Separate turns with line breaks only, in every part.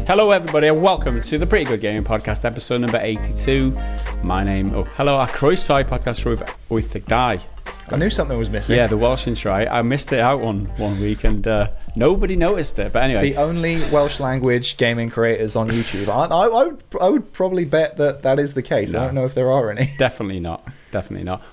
Hello everybody and welcome to the Pretty Good Gaming Podcast, episode number 82. Hello, our Croeso podcast with the guy.
I knew something was missing.
Yeah, the Welsh intro. I missed it out one week and nobody noticed it. But anyway,
the only Welsh language gaming creators on YouTube. I would probably bet that is the case. No. I don't know if there are any.
Definitely not.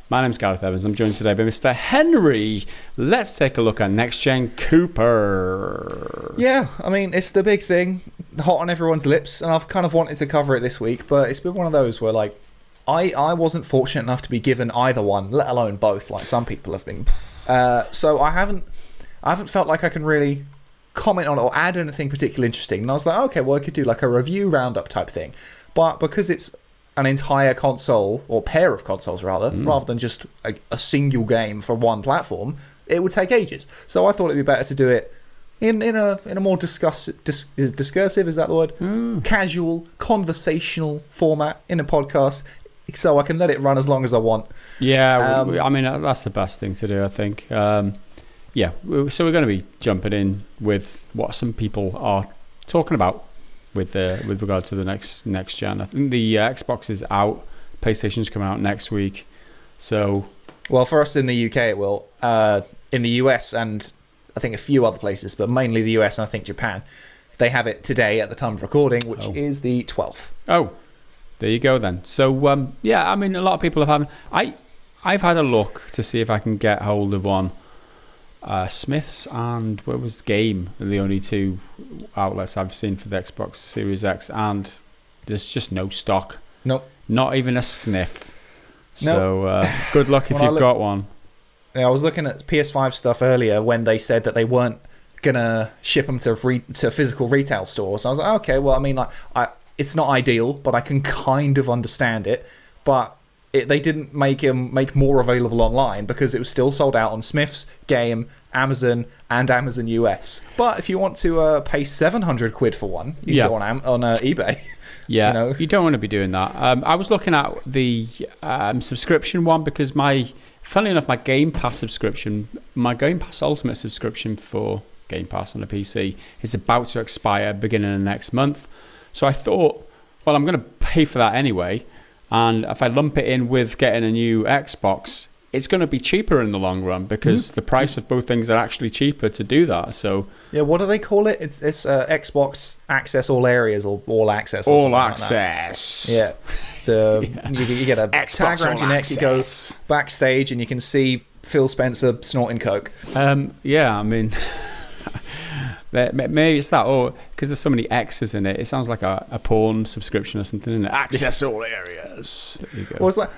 My name's Gareth Evans. I'm joined today by Mr. Henry. Let's take a look at Next Gen Cooper.
Yeah, I mean, it's the big thing, hot on everyone's lips, and I've kind of wanted to cover it this week, but it's been one of those where, like, I wasn't fortunate enough to be given either one, let alone both, like some people have been. So I haven't felt like I can really comment on it or add anything particularly interesting. And I was like, okay, well, I could do like a review roundup type thing. But because it's an entire console, or pair of consoles rather than just a single game for one platform, it would take ages. So I thought it'd be better to do it in a more discursive, is that the word? Casual, conversational format in a podcast, so I can let it run as long as I want.
Yeah, I mean, that's the best thing to do, I think. So we're going to be jumping in with what some people are talking about with regard to the next gen. I think the Xbox is out, PlayStation's coming out next week. So,
well, for us in the UK, it will. In the US and I think a few other places, but mainly the US and I think Japan, they have it today at the time of recording, which is the 12th.
Oh, there you go then. So, I mean, a lot of people have had... I've had a look to see if I can get hold of one. Smith's and where was Game are the only two outlets I've seen for the Xbox Series X, and there's just no stock.
Nope.
Not even a sniff.
Nope.
So, good luck if you've got one.
Yeah, I was looking at PS5 stuff earlier when they said that they weren't gonna ship them to physical retail stores. I was like, okay, well, I mean, like, it's not ideal, but I can kind of understand it. But they didn't make more available online because it was still sold out on Smith's, Game, Amazon, and Amazon US. But if you want to pay £700 for one, you can go on eBay.
Yeah, you don't want to be doing that. I was looking at the subscription one because funnily enough, my Game Pass Ultimate subscription for Game Pass on a PC is about to expire beginning of next month. So I thought, well, I'm going to pay for that anyway. And if I lump it in with getting a new Xbox, it's going to be cheaper in the long run because the price of both things are actually cheaper to do that. So
yeah, what do they call it? It's Xbox Access All Areas or All Access.
All Access.
Like yeah. You get a
Xbox
tag around your neck.
Access.
You go backstage and you can see Phil Spencer snorting coke.
Yeah, I mean. Maybe it's that, or because there's so many X's in it, it sounds like a porn subscription or something, isn't it? Access all areas. There you go.
Well, it's like,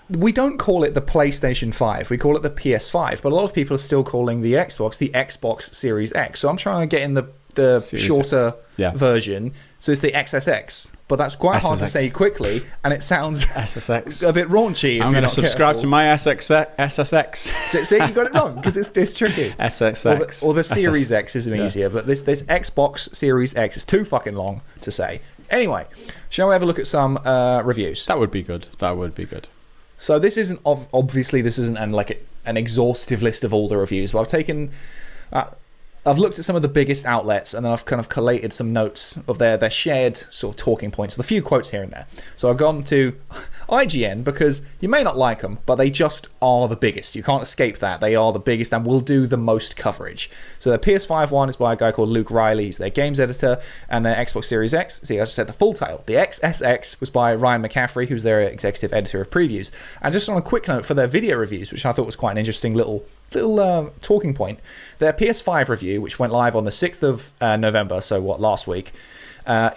we don't call it the PlayStation 5, we call it the PS5, but a lot of people are still calling the Xbox Series X. So I'm trying to get in the shorter version, so it's the XSX. But that's quite hard to say quickly, and it sounds
SSX.
a bit raunchy.
I'm going to subscribe to my SSX.
See, you got it wrong, because it's tricky.
SXX.
Or the Series X is easier, but this Xbox Series X is too fucking long to say. Anyway, shall we have a look at some reviews?
That would be good.
So this isn't, obviously, this isn't an exhaustive list of all the reviews, but I've taken... I've looked at some of the biggest outlets and then I've kind of collated some notes of their shared sort of talking points with a few quotes here and there. So I've gone to IGN because you may not like them, but they just are the biggest. You can't escape that. They are the biggest and will do the most coverage. So the PS5 one is by a guy called Luke Riley. He's their games editor. And their Xbox Series X, see, I just said the full title. The XSX was by Ryan McCaffrey, who's their executive editor of previews. And just on a quick note for their video reviews, which I thought was quite an interesting little talking point, their PS5 review, which went live on the 6th of November, so last week,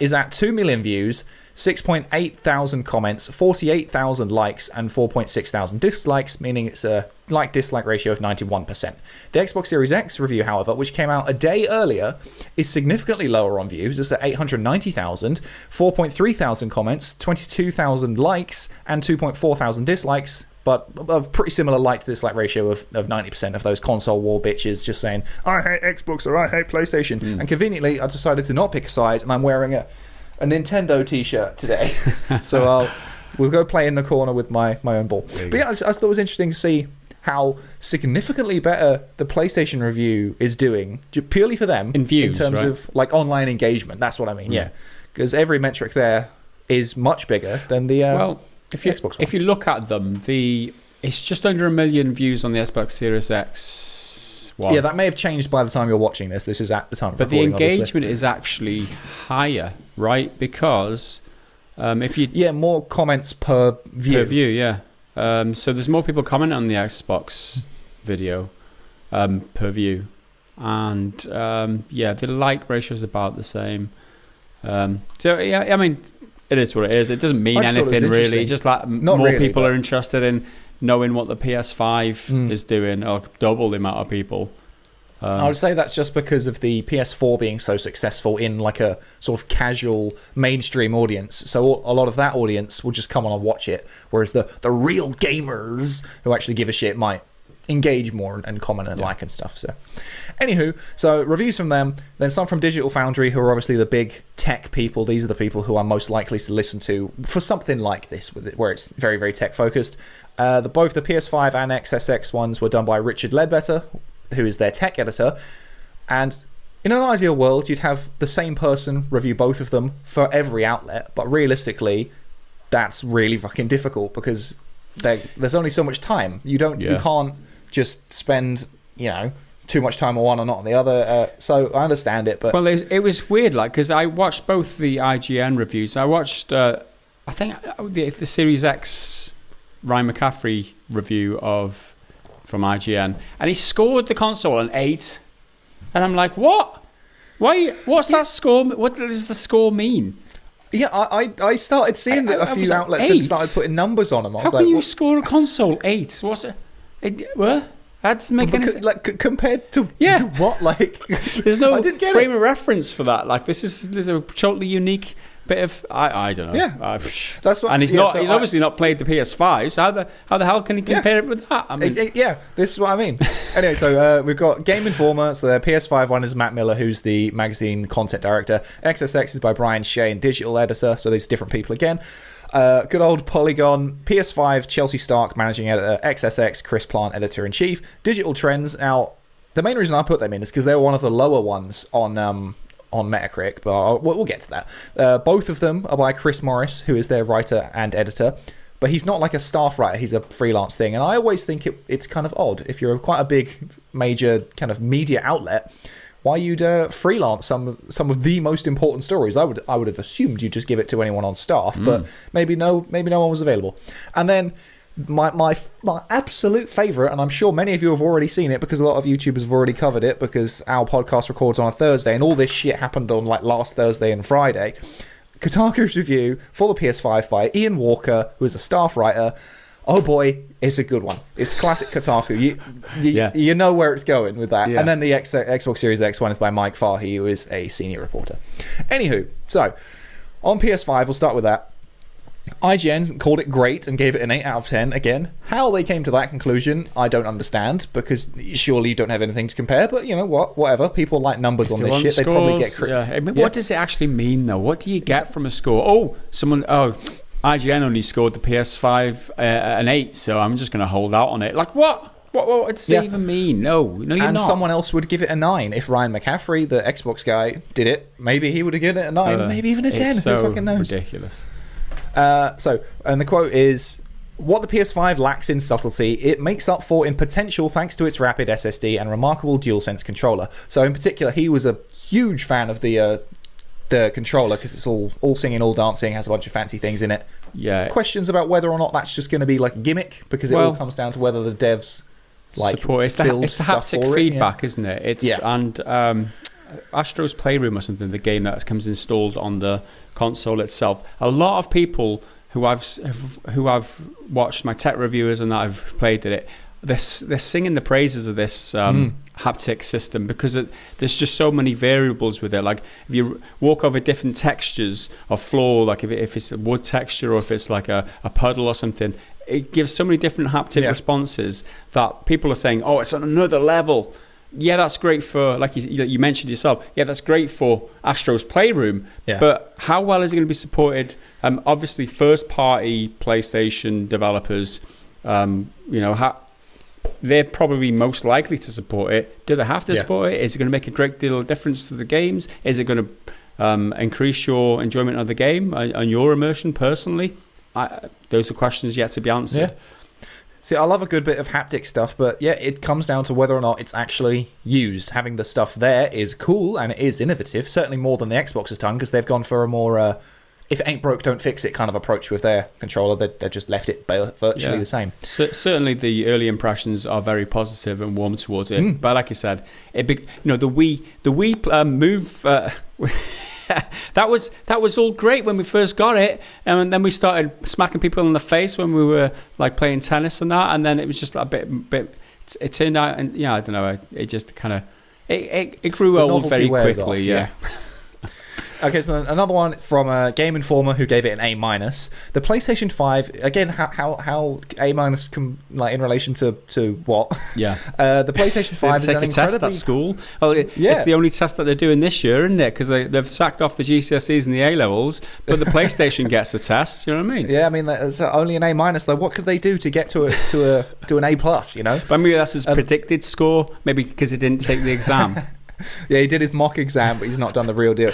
is at 2 million views, 6.8 thousand comments, 48,000 likes, and 4.6 thousand dislikes, meaning it's a like-dislike ratio of 91%. The Xbox Series X review, however, which came out a day earlier, is significantly lower on views. It's at 890,000, 4.3 thousand comments, 22,000 likes, and 2.4 thousand dislikes, but a pretty similar like-to-dislike ratio of 90% of those console war bitches just saying, I hate Xbox or I hate PlayStation. And conveniently, I decided to not pick a side, and I'm wearing a Nintendo t-shirt today. So we'll go play in the corner with my own ball. But yeah, I just thought it was interesting to see how significantly better the PlayStation review is doing, purely for them,
in views,
in terms
right?
of like online engagement. That's what I mean. Yeah, because every metric there is much bigger than the Xbox one.
If you look at them, it's just under 1 million views on the Xbox Series X. One.
Yeah, that may have changed by the time you're watching this. This is at the time of
but the
recording,
engagement is actually higher, right? Because if you
more comments per view.
Per view, yeah. So there's more people commenting on the Xbox video per view, and the like ratio is about the same. So yeah, I mean, it is what it is. It doesn't mean anything really. It's just like more people are interested in knowing what the PS5 is doing, or double the amount of people.
I would say that's just because of the PS4 being so successful in like a sort of casual mainstream audience. So a lot of that audience will just come on and watch it, whereas the real gamers who actually give a shit might engage more and comment and like and stuff. So anywho, so reviews from them, then some from Digital Foundry, who are obviously the big tech people. These are the people who I'm most likely to listen to for something like this, where it's very, very tech focused. Both the PS5 and XSX ones were done by Richard Ledbetter, who is their tech editor. And in an ideal world, you'd have the same person review both of them for every outlet, but realistically that's really fucking difficult because there's only so much time. You can't just spend too much time on one or not on the other. So I understand it, but
it was weird, like, because I watched both the IGN reviews. I watched I think the Series X Ryan McCaffrey review from IGN, and he scored the console an 8, and I'm like, what? Why? What's that score? What does the score mean? Yeah,
I started seeing that a few outlets had started putting numbers on them.
How can you score a console 8? What's it? What? That doesn't make any sense.
Like compared to what? Like,
there's no frame of reference for that. Like, there's a totally unique bit of I don't know.
Yeah, that's what.
And he's obviously not played the PS5. So how the hell can he compare it with that? I mean,
this is what I mean. Anyway, so we've got Game Informer. So the PS5 one is Matt Miller, who's the magazine content director. XSX is by Brian Shea, and digital editor. So these different people again. Good old Polygon. PS5 Chelsea Stark, managing editor. XSX Chris Plant, editor in chief. Digital Trends. Now, the main reason I put them in is because they're one of the lower ones on Metacritic, but we'll get to that. Both of them are by Chris Morris, who is their writer and editor, but he's not like a staff writer, he's a freelance thing, and I always think it's kind of odd. If you're quite a big, major kind of media outlet, why you'd freelance some of the most important stories. I would have assumed you'd just give it to anyone on staff, but maybe no one was available. And then my absolute favourite, and I'm sure many of you have already seen it because a lot of YouTubers have already covered it because our podcast records on a Thursday and all this shit happened on like last Thursday and Friday. Kotaku's review for the PS5 by Ian Walker, who is a staff writer. Oh boy, it's a good one. It's classic Kotaku. You know where it's going with that. Yeah. And then the Xbox Series X one is by Mike Farhi, who is a senior reporter. Anywho, so on PS5, we'll start with that. IGN called it great and gave it an 8 out of 10. Again, how they came to that conclusion, I don't understand, because surely you don't have anything to compare, but you know what, whatever. People like numbers on this shit. They probably get...
I mean, what does it actually mean, though? What do you get from a score? IGN only scored the PS5 an 8, so I'm just going to hold out on it. Like, what? What does it even mean? No, you're not.
And someone else would give it a 9. If Ryan McCaffrey, the Xbox guy, did it, maybe he would have given it a 9, maybe even a 10.
So
who fucking knows?
Ridiculous.
And the quote is, what the PS5 lacks in subtlety, it makes up for in potential thanks to its rapid SSD and remarkable DualSense controller. So in particular, he was a huge fan of the controller because it's all singing, all dancing, has a bunch of fancy things in it.
Yeah.
Questions about whether or not that's just going to be like a gimmick, because it all comes down to whether the devs
support. It's the haptic feedback, isn't it? And Astro's Playroom or something, the game that comes installed on the console itself. A lot of people who I've watched, my tech reviewers and that I've played it, they're singing the praises of this haptic system because there's just so many variables with it. Like if you walk over different textures of floor, like if it's a wood texture or if it's like a puddle or something, it gives so many different haptic responses that people are saying, oh, it's on another level. Yeah, that's great for, like you mentioned yourself, that's great for Astro's Playroom, but how well is it going to be supported? Obviously, first-party PlayStation developers, they're probably most likely to support it. Do they have to
Yeah.
support it? Is it going to make a great deal of difference to the games? Is it going to increase your enjoyment of the game and your immersion personally? Those are questions yet to be answered.
Yeah. See, I love a good bit of haptic stuff, but yeah, it comes down to whether or not it's actually used. Having the stuff there is cool and it is innovative, certainly more than the Xbox has done, because they've gone for a more if it ain't broke, don't fix it kind of approach with their controller. They've just left it virtually the same.
Certainly, the early impressions are very positive and warm towards it. But like I said, the Wii Move. That was all great when we first got it, and then we started smacking people in the face when we were like playing tennis and that, and then it was just a bit. It turned out, and yeah, I don't know. It just kind of it grew old very quickly. Yeah.
Okay, so another one from Game Informer, who gave it an A-. The PlayStation 5, again, how A- like in relation to what?
Yeah.
The PlayStation 5 is an
incredibly... test at school. Well, it's the only test that they're doing this year, isn't it? Because they've sacked off the GCSEs and the A-levels, but the PlayStation gets a test. You know what I mean?
Yeah, I mean, it's only an A-, though. What could they do to get to an A+, you know?
But maybe that's his predicted score, maybe because he didn't take the exam.
Yeah, he did his mock exam, but he's not done the real deal.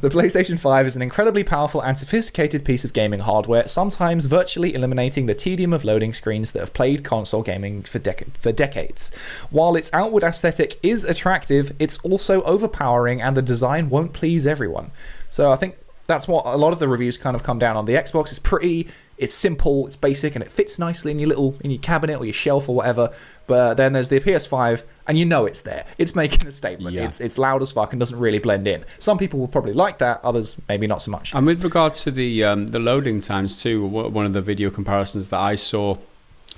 The PlayStation 5 is an incredibly powerful and sophisticated piece of gaming hardware, sometimes virtually eliminating the tedium of loading screens that have plagued console gaming for decades. While its outward aesthetic is attractive, it's also overpowering, and the design won't please everyone. So I think that's what a lot of the reviews kind of come down on. The Xbox is pretty, it's simple, it's basic, and it fits nicely in your cabinet or your shelf or whatever. But then there's the PS5, and you know it's there. It's making a statement.
Yeah.
It's loud as fuck and doesn't really blend in. Some people will probably like that, others maybe not so much.
And with regard to the loading times too, one of the video comparisons that I saw,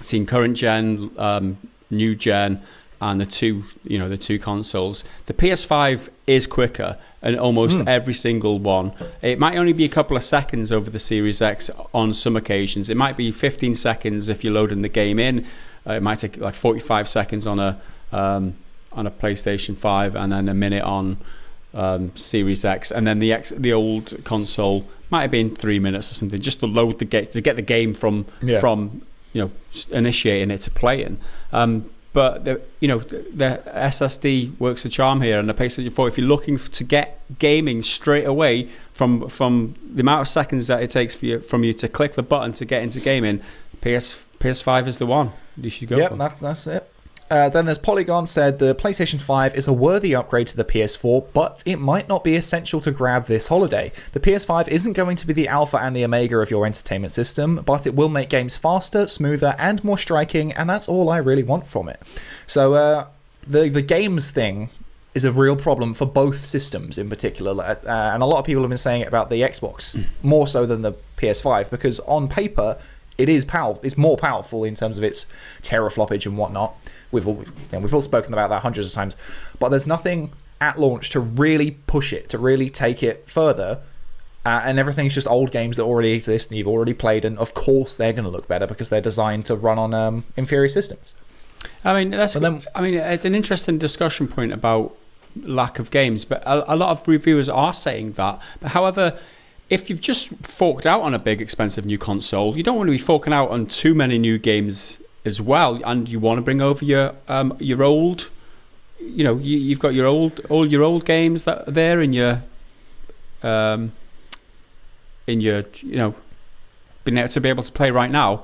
seen current gen, new gen, and the two consoles, the PS5 is quicker in almost every single one. It might only be a couple of seconds over the Series X on some occasions. It might be 15 seconds if you're loading the game in. It might take like 45 seconds on a PlayStation 5, and then a minute on Series X, and then the old console might have been 3 minutes or something, just to load the game, to get the game from initiating it to playing. But the SSD works the charm here, and the PlayStation 4. If you're looking to get gaming straight away from the amount of seconds that it takes from you to click the button to get into gaming, PS5 is the one you should go for.
Yep, that's it. Then there's Polygon said the PlayStation 5 is a worthy upgrade to the PS4, but it might not be essential to grab this holiday. The PS5 isn't going to be the alpha and the omega of your entertainment system, but it will make games faster, smoother, and more striking, and that's all I really want from it. So the games thing is a real problem for both systems in particular, and a lot of people have been saying it about the Xbox more so than the PS5, because on paper it is it's more powerful in terms of its terafloppage and whatnot. We've all spoken about that hundreds of times, but there's nothing at launch to really push it, to really take it further, and everything's just old games that already exist and you've already played, and of course they're going to look better because they're designed to run on inferior systems.
I mean, it's an interesting discussion point about lack of games, but a lot of reviewers are saying that. But however, if you've just forked out on a big expensive new console, you don't want to be forking out on too many new games as well, and you want to bring over your old, you've got all your old games that are there in your being able to be able to play right now.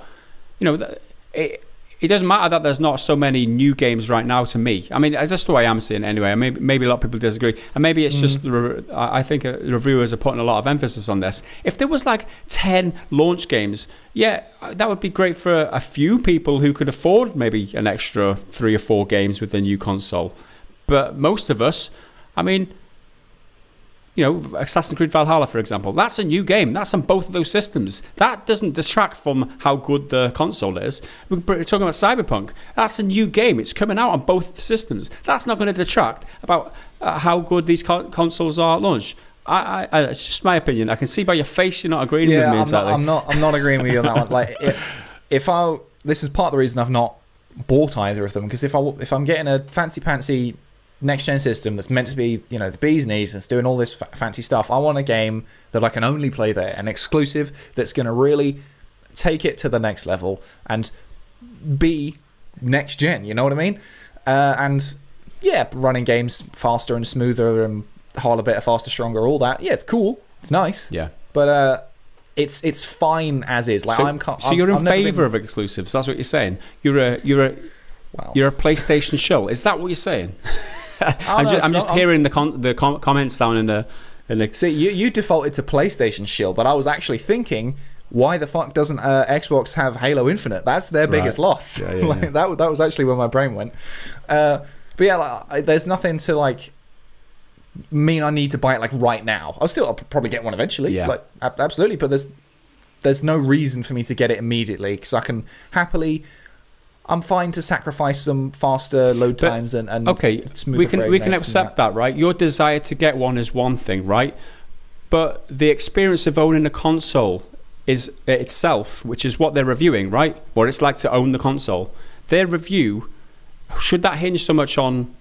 It doesn't matter that there's not so many new games right now to me. I mean, that's the way I'm seeing it anyway. Maybe a lot of people disagree. And maybe it's just, I think reviewers are putting a lot of emphasis on this. If there was like 10 launch games, yeah, that would be great for a few people who could afford maybe an extra 3 or 4 games with the new console. But most of us, I mean, Assassin's Creed Valhalla, for example, that's a new game. That's on both of those systems. That doesn't detract from how good the console is. We're talking about Cyberpunk. That's a new game. It's coming out on both systems. That's not going to detract about how good these consoles are at launch. It's just my opinion. I can see by your face you're not agreeing with me entirely.
I'm not agreeing with you on that one. Like, this is part of the reason I've not bought either of them, because if I'm getting a fancy next-gen system that's meant to be, the bee's knees, it's doing all this fancy stuff, I want a game that I can only play there, an exclusive that's going to really take it to the next level and be next gen. You know what I mean? And yeah, running games faster and smoother and harder, better, faster, stronger, all that. Yeah, it's cool. It's nice.
Yeah.
But it's fine as is. Like
so you're in favour of exclusives. That's what you're saying. You're a PlayStation shill. Is that what you're saying? I'm just hearing the comments down in the.
See, you defaulted to PlayStation shill, but I was actually thinking, why the fuck doesn't Xbox have Halo Infinite? That's their biggest loss. Yeah. That was actually where my brain went. But yeah, there's nothing to mean I need to buy it right now. I'll probably get one eventually. Yeah. Absolutely. But there's no reason for me to get it immediately, because I can happily. I'm fine to sacrifice some faster load times and smoother
we can accept that, right? Your desire to get one is one thing, right? But the experience of owning a console is itself, which is what they're reviewing, right? What it's like to own the console. Their review, should that hinge so much on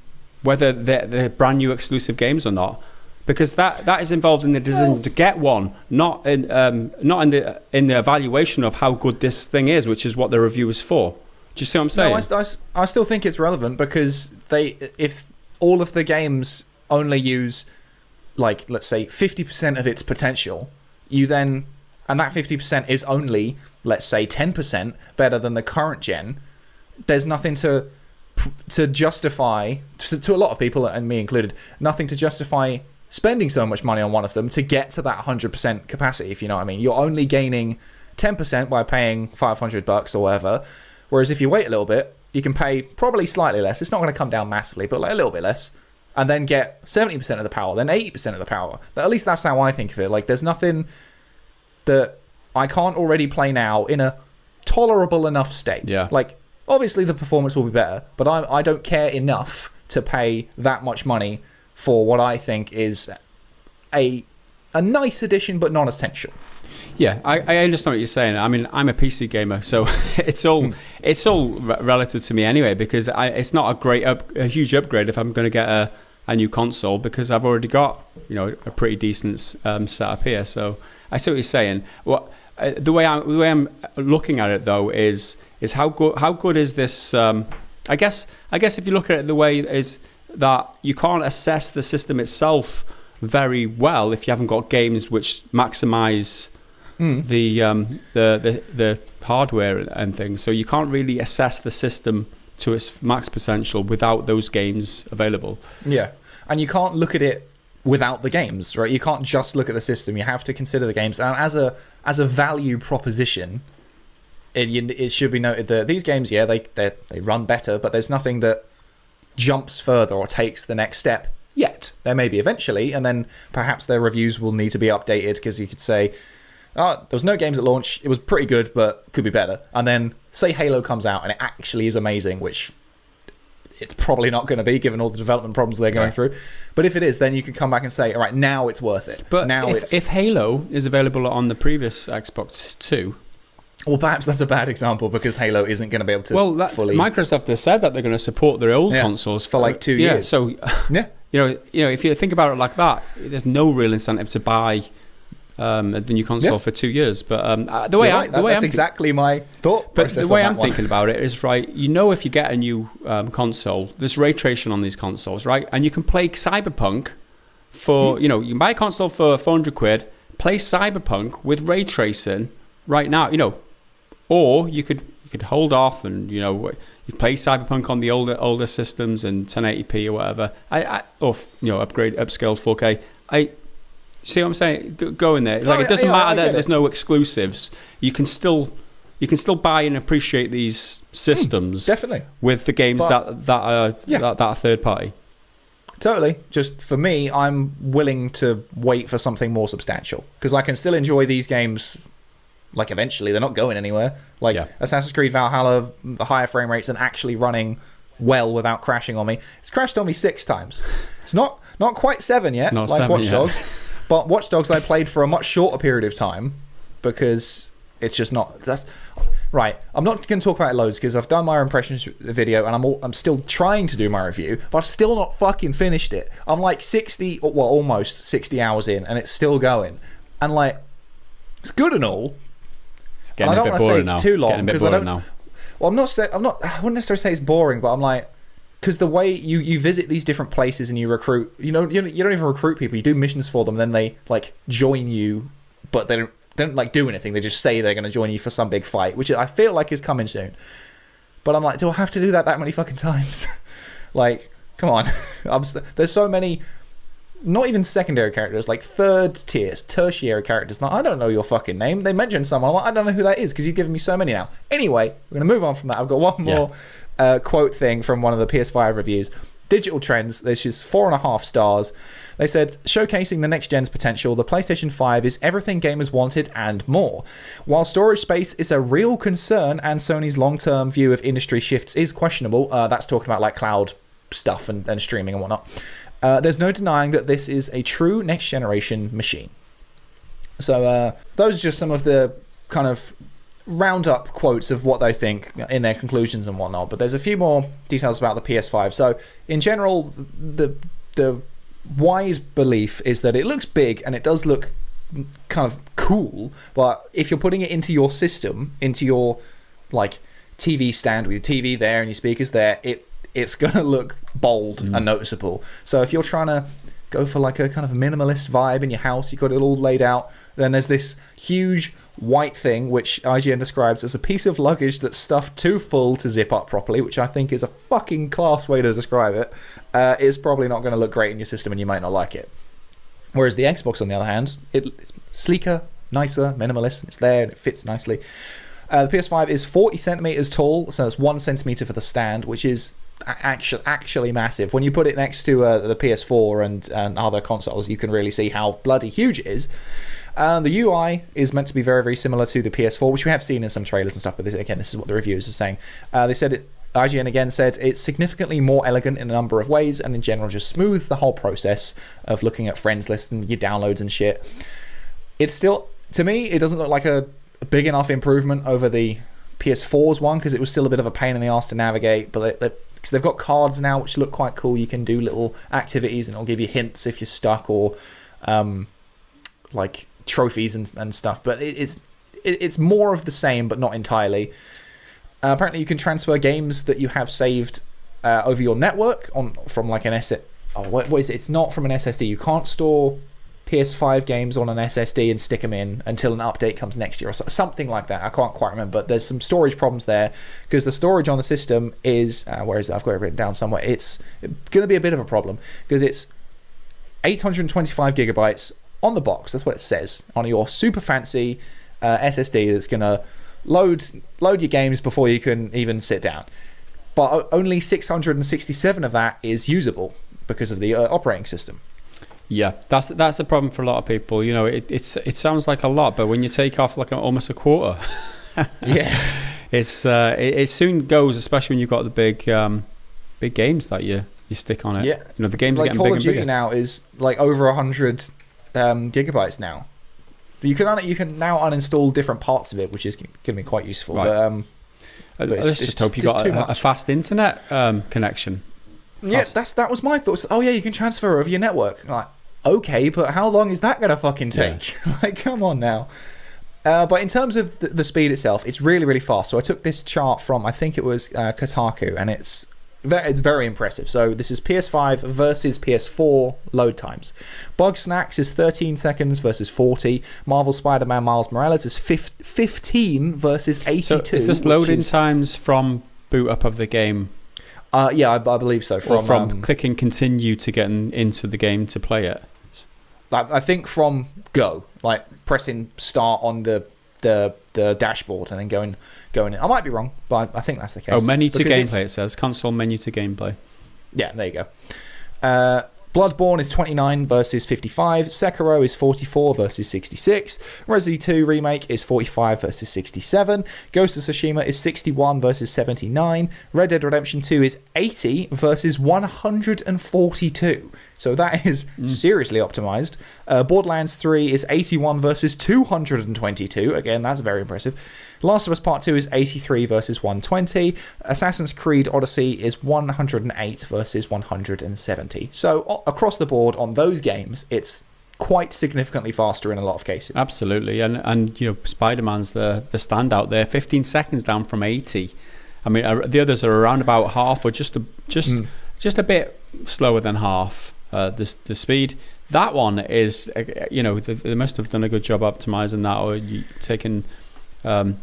whether they're brand new exclusive games or not? Because that is involved in the decision to get one, not in the evaluation of how good this thing is, which is what the review is for. Do you see what I'm saying?
No, I still think it's relevant, because if all of the games only use, let's say 50% of its potential, and that 50% is only, let's say, 10% better than the current gen, there's nothing to justify, to a lot of people, and me included, nothing to justify spending so much money on one of them to get to that 100% capacity, if you know what I mean. You're only gaining 10% by paying $500 or whatever. Whereas if you wait a little bit, you can pay probably slightly less. It's not going to come down massively, but a little bit less. And then get 70% of the power, then 80% of the power. But at least that's how I think of it. There's nothing that I can't already play now in a tolerable enough state.
Yeah.
Obviously the performance will be better, but I don't care enough to pay that much money for what I think is a nice addition, but non-essential.
Yeah, I understand what you're saying. I mean, I'm a PC gamer, so it's all relative to me anyway, because it's not a huge upgrade if I'm going to get a new console, because I've already got a pretty decent setup here. So I see what you're saying. Well, the way I'm looking at it though is how good is this? I guess if you look at it the way is that you can't assess the system itself very well if you haven't got games which maximize the hardware and things. So you can't really assess the system to its max potential without those games available.
Yeah, and you can't look at it without the games, right? You can't just look at the system. You have to consider the games. And as a value proposition, it should be noted that these games, they run better, but there's nothing that jumps further or takes the next step yet. There may be eventually, and then perhaps their reviews will need to be updated, because you could say, there was no games at launch, it was pretty good, but could be better. And then say Halo comes out and it actually is amazing, which it's probably not going to be given all the development problems they're going through. But if it is, then you can come back and say, all right, now it's worth it.
But
now
if Halo is available on the previous Xbox 2...
Well, perhaps that's a bad example, because Halo isn't going to be able to fully...
Microsoft has said that they're going to support their old consoles
for 2 years.
Yeah, so if you think about it like that, there's no real incentive to buy the new console for 2 years. But that's exactly my thought process. But the way I'm thinking about it is, right, if you get a new console, there's ray tracing on these consoles, right? And you can play Cyberpunk for, you can buy a console for 400 quid, play Cyberpunk with ray tracing right now, or you could hold off and, you play Cyberpunk on the older systems and 1080p or whatever. Upscaled 4K. See what I'm saying? Go in there. It doesn't matter that there's no exclusives. You can still buy and appreciate these systems
definitely
with the games that are third party.
Totally. Just for me, I'm willing to wait for something more substantial, because I can still enjoy these games. Eventually, they're not going anywhere. Assassin's Creed Valhalla, the higher frame rates and actually running well without crashing on me. It's crashed on me 6 times. It's not quite 7 yet,
not 7
Watch Dogs. But Watch Dogs I played for a much shorter period of time, because it's just not... Right, I'm not going to talk about it loads, because I've done my impressions video and I'm still trying to do my review, but I've still not fucking finished it. I'm almost 60 hours in, and it's still going. And it's good and all.
I
don't want to say it's too long, because I don't. Well, I'm not. I wouldn't necessarily say it's boring, but I'm like, because the way you visit these different places and you recruit, you don't even recruit people. You do missions for them, then they like join you, but they don't like do anything. They just say they're going to join you for some big fight, which I feel like is coming soon. But I'm like, do I have to do that many fucking times? Like, come on. There's so many, not even secondary characters, like third tiers, tertiary characters. Like, I don't know your fucking name. They mentioned someone. I'm like, I don't know who that is because you've given me so many now. Anyway, we're going to move on from that. I've got one more quote thing from one of the PS5 reviews. Digital Trends, this is 4.5 stars. They said, showcasing the next gen's potential, the PlayStation 5 is everything gamers wanted and more. While storage space is a real concern and Sony's long-term view of industry shifts is questionable, that's talking about like cloud stuff and streaming and whatnot, there's no denying that this is a true next-generation machine. So those are just some of the kind of roundup quotes of what they think in their conclusions and whatnot, but there's a few more details about the PS5. So in general, the wide belief is that it looks big and it does look kind of cool, but if you're putting it into your system, into your like TV stand with your TV there and your speakers there, it's gonna look bold and noticeable. So if you're trying to go for like a kind of minimalist vibe in your house, you've got it all laid out, then there's this huge white thing which IGN describes as a piece of luggage that's stuffed too full to zip up properly, which I think is a fucking class way to describe it. It's probably not going to look great in your system and you might not like it. Whereas the Xbox, on the other hand, it's sleeker, nicer, minimalist, and it's there and it fits nicely. The PS5 is 40 centimeters tall, so that's 1 centimeter for the stand, which is actually massive. When you put it next to the PS4 and other consoles, you can really see how bloody huge it is. The UI is meant to be very, very similar to the PS4, which we have seen in some trailers and stuff, but this is what the reviewers are saying. They said IGN again said it's significantly more elegant in a number of ways, and in general just smooths the whole process of looking at friends lists and your downloads and shit. It's still, to me, it doesn't look like a big enough improvement over the PS4's one, because it was still a bit of a pain in the ass to navigate, but because they've got cards now which look quite cool. You can do little activities and it'll give you hints if you're stuck, or like trophies and stuff, but it's more of the same but not entirely. Apparently you can transfer games that you have saved over your network from like an what is it? It's not from an SSD. You can't store PS5 games on an SSD and stick them in until an update comes next year or something like that. I can't quite remember, but there's some storage problems there because the storage on the system is where is it? I've got it written down somewhere. It's going to be a bit of a problem because it's 825 gigabytes on the box. That's what it says on your super fancy SSD that's going to load your games before you can even sit down. But only 667 of that is usable because of the operating system.
Yeah, that's a problem for a lot of people. You know, it sounds like a lot, but when you take off like almost a quarter, it soon goes, especially when you've got the big games that you stick on it. Yeah, you know, the games
like
are getting
Call
bigger
of Duty
and bigger.
now is like over 100 gigabytes now. You can now uninstall different parts of it, which is going to be quite useful.
Right.
But
let's just hope you got a fast internet connection.
Yeah, that was my thoughts. Oh yeah, you can transfer over your network. Like, okay, but how long is that going to fucking take? Yeah. Like, come on now. But in terms of the speed itself, it's really, really fast. So I took this chart from, I think it was Kotaku, and it's very impressive. So this is PS5 versus PS4 load times. Bugsnax is 13 seconds versus 40. Marvel Spider-Man Miles Morales is 15 versus 82. So
is this loading times from boot up of the game?
Yeah, I believe so.
From clicking continue to getting into the game to play it?
I think from go, like pressing start on the dashboard and then going in. I might be wrong, but I think that's the case.
Oh, menu to gameplay, it says. Console menu to gameplay.
Yeah, there you go. Bloodborne is 29 versus 55. Sekiro is 44 versus 66. Resident 2 Remake is 45 versus 67. Ghost of Tsushima is 61 versus 79. Red Dead Redemption 2 is 80 versus 142. So that is seriously optimized. Borderlands 3 is 81 versus 222. Again, that's very impressive. Last of Us Part 2 is 83 versus 120. Assassin's Creed Odyssey is 108 versus 170. So across the board on those games, it's quite significantly faster in a lot of cases.
Absolutely, and you know, Spider-Man's the standout there. 15 seconds down from 80. I mean, the others are around about half, or just a bit slower than half the speed. That one is, they must have done a good job optimizing that, or taking,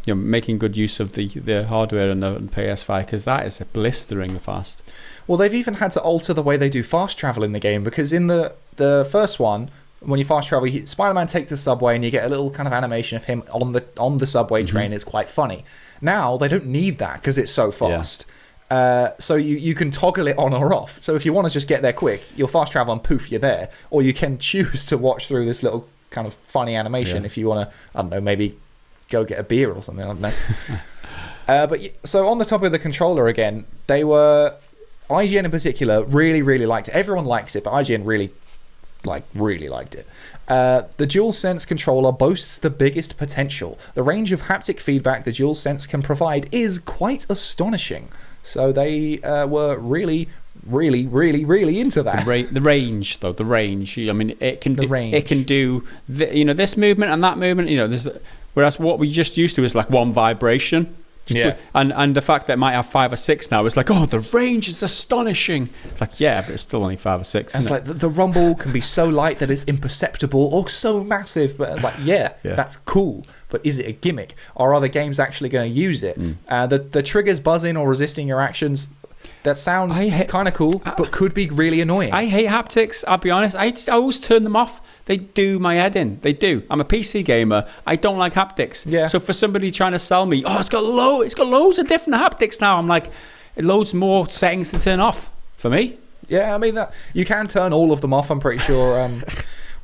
making good use of the hardware and the PS5, because that is blistering fast.
Well, they've even had to alter the way they do fast travel in the game, because in the first one, when you fast travel, Spider-Man takes the subway and you get a little kind of animation of him on the subway train. It's quite funny. Now they don't need that because it's so fast. So you can toggle it on or off. So if you want to just get there quick, you'll fast travel and poof, you're there. Or you can choose to watch through this little kind of funny animation if you want to, I don't know, maybe go get a beer or something. I don't know. So on the topic of the controller again, IGN in particular really, really liked it. Everyone likes it, but IGN really liked it. The DualSense controller boasts the biggest potential. The range of haptic feedback the DualSense can provide is quite astonishing. So they were really, really, really, really into that.
The range. I mean, it can do this movement and that movement. Whereas what we just used to is like one vibration. And the fact that it might have 5 or 6 now is like, oh, the range is astonishing. It's like, yeah, but it's still only 5 or 6.
And it's like the rumble can be so light that it's imperceptible, or so massive. But it's like, that's cool. But is it a gimmick? Are other games actually going to use it? The triggers buzzing or resisting your actions, that sounds kind of cool, but could be really annoying. I hate
haptics, I'll be honest. I always turn them off. They do my head in. They do. I'm a PC gamer. I don't like haptics.
Yeah.
So for somebody trying to sell me, it's got loads of different haptics now. I'm like, loads more settings to turn off for me.
Yeah, I mean, that you can turn all of them off, I'm pretty sure.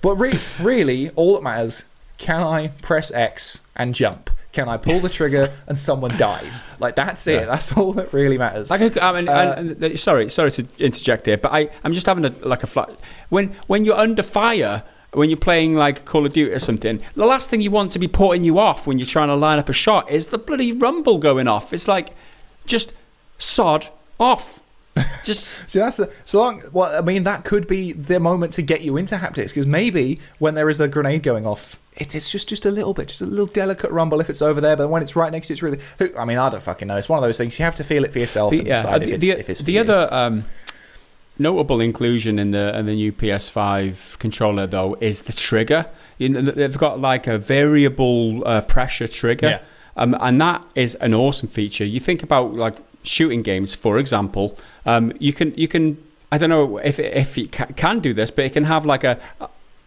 But really, all that matters, can I press X and jump? Can I pull the trigger and someone dies? Like, that's it. That's all that really matters.
Sorry to interject here, but I'm just having a flat. When you're under fire, when you're playing like Call of Duty or something, the last thing you want to be putting you off when you're trying to line up a shot is the bloody rumble going off. It's like, just sod off. Just
see, that could be the moment to get you into haptics, because maybe when there is a grenade going off, it's just a little bit, just a little delicate rumble if it's over there, but when it's right next to it's really, I mean, I don't fucking know. It's one of those things you have to feel it for yourself and decide if it's for you.
Other notable inclusion in the new PS5 controller though is the trigger. They've got like a variable pressure trigger, and that is an awesome feature. You think about like shooting games, for example, you can I don't know if you can do this, but it can have like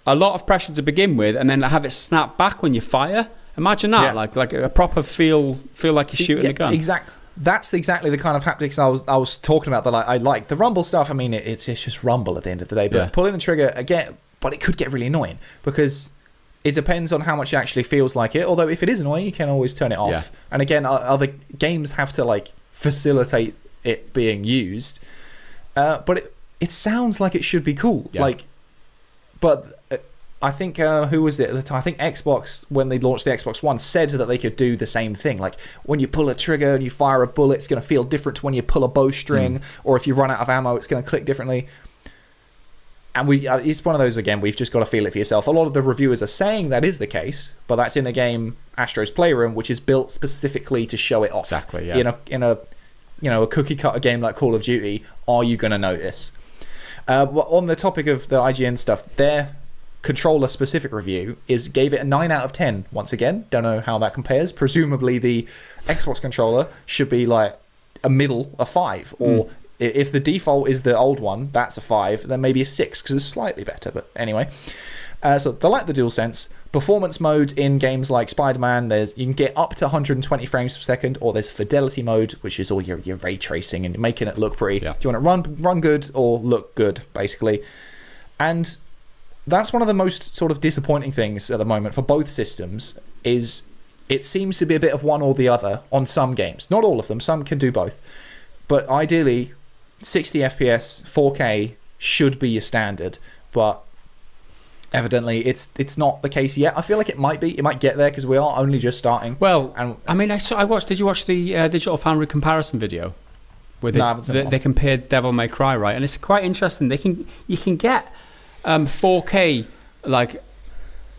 a lot of pressure to begin with, and then have it snap back when you fire. Imagine that, like a proper feel like you're shooting a gun.
Exactly. That's exactly the kind of haptics I was talking about that I like. The rumble stuff, I mean, it's just rumble at the end of the day. But pulling the trigger again, but it could get really annoying because it depends on how much it actually feels like it. Although if it is annoying, you can always turn it off. Yeah. And again, other games have to like facilitate it being used. But it sounds like it should be cool. Yeah. But I think who was it at the time? I think Xbox, when they launched the Xbox One, said that they could do the same thing. Like when you pull a trigger and you fire a bullet, it's going to feel different to when you pull a bowstring, or if you run out of ammo, it's going to click differently. And it's one of those, again, we've just got to feel it for yourself. A lot of the reviewers are saying that is the case, but that's in the game Astro's Playroom, which is built specifically to show it off.
Exactly, yeah.
In a cookie cutter game like Call of Duty, are you going to notice? On the topic of the IGN stuff, their controller specific review gave it a 9 out of 10. Once again, don't know how that compares. Presumably the Xbox controller should be like a 5, or if the default is the old one, that's a 5, then maybe a 6 because it's slightly better. But anyway, so they like the DualSense. Performance mode in games like Spider-Man, you can get up to 120 frames per second, or there's fidelity mode, which is all your ray tracing and making it look pretty. Yeah. Do you want to run good or look good, basically? And that's one of the most sort of disappointing things at the moment for both systems, is it seems to be a bit of one or the other on some games. Not all of them, some can do both. But ideally, 60 FPS, 4K should be your standard, but evidently it's not the case yet. I feel like it might be. It might get there because we are only just starting.
Well, I mean, did you watch the Digital Foundry comparison video? Where they compared Devil May Cry, right? And it's quite interesting. You can get 4K, like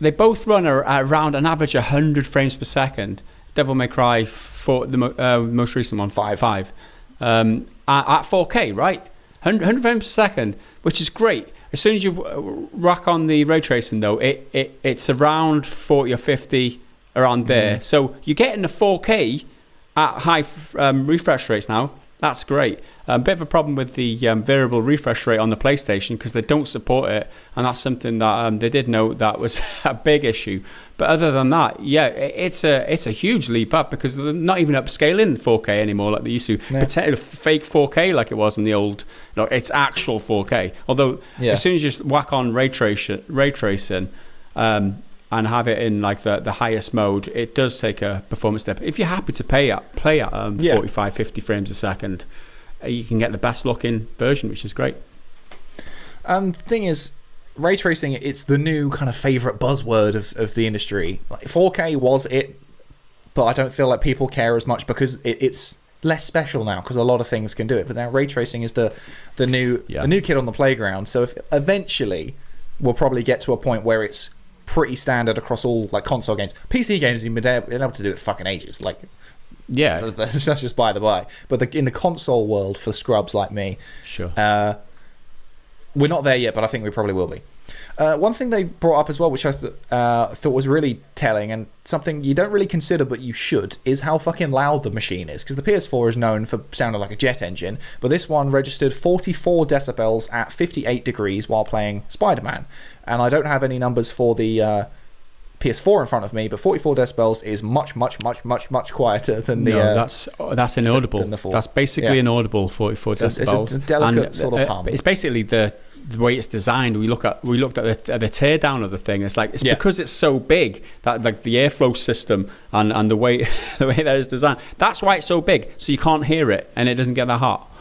they both run around an average 100 frames per second. Devil May Cry for the most recent one, 5, at 4K, right? 100 frames per second, which is great. As soon as you rack on the ray tracing, though, it's around 40 or 50 around there. So you're getting the 4K at high refresh rates now. That's great. A bit of a problem with the variable refresh rate on the PlayStation because they don't support it, and that's something that they did note that was a big issue. But other than that, yeah, it's a huge leap up because they're not even upscaling 4K anymore like they used to.
Yeah.
Pretend fake 4K like it was in the old. It's actual 4K. Although as soon as you just whack on ray tracing. And have it in like the highest mode, it does take a performance step. If you're happy to play at 45, 50 frames a second, you can get the best looking version, which is great.
The thing is, ray tracing, it's the new kind of favourite buzzword of the industry. Like 4K was it, but I don't feel like people care as much because it's less special now because a lot of things can do it. But now ray tracing is the new kid on the playground. So if eventually we'll probably get to a point where it's pretty standard across all like console games. PC games have been able to do it for fucking ages. Like,
yeah,
that's just by the by. But in the console world, for scrubs like me,
sure,
we're not there yet. But I think we probably will be. One thing they brought up as well, which I thought was really telling and something you don't really consider but you should, is how fucking loud the machine is. Because the PS4 is known for sounding like a jet engine, but this one registered 44 decibels at 58 degrees while playing Spider-Man. And I don't have any numbers for the PS4 in front of me, but 44 decibels is much, much, much, much, much quieter than the...
No, that's inaudible.
Than the 4.
That's basically inaudible, 44 decibels.
It's a delicate sort of hum.
It's basically the way it's designed. We looked at the teardown of the thing. It's like because it's so big that like the airflow system and the way that it's designed. That's why it's so big, so you can't hear it and it doesn't get that hot.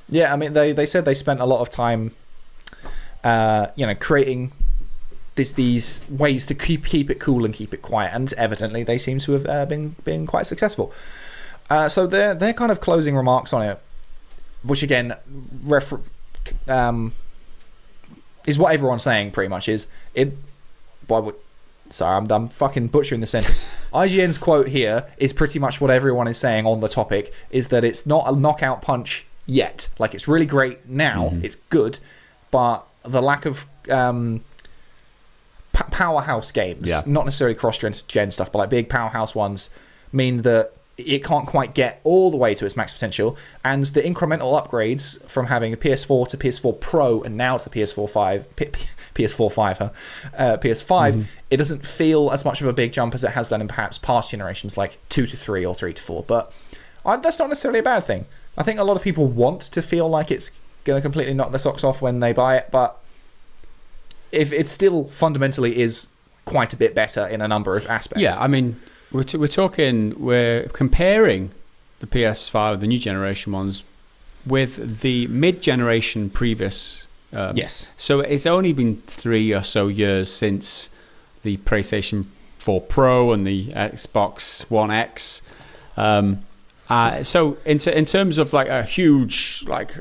Yeah, I mean they said they spent a lot of time, creating these ways to keep it cool and keep it quiet, and evidently they seem to have been quite successful. So their kind of closing remarks on it, which again is what everyone's saying pretty much, is it. Sorry, I'm fucking butchering the sentence. IGN's quote here is pretty much what everyone is saying on the topic, is that it's not a knockout punch yet. Like, it's really great now, it's good, but the lack of powerhouse games, not necessarily cross-gen stuff, but like big powerhouse ones, mean that it can't quite get all the way to its max potential, and the incremental upgrades from having a PS4 to PS4 Pro and now to PS5, it doesn't feel as much of a big jump as it has done in perhaps past generations, like 2 to 3 or 3 to 4. But that's not necessarily a bad thing. I think a lot of people want to feel like it's going to completely knock their socks off when they buy it, but if it still fundamentally is quite a bit better in a number of aspects.
Yeah, I mean, we're comparing the PS5, the new generation ones, with the mid-generation previous.
Yes. So
it's only been 3 or so years since the PlayStation 4 Pro and the Xbox One X. So in terms of like a huge, like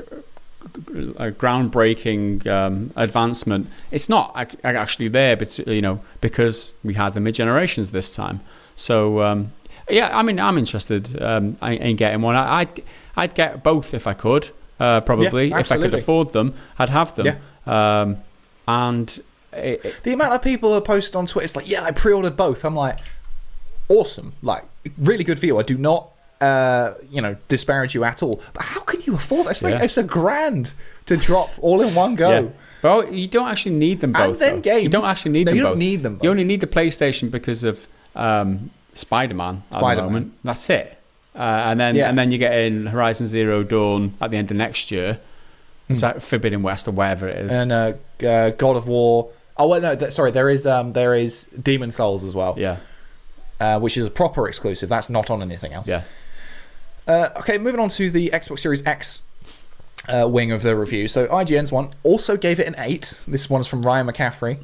a groundbreaking advancement, it's not actually there, but because we had the mid-generations this time. So I mean, I'm interested in getting one. I'd get both if I could. Probably, if I could afford them, I'd have them. Yeah. And
the amount of people who post on Twitter, it's like, I pre-ordered both. I'm like, awesome, like really good for you. I do not, disparage you at all. But how can you afford that? It's like it's $1,000 to drop all in one go. Yeah.
Well, you don't actually need them both.
And then games.
You don't actually need them both.
You don't need them both.
You only need the PlayStation because of Spider-Man at the moment. That's it. And then you get in Horizon Zero Dawn at the end of next year. It's like Forbidden West or whatever it is. And
God of War. Oh wait, no. There is Demon Souls as well.
Yeah.
Which is a proper exclusive. That's not on anything else.
Yeah.
Okay, moving on to the Xbox Series X wing of the review. So IGN's one also gave it an 8. This one's from Ryan McCaffrey.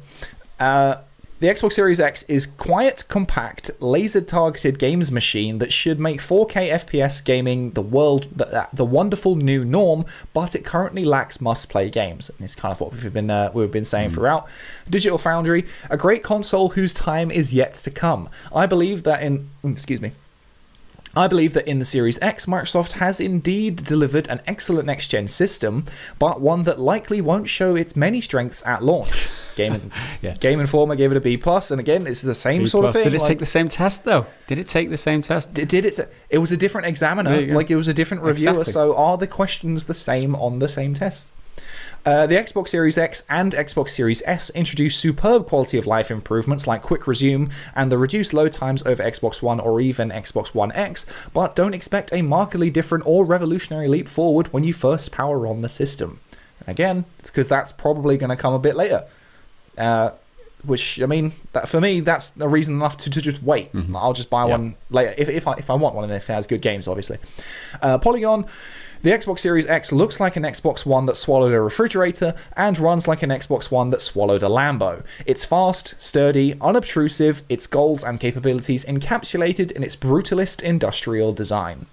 The Xbox Series X is quiet, compact, laser-targeted games machine that should make 4K FPS gaming the wonderful new norm, but it currentently lacks must-play games. And it's kind of what we've been saying throughout. Digital Foundry, a great console whose time is yet to come. I believe that I believe that in the Series X, Microsoft has indeed delivered an excellent next-gen system, but one that likely won't show its many strengths at launch. Game Informer gave it a B+, and again, it's the same
B+.
sort of thing.
Did it take the same test, though? Did it take the same test?
Did it? It was a different examiner, it was a different reviewer, so are the questions the same on the same test? The Xbox Series X and Xbox Series S introduced superb quality of life improvements like quick resume and the reduced load times over Xbox One or even Xbox One X, but don't expect a markedly different or revolutionary leap forward when you first power on the system. Again, it's because that's probably going to come a bit later. Which, I mean, for me, that's a reason enough to just wait. I'll just buy one later if I want one and if it has good games, obviously. Polygon. The Xbox Series X looks like an Xbox One that swallowed a refrigerator and runs like an Xbox One that swallowed a Lambo. It's fast, sturdy, unobtrusive, its goals and capabilities encapsulated in its brutalist industrial design.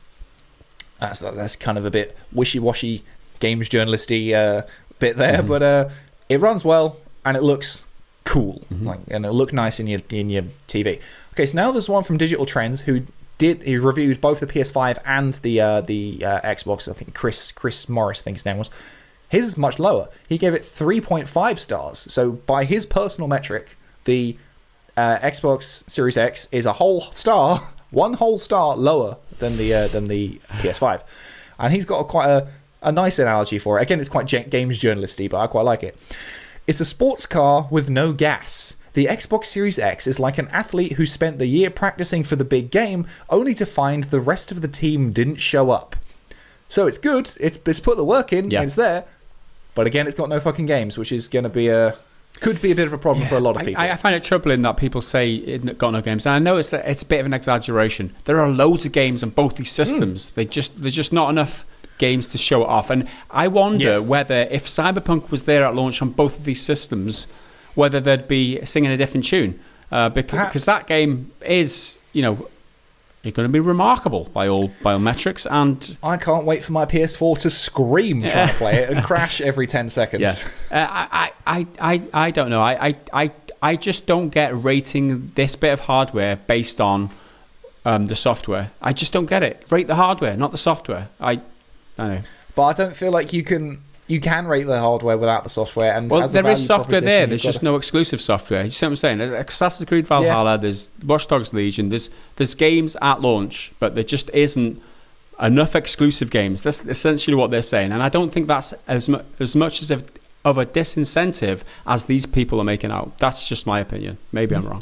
That's kind of a bit wishy-washy games journalisty bit there, but it runs well and it looks cool, and it'll look nice in your TV. Okay, so now there's one from Digital Trends who reviewed both the PS5 and the Xbox. I think Chris Morris, I think his name was. His is much lower. He gave it 3.5 stars. So by his personal metric, the Xbox Series X is one whole star lower than the PS5, and he's got quite a nice analogy for it. Again, it's quite games journalisty, but I quite like it. It's a sports car with no gas. The Xbox Series X is like an athlete who spent the year practicing for the big game, only to find the rest of the team didn't show up. So it's good, it's put the work in, and it's there, but again, it's got no fucking games, which is going to could be a bit of a problem for a lot of people.
I find it troubling that people say it got no games, and I know it's a bit of an exaggeration. There are loads of games on both these systems. There's just not enough games to show it off, and I wonder whether if Cyberpunk was there at launch on both of these systems, whether they'd be singing a different tune, because that game is, going to be remarkable by all metrics, and
I can't wait for my PS4 to scream trying to play it and crash every 10 seconds.
I don't know. I just don't get rating this bit of hardware based on the software. I just don't get it. Rate the hardware, not the software. I don't know.
But I don't feel like you can rate the hardware without the software. And
there is software there. There's just no exclusive software. You see what I'm saying? Assassin's Creed Valhalla, there's Watch Dogs Legion, there's games at launch, but there just isn't enough exclusive games. That's essentially what they're saying. And I don't think that's as much as of a disincentive as these people are making out. That's just my opinion. Maybe I'm wrong.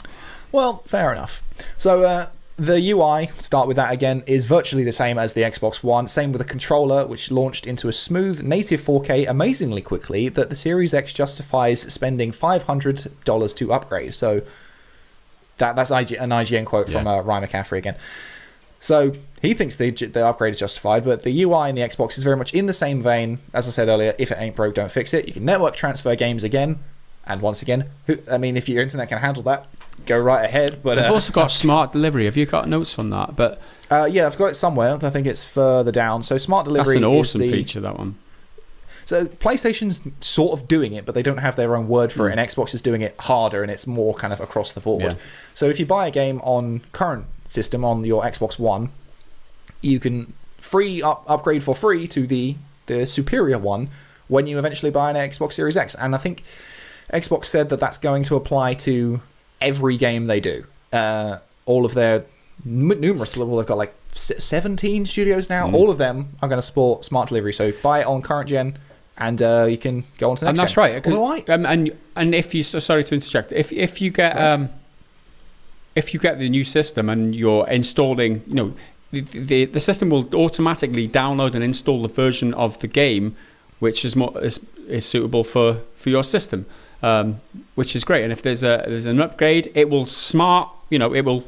Well,
fair enough. So the UI, start with that again, is virtually the same as the Xbox One. Same with the controller, which launched into a smooth native 4K amazingly quickly that the Series X justifies spending $500 to upgrade. So that's an IGN quote from Ryan McCaffrey again. So he thinks the upgrade is justified, but the UI in the Xbox is very much in the same vein. As I said earlier, if it ain't broke, don't fix it. You can network transfer games again. And once again, if your internet can handle that, go right ahead. But
they've also got smart delivery. Have you got notes on that? But
I've got it somewhere. I think it's further down. So smart delivery.
That's an awesome feature, that one.
So PlayStation's sort of doing it, but they don't have their own word for it. And Xbox is doing it harder, and it's more kind of across the board. Yeah. So if you buy a game on current system on your Xbox One, you can upgrade for free to the superior one when you eventually buy an Xbox Series X. And I think Xbox said that that's going to apply to every game they do. All of their numerous, they've got like 17 studios now. All of them are going to support smart delivery. So buy it on current gen, and you can go on to the next
gen.
And that's
right. And if you, sorry to interject, if you get the new system and you're installing, the system will automatically download and install the version of the game which is suitable for your system. Which is great, and if there's an upgrade, it will it will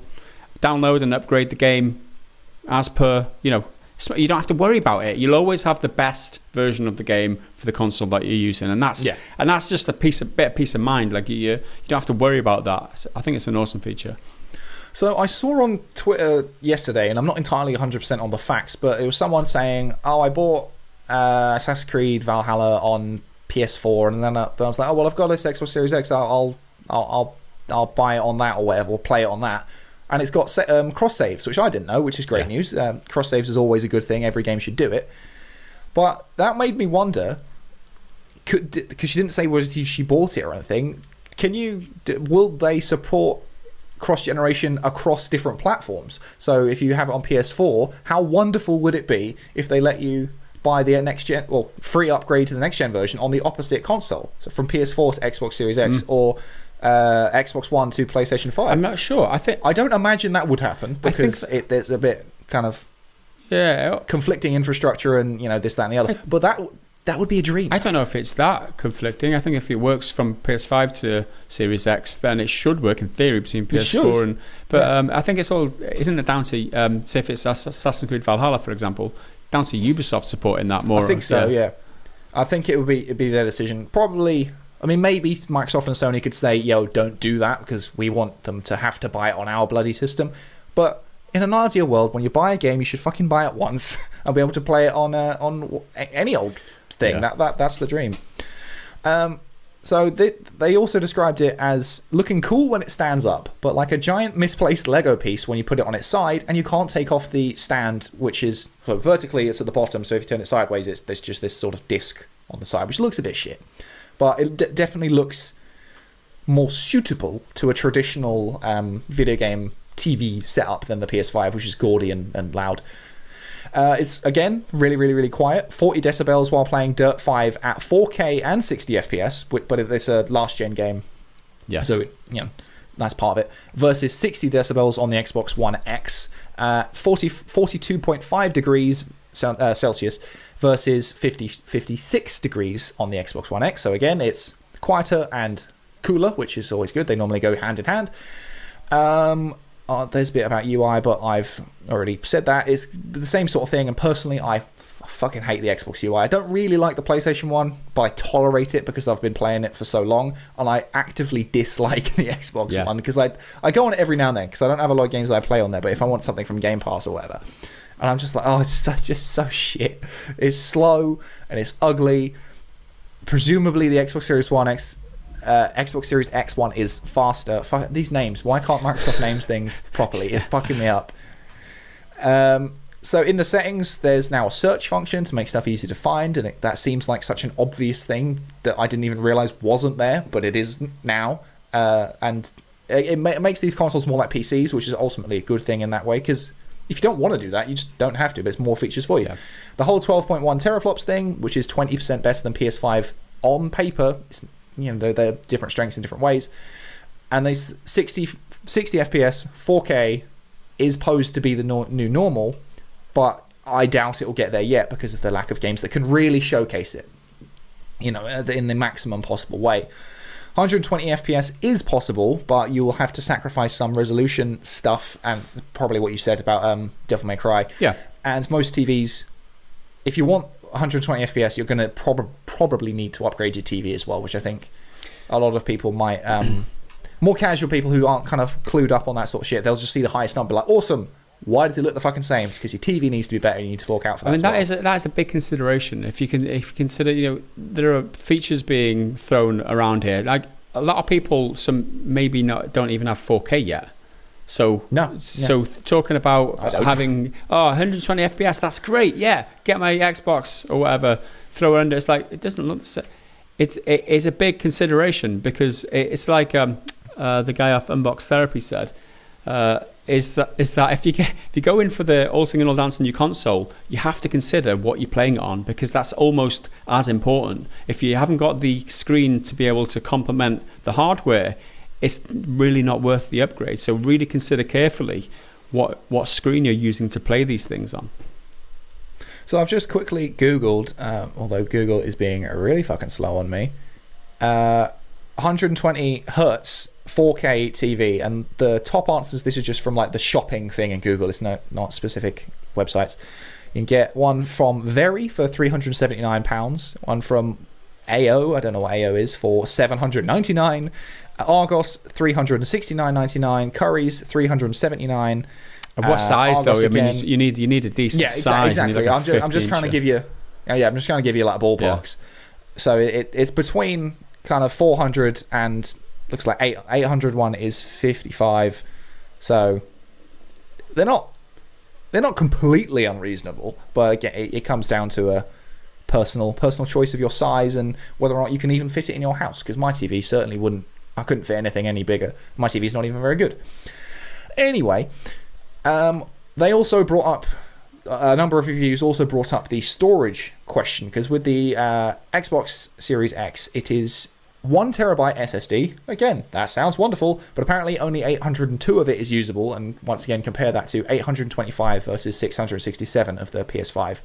download and upgrade the game as per, you don't have to worry about it. You'll always have the best version of the game for the console that you're using, and that's just a bit of peace of mind. Like you don't have to worry about that. I think it's an awesome feature.
So I saw on Twitter yesterday, and I'm not entirely 100% on the facts, but it was someone saying, "Oh, I bought Assassin's Creed Valhalla on PS4, and then I was like, oh well, I've got this Xbox Series X. I'll buy it on that or whatever, or play it on that." And it's got cross saves, which I didn't know, which is great news. Cross saves is always a good thing. Every game should do it. But that made me wonder, because she didn't say whether she bought it or anything. Will they support cross-generation across different platforms? So if you have it on PS4, how wonderful would it be if they let you buy the next gen, or free upgrade to the next gen version on the opposite console? So from PS4 to Xbox Series X, or Xbox One to PlayStation 5.
I'm not sure. I
don't imagine that would happen, because there's a bit kind of conflicting infrastructure and this, that, and the other. But that would be a dream.
I don't know if it's that conflicting. I think if it works from PS5 to Series X, then it should work in theory between PS4 and. But I think it's all, isn't it down to say if it's Assassin's Creed Valhalla, for example, down to Ubisoft supporting that more.
I think so. Yeah, I think it'd be their decision. Probably. I mean, maybe Microsoft and Sony could say, "Yo, don't do that," because we want them to have to buy it on our bloody system. But in an ideal world, when you buy a game, you should fucking buy it once and be able to play it on any old thing. That's the dream. So they also described it as looking cool when it stands up, but like a giant misplaced Lego piece when you put it on its side, and you can't take off the stand, which is vertically, it's at the bottom. So if you turn it sideways, there's just this sort of disc on the side, which looks a bit shit. But it definitely looks more suitable to a traditional video game TV setup than the PS5, which is gaudy and loud. It's, again, really, really, really quiet. 40 decibels while playing Dirt 5 at 4K and 60 FPS, but it's a last-gen game.
Yeah.
So, that's part of it. Versus 60 decibels on the Xbox One X, 42.5 degrees Celsius versus 56 degrees on the Xbox One X. So, again, it's quieter and cooler, which is always good. They normally go hand in hand. There's a bit about UI, but I've already said that. It's the same sort of thing, and personally, I fucking hate the Xbox UI. I don't really like the PlayStation one, but I tolerate it because I've been playing it for so long, and I actively dislike the Xbox one, because I go on it every now and then, because I don't have a lot of games that I play on there, but if I want something from Game Pass or whatever, and I'm just like, it's just so shit. It's slow, and it's ugly. Presumably the Xbox Series X one is faster. These names. Why can't Microsoft name things properly? It's fucking me up. So in the settings, there's now a search function to make stuff easy to find, and that seems like such an obvious thing that I didn't even realize wasn't there, but it is now. And it makes these consoles more like PCs, which is ultimately a good thing in that way, because if you don't want to do that, you just don't have to, but it's more features for you. Yeah. The whole 12.1 teraflops thing, which is 20% better than PS5 on paper, they're different strengths in different ways. And they 60 FPS, 4K is posed to be the new normal, but I doubt it will get there yet because of the lack of games that can really showcase it, in the maximum possible way. 120 FPS is possible, but you will have to sacrifice some resolution stuff, and probably what you said about Devil May Cry.
Yeah.
And most TVs, if you want 120 FPS, you're going to probably need to upgrade your TV as well, which I think a lot of people might, more casual people who aren't kind of clued up on that sort of shit, they'll just see the highest number, like, awesome, why does it look the fucking same? It's because your TV needs to be better, you need to fork out for that.
I mean, that is a big consideration. If you consider, there are features being thrown around here, like a lot of people, some maybe don't even have 4K yet. So talking about having 120 FPS, that's great. Yeah, get my Xbox or whatever, throw it under. It's like, it doesn't look the same. It is a big consideration, because it's like the guy off Unbox Therapy said. Is that if you go in for the all singing all dancing new console, you have to consider what you're playing it on, because that's almost as important. If you haven't got the screen to be able to complement the hardware, it's really not worth the upgrade. So really consider carefully what screen you're using to play these things on.
So I've just quickly Googled, although Google is being really fucking slow on me, 120 hertz 4K TV, and the top answers, this is just from like the shopping thing in Google, it's not specific websites. You can get one from Very for £379, one from AO, I don't know what AO is, for $799, Argos $369.99, Curry's $379.
What size
Argos
though?
again,
I mean, you need a decent size.
Exactly.
Like
I'm just trying to give you, I'm just trying to give you like ballparks. Yeah. So it's between kind of 400 and looks like 800 one is 55. So they're not completely unreasonable, but again, it comes down to a personal choice of your size and whether or not you can even fit it in your house. Because my TV certainly wouldn't. I couldn't fit anything any bigger. My TV's not even very good. Anyway, they also brought up a number of reviews. Also brought up the storage question, because with the Xbox Series X, it is 1 terabyte SSD. Again, that sounds wonderful, but apparently only 802 of it is usable. And once again, compare that to 825 versus 667 of the PS5.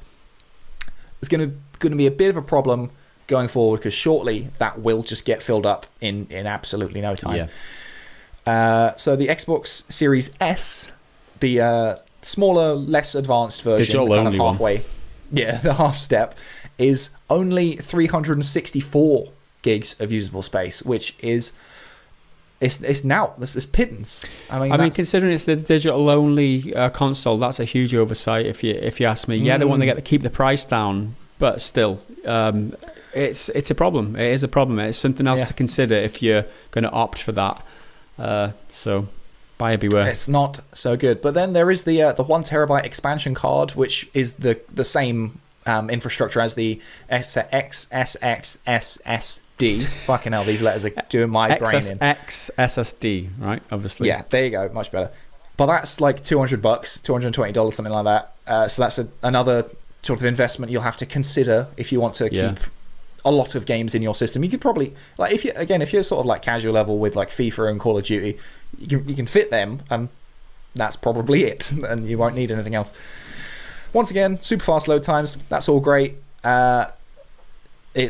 It's going to be a bit of a problem going forward, because shortly that will just get filled up in absolutely no time. So the Xbox Series S, the smaller, less advanced version,
digital
the kind of
only
halfway, the half step, is only 364 gigs of usable space, which is it's pittance. I mean,
considering it's the digital only console, that's a huge oversight. If you ask me, they want to keep the price down, but still, it's a problem. It is a problem. It's something else to consider if you're going to opt for that. So buyer beware.
It's not so good. But then there is the 1 terabyte expansion card, which is the same infrastructure as the XSXSSD. Fucking hell, these letters are doing my brain in.
XSSD, right? Obviously.
Yeah, there you go. Much better. But that's like $200, $220, something like that. So that's another sort of investment you'll have to consider if you want to keep a lot of games in your system. You could probably, like, if you're sort of like casual level with like FIFA and Call of Duty, you can fit them, and that's probably it, and you won't need anything else. Once again, super fast load times. That's all great. So I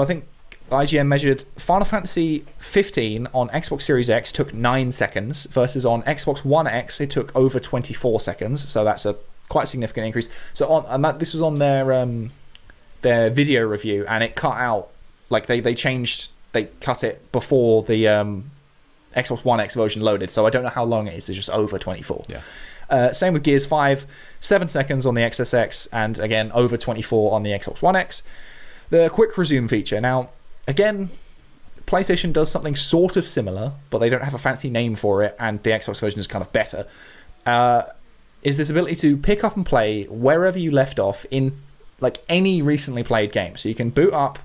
think IGN measured Final Fantasy 15 on Xbox Series X took 9 seconds, versus on Xbox One X it took over 24 seconds. So that's a quite significant increase. So this was on their video review, and it cut out, like they cut it before the Xbox One X version loaded. So I don't know how long it is. It's just over 24. Same with Gears 5, 7 seconds on the XSX, and again over 24 on the Xbox One X. The quick resume feature. Now, again, PlayStation does something sort of similar, but they don't have a fancy name for it, and the Xbox version is kind of better. Is this ability to pick up and play wherever you left off in like any recently played game. So you can boot up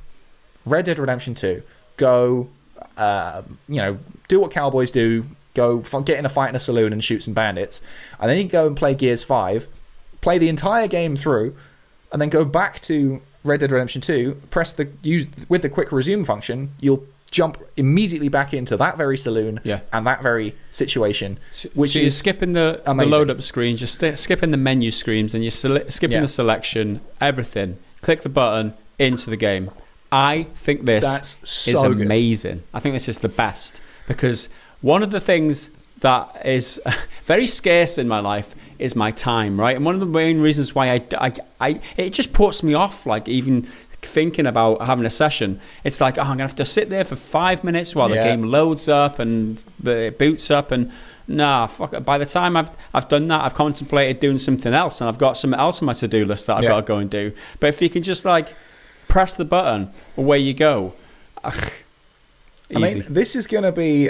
Red Dead Redemption 2, go, do what cowboys do, go get in a fight in a saloon and shoot some bandits, and then you can go and play Gears 5, play the entire game through, and then go back to Red Dead Redemption 2, with the quick resume function, you'll jump immediately back into that very saloon and that very situation, which
so
is
you're skipping the load up screens, you're skipping the menu screens, and you're skipping the selection, everything. Click the button into the game. I think this is amazing. Good. I think this is the best, because one of the things that is very scarce in my life is my time, right? And one of the main reasons why it just puts me off, like even thinking about having a session. It's like, I'm gonna have to sit there for 5 minutes while the game loads up and it boots up, and fuck it. By the time I've done that, I've contemplated doing something else, and I've got something else on my to-do list that I've got to go and do. But if you can just like press the button, away you go. Easy.
I mean, this is going to be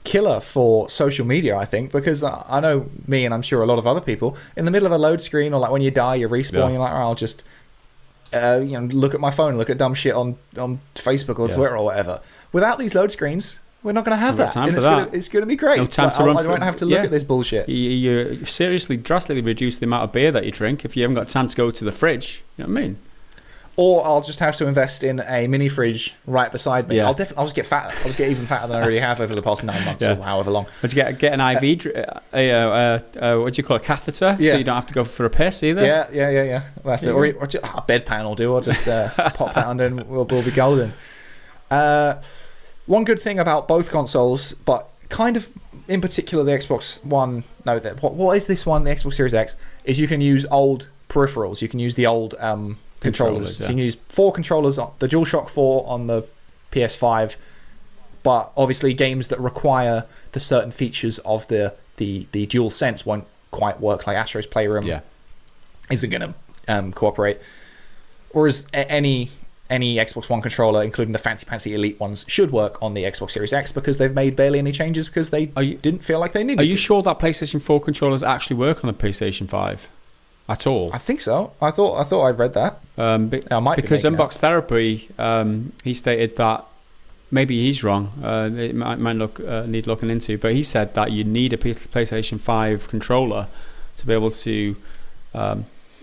killer for social media, I think, because I know me, and I'm sure a lot of other people, in the middle of a load screen, or like when you die, you respawn, you're like, I'll just look at my phone, look at dumb shit on Facebook or Twitter or whatever. Without these load screens, we're not going to have that. It's going to be great.
No time to run.
I won't have to look at this bullshit.
You seriously drastically reduce the amount of beer that you drink if you haven't got time to go to the fridge. You know what I mean?
Or I'll just have to invest in a mini fridge right beside me. I'll just get fatter. I'll just get even fatter than I already have over the past 9 months or however long.
Would you get an IV, what do you call it, catheter, so you don't have to go for a piss either?
Yeah. That's it. Or a bedpan will do. I'll just pop that under and we'll be golden. One good thing about both consoles, but kind of in particular the Xbox One, what is this one, the Xbox Series X, is you can use old peripherals. You can use the old controllers. So you can use 4 controllers, the DualShock 4 on the PS5, but obviously games that require the certain features of the DualSense won't quite work, like Astro's Playroom isn't going to cooperate. Whereas any any Xbox One controller, including the fancy elite ones, should work on the Xbox Series X because they've made barely any changes because they didn't feel like they needed to.
Are you sure that PlayStation 4 controllers actually work on the PlayStation 5 at all?
I think so. I thought I read that.
Because Unbox Therapy, he stated that maybe he's wrong. It might need looking into, but he said that you need a PlayStation 5 controller to be able to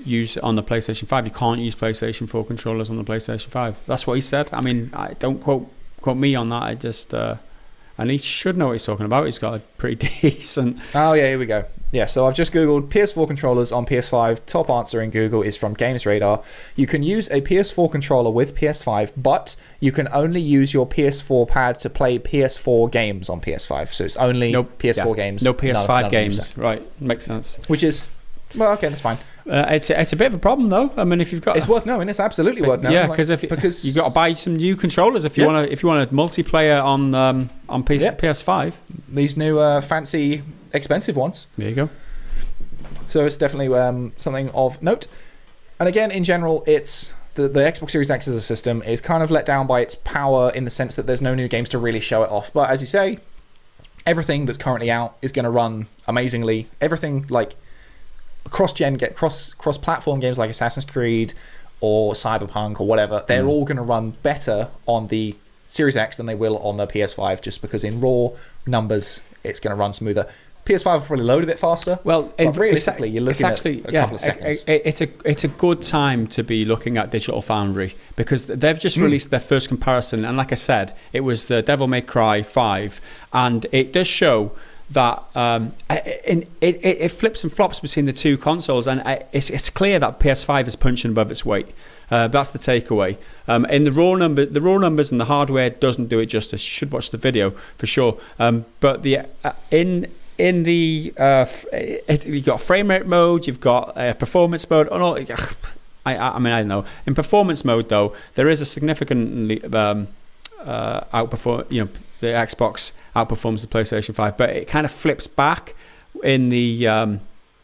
use on the PlayStation 5. You can't use PlayStation 4 controllers on the PlayStation 5. That's what he said. I mean, I don't quote me on that. I just and he should know what he's talking about. He's got a pretty decent.
Oh yeah, here we go. Yeah, so I've just googled PS4 controllers on PS5. Top answer in Google is from Games Radar. You can use a PS4 controller with PS5, but you can only use your PS4 pad to play PS4 games on PS5. So it's only PS4 games.
No PS5 games. Right, makes sense.
Which is, well, okay, that's fine.
It's a bit of a problem though. I mean, if you've got,
it's worth knowing. It's absolutely worth knowing.
Yeah, because you got to buy some new controllers if you want to multiplayer on PS5.
These new fancy, expensive ones.
There you go.
So it's definitely something of note. And again, in general, it's the Xbox Series X as a system is kind of let down by its power in the sense that there's no new games to really show it off. But as you say, everything that's currently out is going to run amazingly. Everything like cross-gen, cross-platform games like Assassin's Creed or Cyberpunk or whatever, they're all going to run better on the Series X than they will on the PS5, just because in raw numbers it's going to run smoother. PS5 will probably load a bit faster.
Well,
but realistically, you're looking at a couple of seconds.
It's a good time to be looking at Digital Foundry because they've just released their first comparison, and like I said, it was Devil May Cry 5, and it does show that it flips and flops between the two consoles, and it's clear that PS5 is punching above its weight. That's the takeaway. In the raw numbers and the hardware doesn't do it justice. You should watch the video for sure. But you've got frame rate mode, you've got performance mode. I mean, I don't know. In performance mode though, there is a significantly outperform. The Xbox outperforms the PlayStation 5, but it kind of flips back in the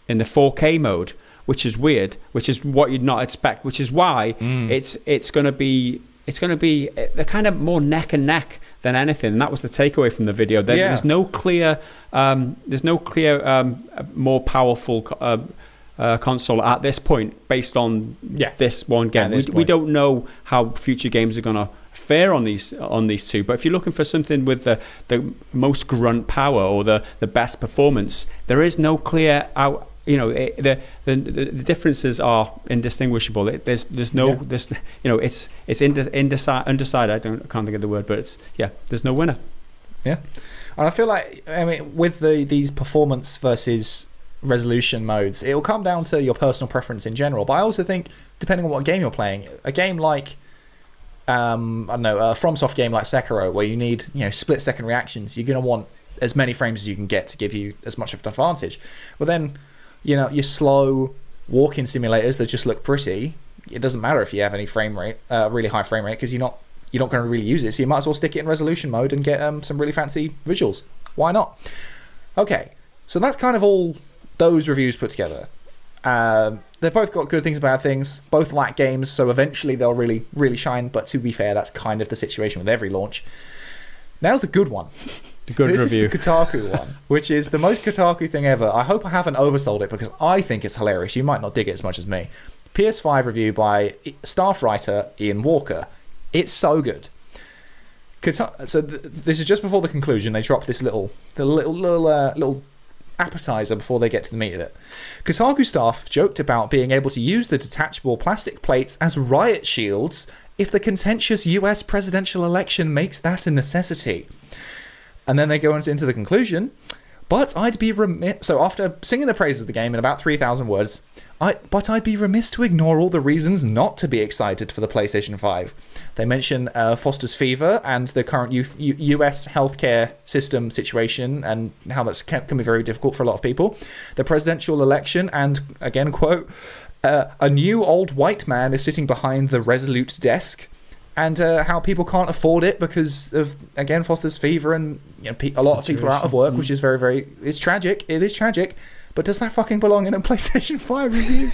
4K mode, which is weird, which is what you'd not expect, which is why it's going to be they're kind of more neck and neck than anything, and that was the takeaway from the video. There's no clear more powerful console at this point based on this one game. We don't know how future games are going to fare on these two, but if you're looking for something with the most grunt power or the best performance, there is no clear out. The differences are indistinguishable. It's undecided. I can't think of the word, but there's no winner.
Yeah, and I feel like with these performance versus resolution modes, it will come down to your personal preference in general. But I also think depending on what game you're playing, a game like a FromSoft game like Sekiro, where you need split-second reactions, you're going to want as many frames as you can get to give you as much of an advantage. But then your slow walking simulators that just look pretty, it doesn't matter if you have any frame rate, really high frame rate, because you're not going to really use it. So you might as well stick it in resolution mode and get some really fancy visuals. Why not? Okay, so that's kind of all those reviews put together. They've both got good things and bad things. Both lack games, so eventually they'll really, really shine. But to be fair, that's kind of the situation with every launch. Now's the good one.
This review.
Is the Kotaku one, which is the most Kotaku thing ever. I hope I haven't oversold it because I think it's hilarious. You might not dig it as much as me. PS5 review by staff writer Ian Walker. It's so good. So this is just before the conclusion. They drop this little appetizer before they get to the meat of it. Kotaku staff joked about being able to use the detachable plastic plates as riot shields if the contentious US presidential election makes that a necessity. And then they go into the conclusion, but I'd be remiss... So after singing the praises of the game in about 3,000 words, I'd be remiss to ignore all the reasons not to be excited for the PlayStation 5. They mention Foster's fever and the current US healthcare system situation and how that's can be very difficult for a lot of people. The presidential election and, again, quote, a new old white man is sitting behind the Resolute desk, and how people can't afford it because of, again, Foster's fever and a lot of people are out of work, which is very, very... It's tragic. It is tragic. But does that fucking belong in a PlayStation 5 review?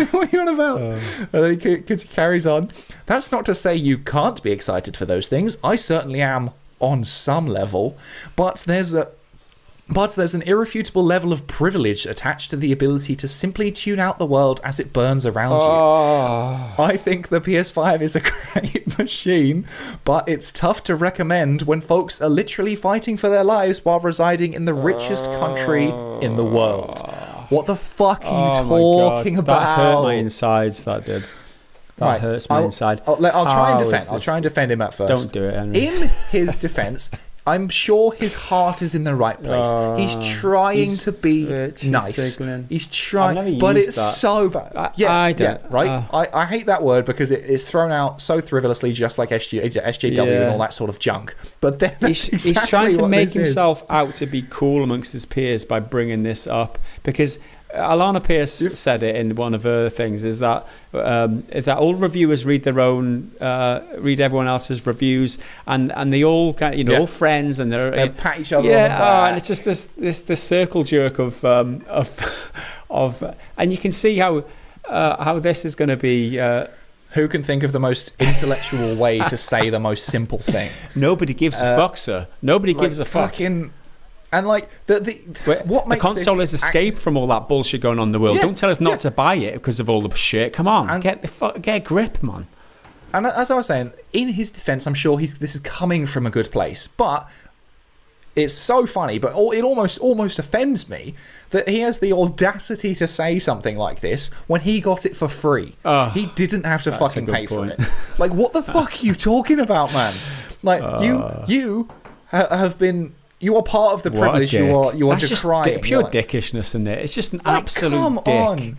what are you on about? And then he carries on. That's not to say you can't be excited for those things. I certainly am on some level, but there's an irrefutable level of privilege attached to the ability to simply tune out the world as it burns around you. I think the PS5 is a great machine, but it's tough to recommend when folks are literally fighting for their lives while residing in the richest country in the world. What the fuck are you talking about?
That hurt my insides, that did. That hurts my inside.
I'll try and defend him at first.
Don't do it anyway.
In his defense, I'm sure his heart is in the right place. He's trying to be nice. He's trying, but it's so bad.
I don't.
Right? I hate that word because it's thrown out so frivolously, just like SJW and all that sort of junk. But then
he's trying to make himself out to be cool amongst his peers by bringing this up, because Alana Pierce said it in one of her things, is that all reviewers read their own, read everyone else's reviews, and they all all friends, and they
pat each other on the back.
And it's just this circle jerk of and you can see how this is going to be.
Who can think of the most intellectual way to say the most simple thing?
Nobody gives a fuck, sir. Nobody gives a fuck.
And like what makes
the console is escape from all that bullshit going on in the world. Don't tell us not to buy it because of all the shit. Come on, get a grip, man.
And as I was saying, in his defense, I'm sure this is coming from a good place, but it's so funny. But it almost offends me that he has the audacity to say something like this when he got it for free. He didn't have to fucking pay for it. Like, what the fuck are you talking about, man? Like you have been. You are part of the privilege. You are
That's
decrying.
Just pure dickishness, isn't it? It's just an absolute dick. On.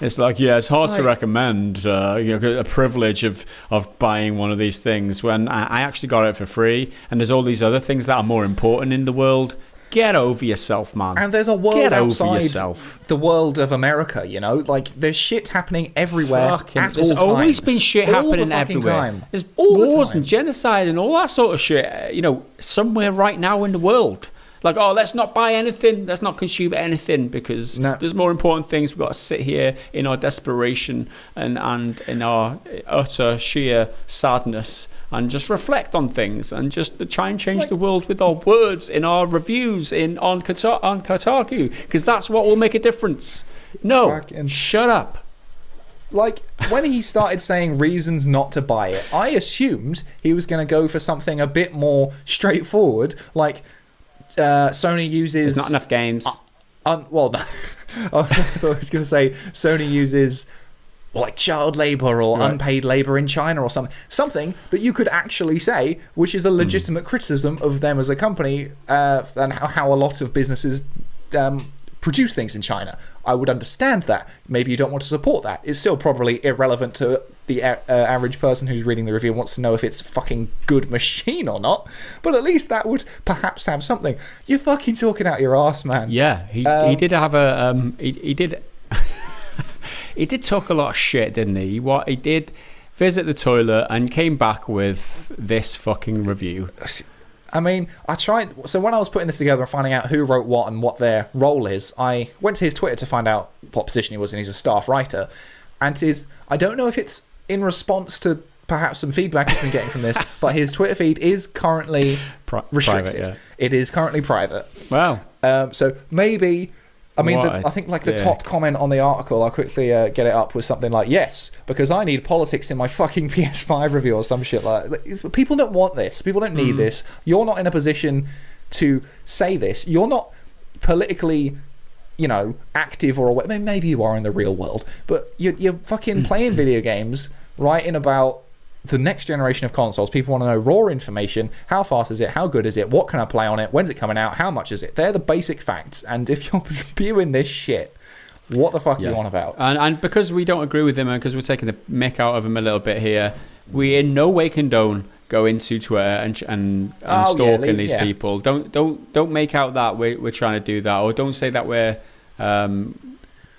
It's like, it's hard to recommend a privilege of buying one of these things when I actually got it for free, and there's all these other things that are more important in the world. Get over yourself, man.
And there's a world outside the world of America, Like, there's shit happening everywhere
There's always been shit happening everywhere. There's wars and genocide and all that sort of shit, somewhere right now in the world. Like, let's not buy anything. Let's not consume anything because there's more important things. We've got to sit here in our desperation and in our utter sheer sadness and just reflect on things and just try and change the world with our words in our reviews on Kotaku, because that's what will make a difference. No, shut up.
Like, when he started saying reasons not to buy it, I assumed he was going to go for something a bit more straightforward, like Sony uses...
There's not enough games.
Well, no. I thought I was going to say Sony uses... like child labour or unpaid labour in China or something that you could actually say, which is a legitimate criticism of them as a company and how a lot of businesses produce things in China. I would understand that. Maybe you don't want to support that. It's still probably irrelevant to the average person who's reading the review and wants to know if it's a fucking good machine or not. But at least that would perhaps have something. You're fucking talking out your ass, man.
Yeah, he did have a... he did... He did talk a lot of shit, didn't he? He did visit the toilet and came back with this fucking review.
I mean, I tried... So when I was putting this together and finding out who wrote what and what their role is, I went to his Twitter to find out what position he was in. He's a staff writer. And I don't know if it's in response to perhaps some feedback he's been getting from this, but his Twitter feed is currently restricted. Private, It is currently private.
Wow.
So maybe... I mean, I think the top comment on the article, I'll quickly get it up, was something like, yes, because I need politics in my fucking PS5 review or some shit like that. People don't want this. People don't need this. You're not in a position to say this. You're not politically, active or maybe you are in the real world, but you're fucking playing video games, writing about the next generation of consoles. People want to know raw information. How fast is it? How good is it? What can I play on it? When's it coming out? How much is it? They're the basic facts. And if you're spewing this shit, what the fuck are you on about?
And because we don't agree with him and because we're taking the mick out of him a little bit here, we in no way condone going to Twitter and stalking these people. Don't make out that we're trying to do that, or don't say that we're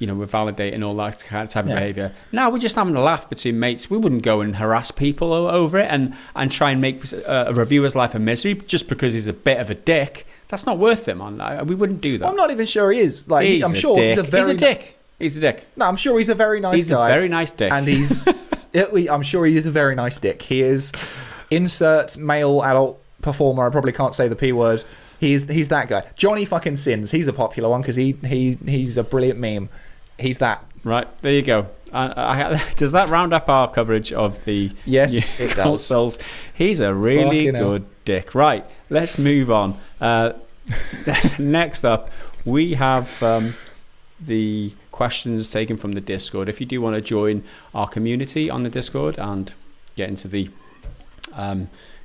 we're validating all that kind of type of behaviour. No, we're just having a laugh between mates. We wouldn't go and harass people over it and try and make a reviewer's life a misery just because he's a bit of a dick. That's not worth it, man. We wouldn't do that.
I'm not even sure he is. Like, I'm sure he's a very...
He's a dick. He's a dick.
No, I'm sure he's a very nice guy.
He's a very nice dick.
And I'm sure he is a very nice dick. He is insert male adult performer. I probably can't say the P word. He's that guy. Johnny fucking Sins. He's a popular one because he's a brilliant meme. He's that.
Right, there you go. Does that round up our coverage of the
it
consoles?
does.
He's a really good dick. Right, let's move on. Next up, we have the questions taken from the Discord. If you do want to join our community on the Discord and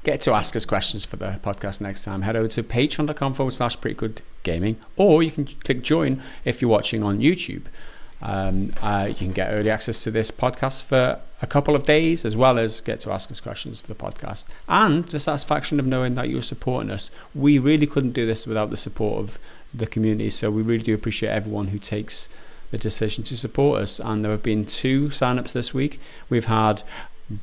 get to ask us questions for the podcast next time, head over to patreon.com/prettygoodgaming, or you can click join if you're watching on YouTube. You can get early access to this podcast for a couple of days, as well as get to ask us questions for the podcast and the satisfaction of knowing that you're supporting us. We really couldn't do this without the support of the community, so we really do appreciate everyone who takes the decision to support us. And there have been 2 sign-ups this week. We've had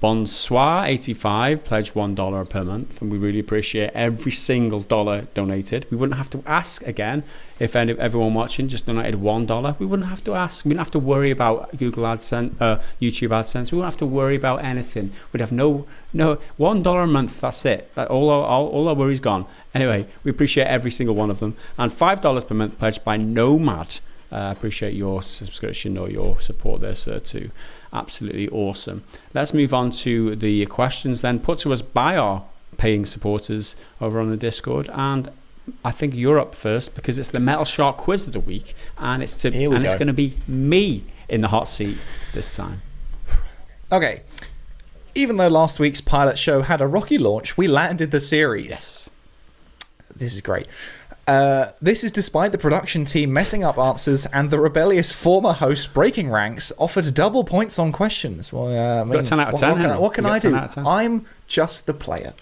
Bonsoir85 pledge $1 per month, and we really appreciate every single dollar donated. We wouldn't have to ask again if everyone watching just donated $1. We wouldn't have to ask. We wouldn't have to worry about Google AdSense, YouTube AdSense. We wouldn't have to worry about anything. We'd have no $1 a month. That's it. All our worries gone. Anyway, we appreciate every single one of them. And $5 per month pledged by Nomad. Appreciate your subscription or your support there, sir, too. Absolutely awesome. Let's move on to the questions then put to us by our paying supporters over on the Discord. And I think you're up first because it's the Metalshark quiz of the week, and it's going to be me in the hot seat this time.
Okay. Even though last week's pilot show had a rocky launch, we landed the series.
Yes.
This is great. This is despite the production team messing up answers and the rebellious former host breaking ranks offered double points on questions. Well,
got 10 out of 10.
What can I do? I'm just the player.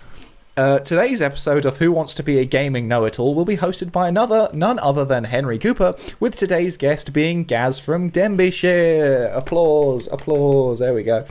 Today's episode of Who Wants to Be a Gaming Know-It-All will be hosted by none other than Henry Cooper, with today's guest being Gaz from Denbighshire. Applause. There we go.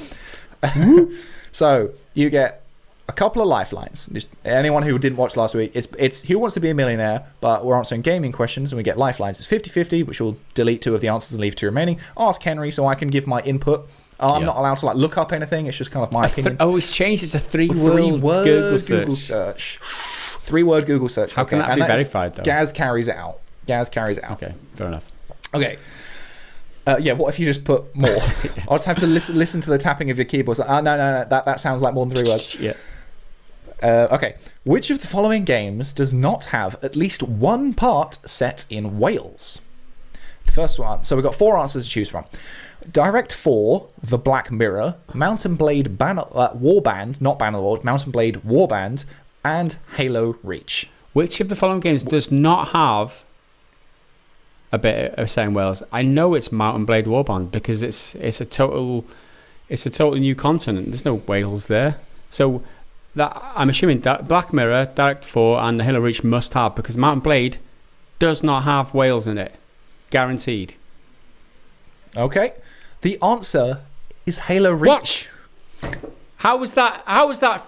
So, you get a couple of lifelines. Just anyone who didn't watch last week, it's Who Wants to Be a Millionaire, but we're answering gaming questions and we get lifelines. It's 50-50, which will delete 2 of the answers and leave 2 remaining. Ask Henry so I can give my input. I'm not allowed to look up anything. It's just kind of my opinion.
It's changed. It's a 3-word Google search.
3-word Google search.
How can that be verified, though?
Gaz carries it out.
Okay, fair enough.
Okay. What if you just put more? I'll just have to listen to the tapping of your keyboard. No, that sounds like more than 3 words.
Yeah.
Okay. Which of the following games does not have at least one part set in Wales? The first one. So we've got 4 answers to choose from. Direct 4, The Black Mirror, Mountain Blade Warband, not Bannerlord, Mountain Blade Warband, and Halo Reach.
Which of the following games does not have a bit of saying Wales? I know it's Mountain Blade Warband because it's a total new continent. There's no Wales there. So that I'm assuming that Black Mirror, Direct 4, and the Halo Reach must have, because Mountain Blade does not have Wales in it. Guaranteed.
Okay. The answer is Halo Reach.
What? How was that?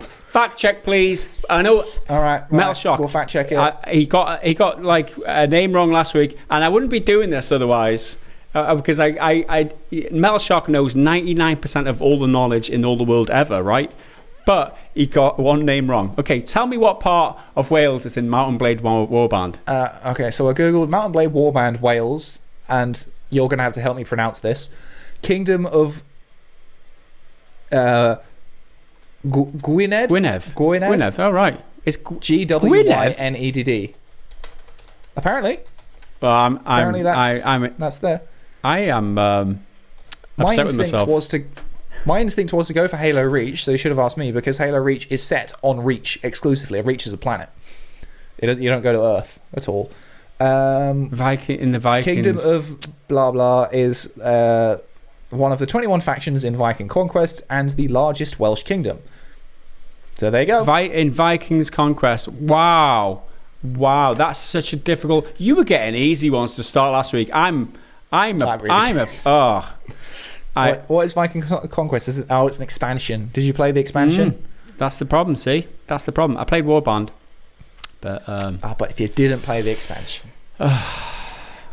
Fact check, please. I know.
All right.
Metalshark.
We'll fact check it.
He got like a name wrong last week, and I wouldn't be doing this otherwise. Because Metalshark knows 99% of all the knowledge in all the world ever, right? But he got one name wrong. Okay, tell me what part of Wales is in Mountain Blade Warband.
Okay, so I googled Mountain Blade Warband Wales, and you're going to have to help me pronounce this. Kingdom of Gwynedd.
Oh, right. It's
Gwynedd. Apparently.
Well,
that's there.
I am upset with myself.
My instinct was to go for Halo Reach, so you should have asked me, because Halo Reach is set on Reach exclusively. Reach is a planet. You don't go to Earth at all.
In the Vikings.
Kingdom of blah blah is one of the 21 factions in Viking Conquest and the largest Welsh kingdom. So there you go.
In Vikings Conquest. Wow, that's such a difficult. You were getting easy ones to start last week.
What is Viking Conquest? It's an expansion. Did you play the expansion?
That's the problem. See, that's the problem. I played Warband, but
but if you didn't play the expansion,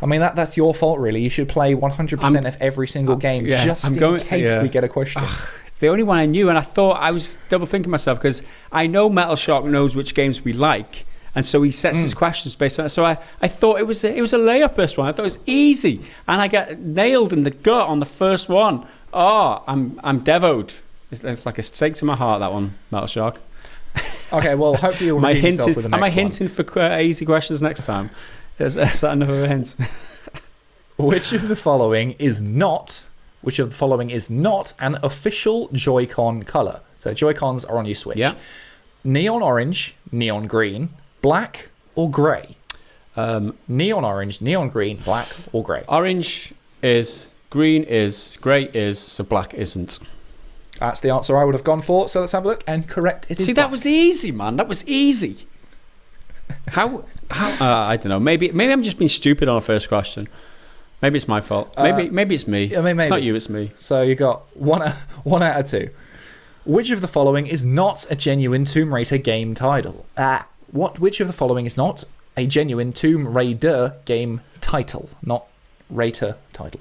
I mean, that's your fault, really. You should play 100% of every single game just in case we get a question.
The only one I knew, and I thought I was double thinking myself because I know Metalshark knows which games we like, and so he sets his questions based on it. So I thought it was a layup, this one. I thought it was easy, and I got nailed in the gut on the first one. Oh, I'm devoed. It's like a stake to my heart, that one, Metalshark.
Okay, well, hopefully you'll redeem yourself with the next one.
Am I hinting for easy questions next time? Is that another hint?
Which of the following is not an official Joy-Con color? So Joy-Cons are on your Switch.
Yeah.
Neon orange, neon green, black, or grey? Neon orange, neon green, black, or grey?
Orange is, green is, grey is, so black isn't.
That's the answer I would have gone for. So let's have a look. And correct, it is
See,
black.
that was easy, man. That was easy. How? I don't know. Maybe I'm just being stupid on the first question. Maybe it's my fault. Maybe it's me.
Yeah, maybe.
It's not you, it's me.
So you got one out of two. Which of the following is not a genuine Tomb Raider game title? Which of the following is not a genuine Tomb Raider game title? Not Raider title.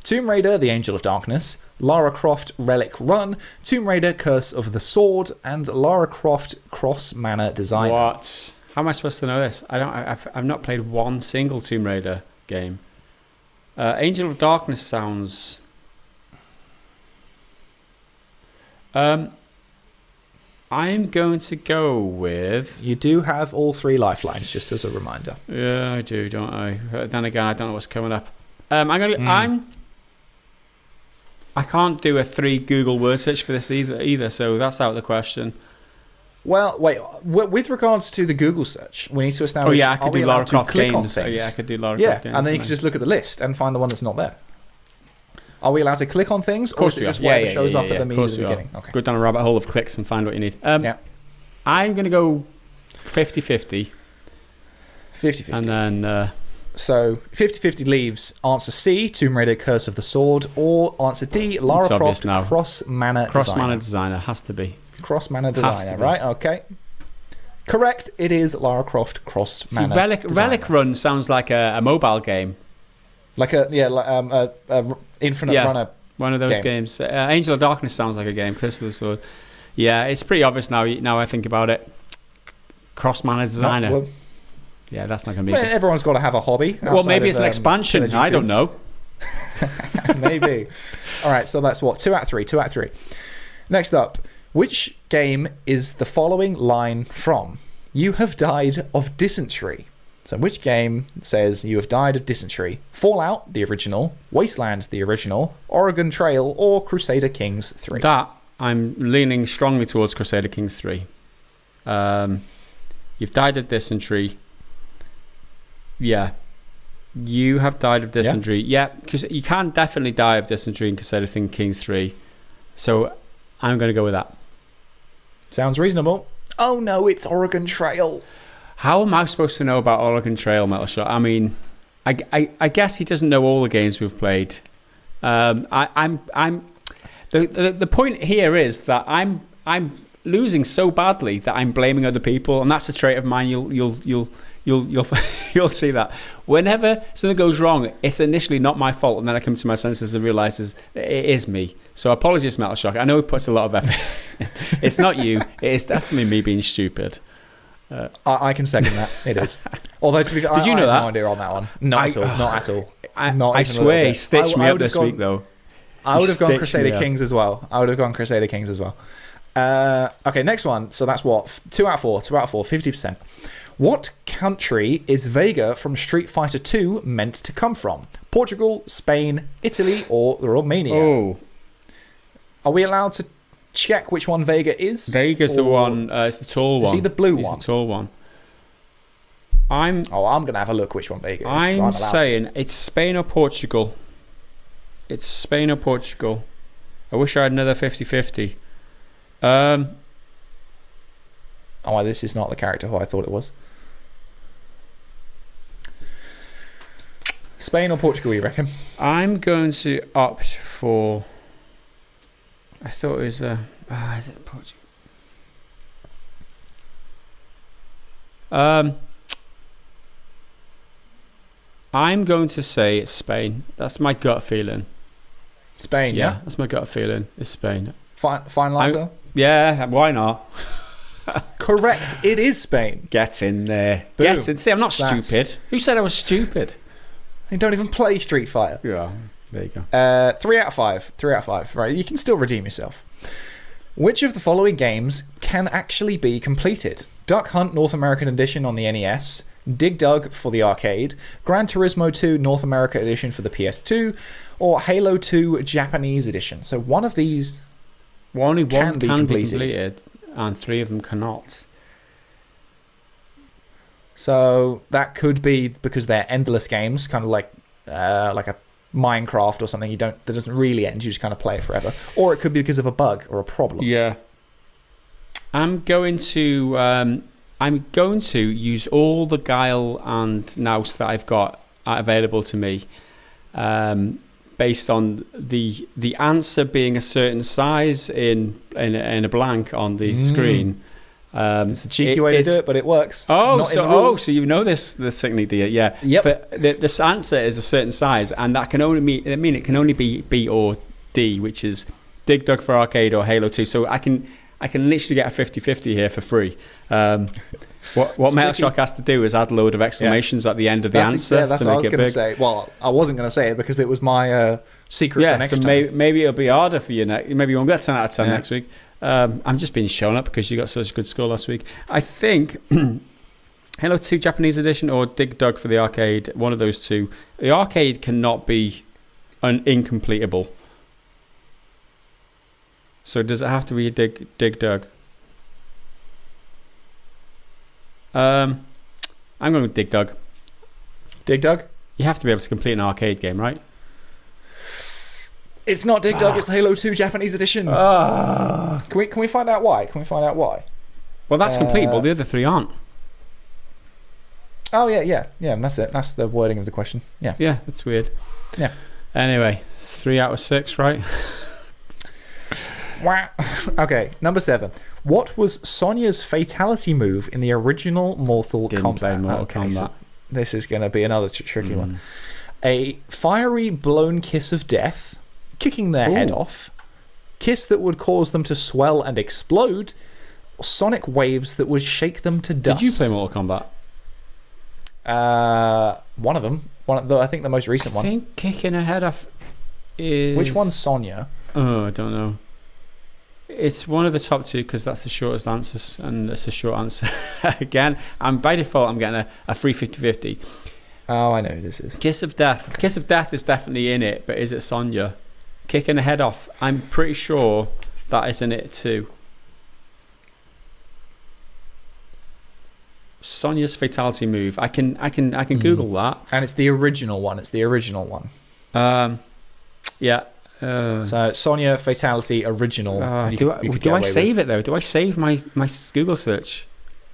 Tomb Raider, The Angel of Darkness, Lara Croft Relic Run, Tomb Raider Curse of the Sword, and Lara Croft Cross Manor Designer.
What? How am I supposed to know this? I've not played one single Tomb Raider game. Angel of Darkness sounds... I'm going to go with...
You do have all three lifelines, just as a reminder.
Yeah, I do, don't I? Then again, I don't know what's coming up. I can't do a 3 Google word search for this either, so that's out of the question.
Well, wait. With regards to the Google search, we need to establish...
Oh, yeah, I could do Lara Croft games.
I
could do Lara Croft games.
And then you can just look at the list and find the one that's not there. Are we allowed to click on things?
Of course
or is it just whatever shows up at the beginning?
Okay. Go down a rabbit hole of clicks and find what you need.
Yeah.
I'm going to go 50-50.
50-50.
And then...
So 50-50 leaves answer C, Tomb Raider Curse of the Sword, or answer D, Lara Croft Cross Manor Designer.
Cross Manor Designer has to be.
Cross Manor Designer, right? Okay. Correct. It is Lara Croft Cross Manor Designer.
Relic Run sounds like a mobile game.
Like a Infinite Runner.
One of those games. Angel of Darkness sounds like a game. Curse of the Sword. Yeah, it's pretty obvious now. Now I think about it. Cross Manor Designer. Yeah, that's not going to be...
everyone's got to have a hobby.
Well, maybe it's an expansion. I don't know.
Maybe. All right, so that's what? 2 out of 3. 2 out of 3. Next up, which game is the following line from? You have died of dysentery. So which game says you have died of dysentery? Fallout, the original, Wasteland, the original, Oregon Trail, or Crusader Kings 3?
That, I'm leaning strongly towards Crusader Kings 3. You've died of dysentery. Yeah. You have died of dysentery. Yeah, because you can definitely die of dysentery in Crusader Kings 3. So I'm going to go with that.
Sounds reasonable. Oh no, it's Oregon Trail.
How am I supposed to know about Oregon Trail, Metalshark? I mean, I guess he doesn't know all the games we've played. The point here is that I'm losing so badly that I'm blaming other people, and that's a trait of mine. You'll see that whenever something goes wrong, it's initially not my fault, and then I come to my senses and realise it is me. So apologies, Metalshark. I know he puts a lot of effort. It's not you. It's definitely me being stupid.
I can second that. It is. Although to be fair,
did you know that?
I have no idea on that one. Not at all.
I swear he stitched me up this week though.
I would have gone Crusader Kings as well. Okay, next one. So that's what? 2 out of 4. 2 out of 4. 50%. What country is Vega from Street Fighter 2 meant to come from? Portugal, Spain, Italy, or Romania?
Oh.
Are we allowed to check which one Vega is?
Vega's the one. It's the tall one.
Is he the blue one?
He's the tall one.
I'm going to have a look which one Vega is.
I'm saying it's Spain or Portugal. It's Spain or Portugal. I wish I had another 50-50.
Oh, this is not the character who I thought it was. Spain or Portugal, you reckon?
I'm going to opt for... I thought it was... is it Portugal? I'm going to say it's Spain. That's my gut feeling.
Spain, yeah?
That's my gut feeling. It's Spain.
Finalizer?
Yeah, why not?
Correct. It is Spain.
Get in there.
Boom.
Get in. See, I'm not stupid. Who said I was stupid?
You don't even play Street Fighter.
Yeah, there you go.
3 out of 5. 3 out of 5. Right, you can still redeem yourself. Which of the following games can actually be completed? Duck Hunt North American Edition on the NES, Dig Dug for the arcade, Gran Turismo 2 North America Edition for the PS2, or Halo 2 Japanese Edition. So one of these
only
can
one
be
can be
completed.
completed, and 3 of them cannot.
So that could be because they're endless games, kind of like a Minecraft or something. That doesn't really end. You just kind of play it forever. Or it could be because of a bug or a problem.
Yeah. I'm going to use all the guile and nous that I've got available to me, based on the answer being a certain size in a blank on the screen.
It's a cheeky way to do it, but it works.
So you know this technique, do you? Yeah.
Yep.
This answer is a certain size, and that can only mean it can only be B or D, which is Dig Dug for arcade or Halo 2. So I can literally get a 50-50 here for free. What Metalshark has to do is add a load of exclamations at the end of the answer
that's
to
what I
make
was
it
going to
big.
say. Well, I wasn't going to say it because it was my secret for next time.
Maybe it'll be harder for you next. Maybe you won't get 10 out of 10 next week. I'm just being shown up because you got such a good score last week. I think Halo 2 Japanese Edition or Dig Dug for the arcade, one of those two. The arcade cannot be incompletable. So does it have to be a Dig Dug? I'm going with Dig Dug.
Dig Dug?
You have to be able to complete an arcade game, right?
It's not Dig Dug, it's Halo 2 Japanese Edition. Can we find out why?
Well, that's completable. The other 3 aren't.
Oh, yeah, that's it. That's the wording of the question. Yeah.
Yeah, that's weird.
Yeah.
Anyway, it's 3 out of 6, right?
Wow. Okay, number 7. What was Sonya's fatality move in the original Mortal
Didn't play
Kombat?
Mortal Kombat.
So this is going to be another tricky one. A fiery blown kiss of death, kicking their head off, kiss that would cause them to swell and explode, or sonic waves that would shake them to dust.
Did you play Mortal Kombat?
One of them. I think the most recent one.
I think kicking her head off is...
Which one's Sonya?
Oh, I don't know. It's one of the top 2 because that's the shortest answers, and it's a short answer. Again, by default, I'm getting a free 50-50.
Oh, I know who this is.
Kiss of Death. Kiss of Death is definitely in it, but is it Sonya? Kicking the head off. I'm pretty sure that is in it too. Sonya's fatality move. I can Google that.
And it's the original one.
Yeah.
So Sonya fatality original.
Do I save it though? Do I save my Google search?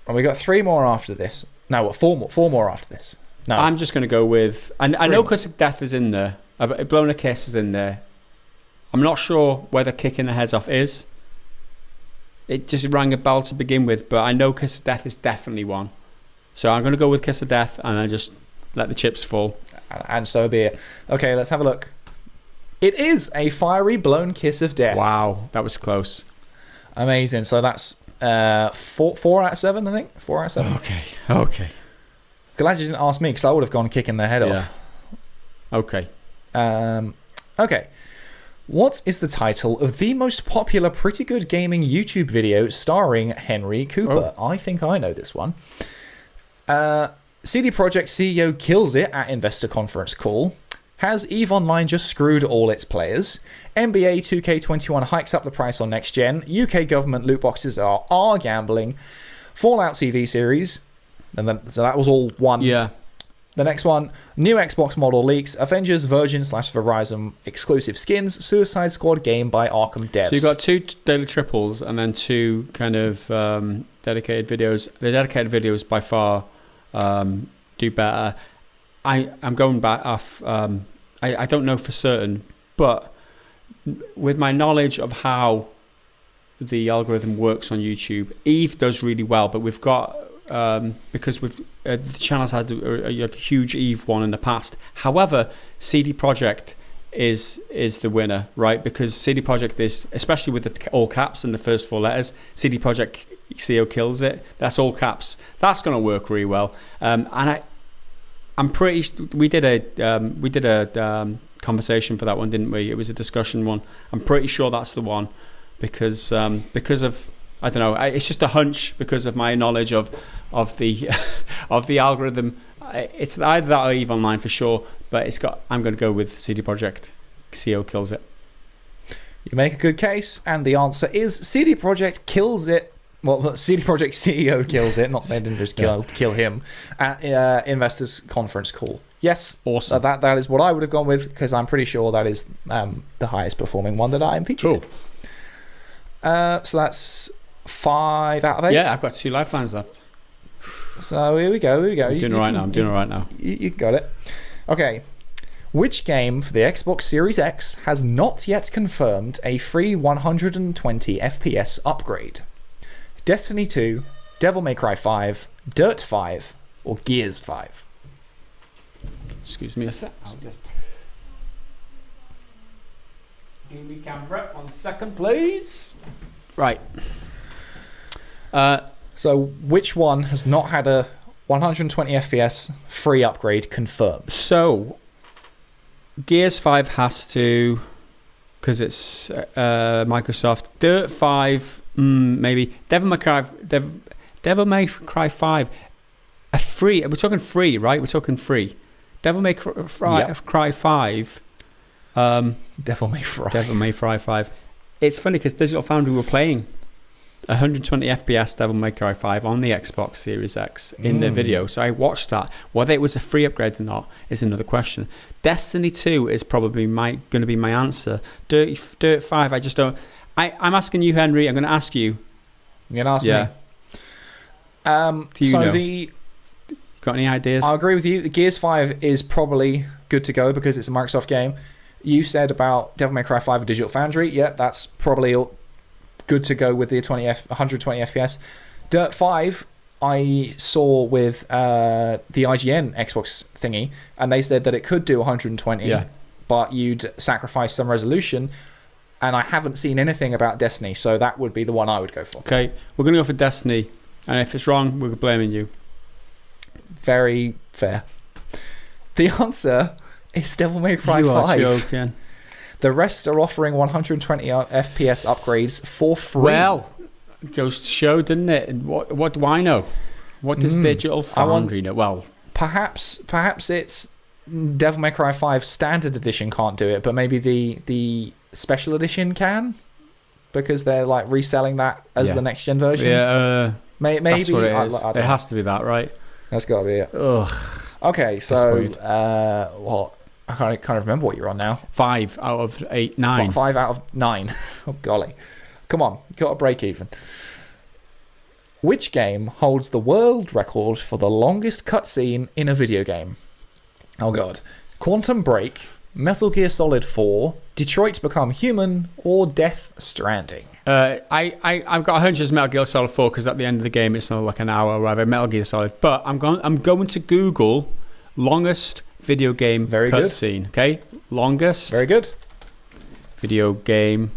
And we got 3 more after this. No, what? 4 more after this. No,
I'm just going to go with. I know Kiss of Death is in there. Blown a Kiss is in there. I'm not sure whether kicking the heads off is. It just rang a bell to begin with, but I know Kiss of Death is definitely one. So I'm going to go with Kiss of Death, and I just let the chips fall.
And so be it. Okay, let's have a look. It is a fiery blown kiss of death.
Wow, that was close.
Amazing. So that's 4 out of 7, I think. 4 out of 7.
Okay.
Glad you didn't ask me because I would have gone kicking their head off.
Okay.
Okay. What is the title of the most popular Pretty Good Gaming YouTube video starring Henry Cooper? I think I know this one. CD Projekt CEO kills it at investor conference call. Has EVE Online just screwed all its players? NBA 2K21 hikes up the price on next gen. UK government loot boxes are gambling. Fallout TV series. And then, so that was all one.
Yeah.
The next one, new Xbox model leaks, Avengers Virgin/Verizon exclusive skins, Suicide Squad game by Arkham devs.
So you've got 2 daily triples and then 2 kind of dedicated videos. The dedicated videos by far do better. I'm going back off. I don't know for certain, but with my knowledge of how the algorithm works on YouTube, EVE does really well. But we've got because we've the channel's had a huge Eve one in the past. However, CD Projekt is the winner, right? Because CD Projekt is, especially with the all caps and the first 4 letters, CD Projekt CO kills it. That's all caps. That's going to work really well. And I'm pretty. We did a conversation for that one, didn't we? It was a discussion one. I'm pretty sure that's the one because of, I don't know. It's just a hunch because of my knowledge of the of the algorithm. It's either that or Eve Online for sure. But I'm going to go with CD Projekt. CO kills it.
You make a good case, and the answer is CD Projekt kills it. Well, CD Projekt CEO kills it. Not they didn't just kill him at investors conference call. Yes,
awesome.
That is what I would have gone with because I'm pretty sure that is the highest performing one that I am featured.
Cool.
So that's 5 out of 8.
Yeah, I've got 2 lifelines left.
So here we go.
I'm doing it right now.
You got it. Okay. Which game for the Xbox Series X has not yet confirmed a free 120 FPS upgrade? Destiny 2, Devil May Cry 5, Dirt 5, or Gears 5?
Excuse me a sec. Give me camera 1 second, please. Right.
So which one has not had a 120 FPS free upgrade confirmed?
So Gears 5 has to, because it's Microsoft. Dirt 5, maybe. Devil May Cry 5. A free. We're talking free, right? We're talking free. Devil May Cry 5.
Devil May Cry
5. It's funny because Digital Foundry were playing 120 FPS Devil May Cry 5 on the Xbox Series X in their video. So I watched that. Whether it was a free upgrade or not is another question. Destiny 2 is probably going to be my answer. Dirt 5, I just don't. I'm asking you, Henry. I'm going to ask you.
You're going to ask me?
Do you know? Got any ideas?
I agree with you. The Gears 5 is probably good to go because it's a Microsoft game. You said about Devil May Cry 5 with Digital Foundry. Yeah, that's probably good to go with the 120 FPS. Dirt 5, I saw with the IGN Xbox thingy, and they said that it could do 120, but you'd sacrifice some resolution, and I haven't seen anything about Destiny, so that would be the one I would go for.
Okay, we're going to go for Destiny, and if it's wrong, we're blaming you.
Very fair. The answer is Devil May Cry 5.
You are joking.
The rest are offering 120 FPS upgrades for free.
Well, it goes to show, doesn't it? What do I know? What does Digital Foundry know? Well,
perhaps it's Devil May Cry 5 Standard Edition can't do it, but maybe the Special Edition can, because they're like reselling that as the next gen version.
Yeah,
maybe
that's what it is.
It
has to be that, right?
That's got to be it.
Ugh.
Okay, so what? I can't remember what you're on now.
5 out of 8, 9.
5 out of 9. Oh, golly. Come on, you got to break even. Which game holds the world record for the longest cutscene in a video game? Oh, God. Quantum Break, Metal Gear Solid 4, Detroit Become Human, or Death Stranding?
I've got a hunch it's Metal Gear Solid 4 because at the end of the game it's not like an hour or whatever. Metal Gear Solid. But I'm going to Google longest video game cutscene. Okay, longest.
Very good.
Video game